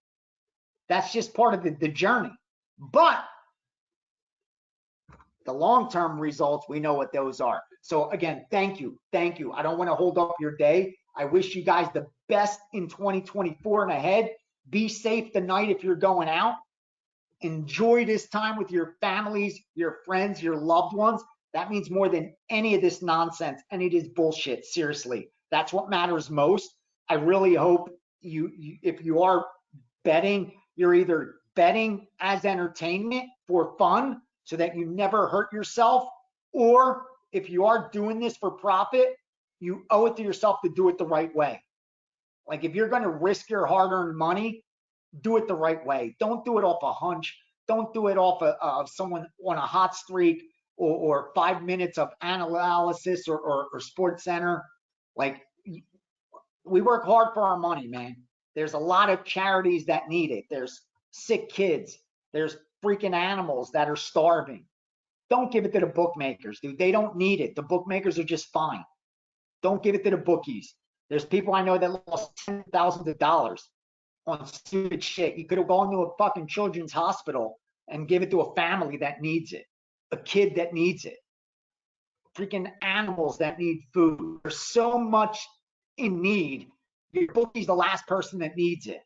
That's just part of the journey. But the long-term results, we know what those are. So again, thank you. Thank you. I don't want to hold up your day. I wish you guys the best in 2024 and ahead. Be safe tonight if you're going out. Enjoy this time with your families, your friends, your loved ones. That means more than any of this nonsense, any of this bullshit. Seriously, that's what matters most. I really hope if you are betting, you're either betting as entertainment for fun so that you never hurt yourself, or if you are doing this for profit, you owe it to yourself to do it the right way. Like, if you're going to risk your hard-earned money, do it the right way. Don't do it off a hunch. Don't do it off of someone on a hot streak or 5 minutes of analysis or Sports Center. Like, we work hard for our money, man. There's a lot of charities that need it. There's sick kids. There's freaking animals that are starving. Don't give it to the bookmakers, dude. They don't need it. The bookmakers are just fine. Don't give it to the bookies. There's people I know that lost $10,000s of dollars on stupid shit. You could have gone to a fucking children's hospital and give it to a family that needs it, a kid that needs it, freaking animals that need food. There's so much in need. Your bookie's the last person that needs it.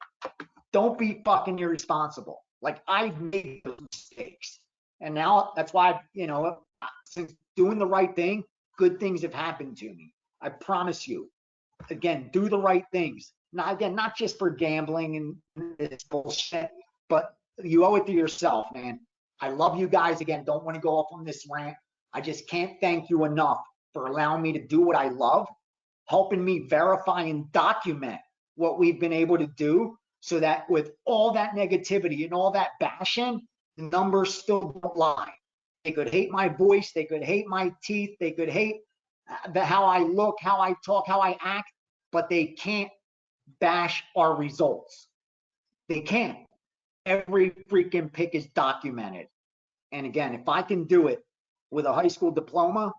Don't be fucking irresponsible. Like, I've made those mistakes. And now that's why, since doing the right thing, good things have happened to me. I promise you. Again, do the right things. Not just for gambling and this bullshit, but you owe it to yourself, man. I love you guys. Again, don't want to go off on this rant. I just can't thank you enough for allowing me to do what I love, helping me verify and document what we've been able to do, so that with all that negativity and all that bashing, the numbers still don't lie. They could hate my voice. They could hate my teeth. They could hate how I look, how I talk, how I act. but they can't bash our results. They can't. Every freaking pick is documented. And again, if I can do it with a high school diploma,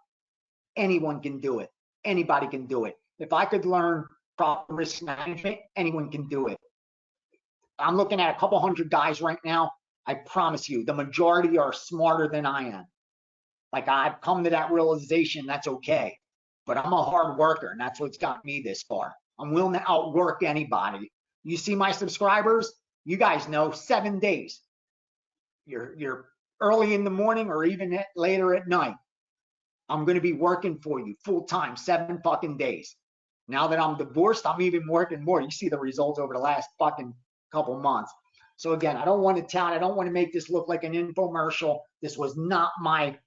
anyone can do it. Anybody can do it. If I could learn proper risk management, anyone can do it. I'm looking at a couple hundred guys right now. I promise you, the majority are smarter than I am. Like, I've come to that realization, that's okay. But I'm a hard worker, and that's what's got me this far. I'm willing to outwork anybody. You see my subscribers, you guys know, 7 days. You're early in the morning or even later at night. I'm going to be working for you full time, 7 fucking days. Now that I'm divorced, I'm even working more. You see the results over the last fucking couple months. So again, I don't want to tout. I don't want to make this look like an infomercial. This was not my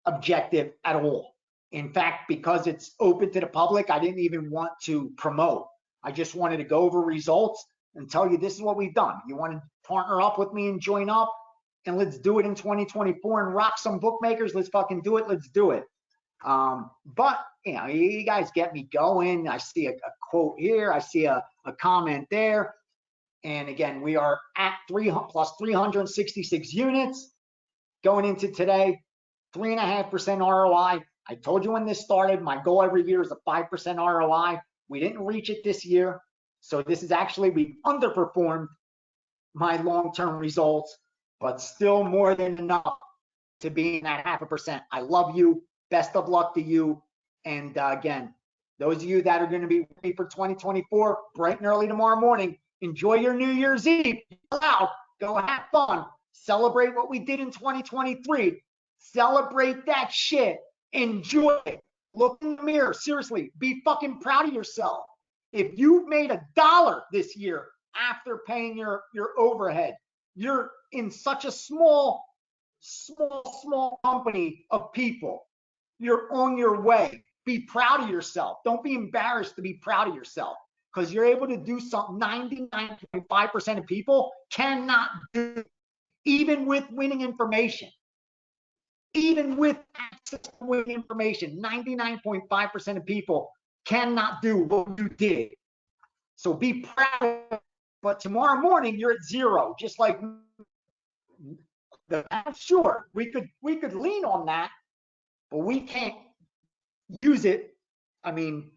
objective at all. In fact, because it's open to the public, I didn't even want to promote. I just wanted to go over results and tell you this is what we've done. You want to partner up with me and join up, and let's do it in 2024 and rock some bookmakers. Let's fucking do it. Let's do it. But you know, you guys get me going. I see a quote here. I see a comment there. And again, we are at plus 366 units going into today, 3.5% ROI. I told you when this started, my goal every year is a 5% ROI. We didn't reach it this year. So this is actually, we underperformed my long-term results, but still more than enough to be in that 0.5%. I love you. Best of luck to you. And again, those of you that are going to be ready for 2024, bright and early tomorrow morning, enjoy your New Year's Eve. Go have fun. Celebrate what we did in 2023. Celebrate that shit. Enjoy it. Look in the mirror. Seriously, be fucking proud of yourself. If you've made $1 this year after paying your overhead, you're in such a small company of people. You're on your way. Be proud of yourself. Don't be embarrassed to be proud of yourself, because you're able to do something 99.5% of people cannot do, even with winning information. Even with access to winning information, 99.5% of people cannot do what you did. So be proud. But tomorrow morning, you're at 0, just like I'm sure we could lean on that, but we can't use it. I mean,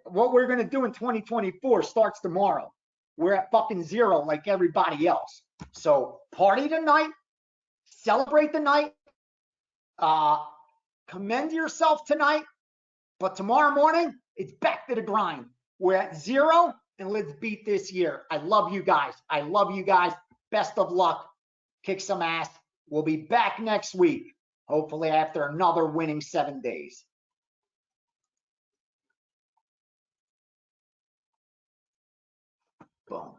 what we're going to do in 2024 starts tomorrow. We're at fucking 0 like everybody else. So party tonight, celebrate the night, commend yourself tonight, but tomorrow morning, it's back to the grind. We're at 0, and let's beat this year. I love you guys. I love you guys. Best of luck. Kick some ass. We'll be back next week, hopefully after another winning 7 days. Boom.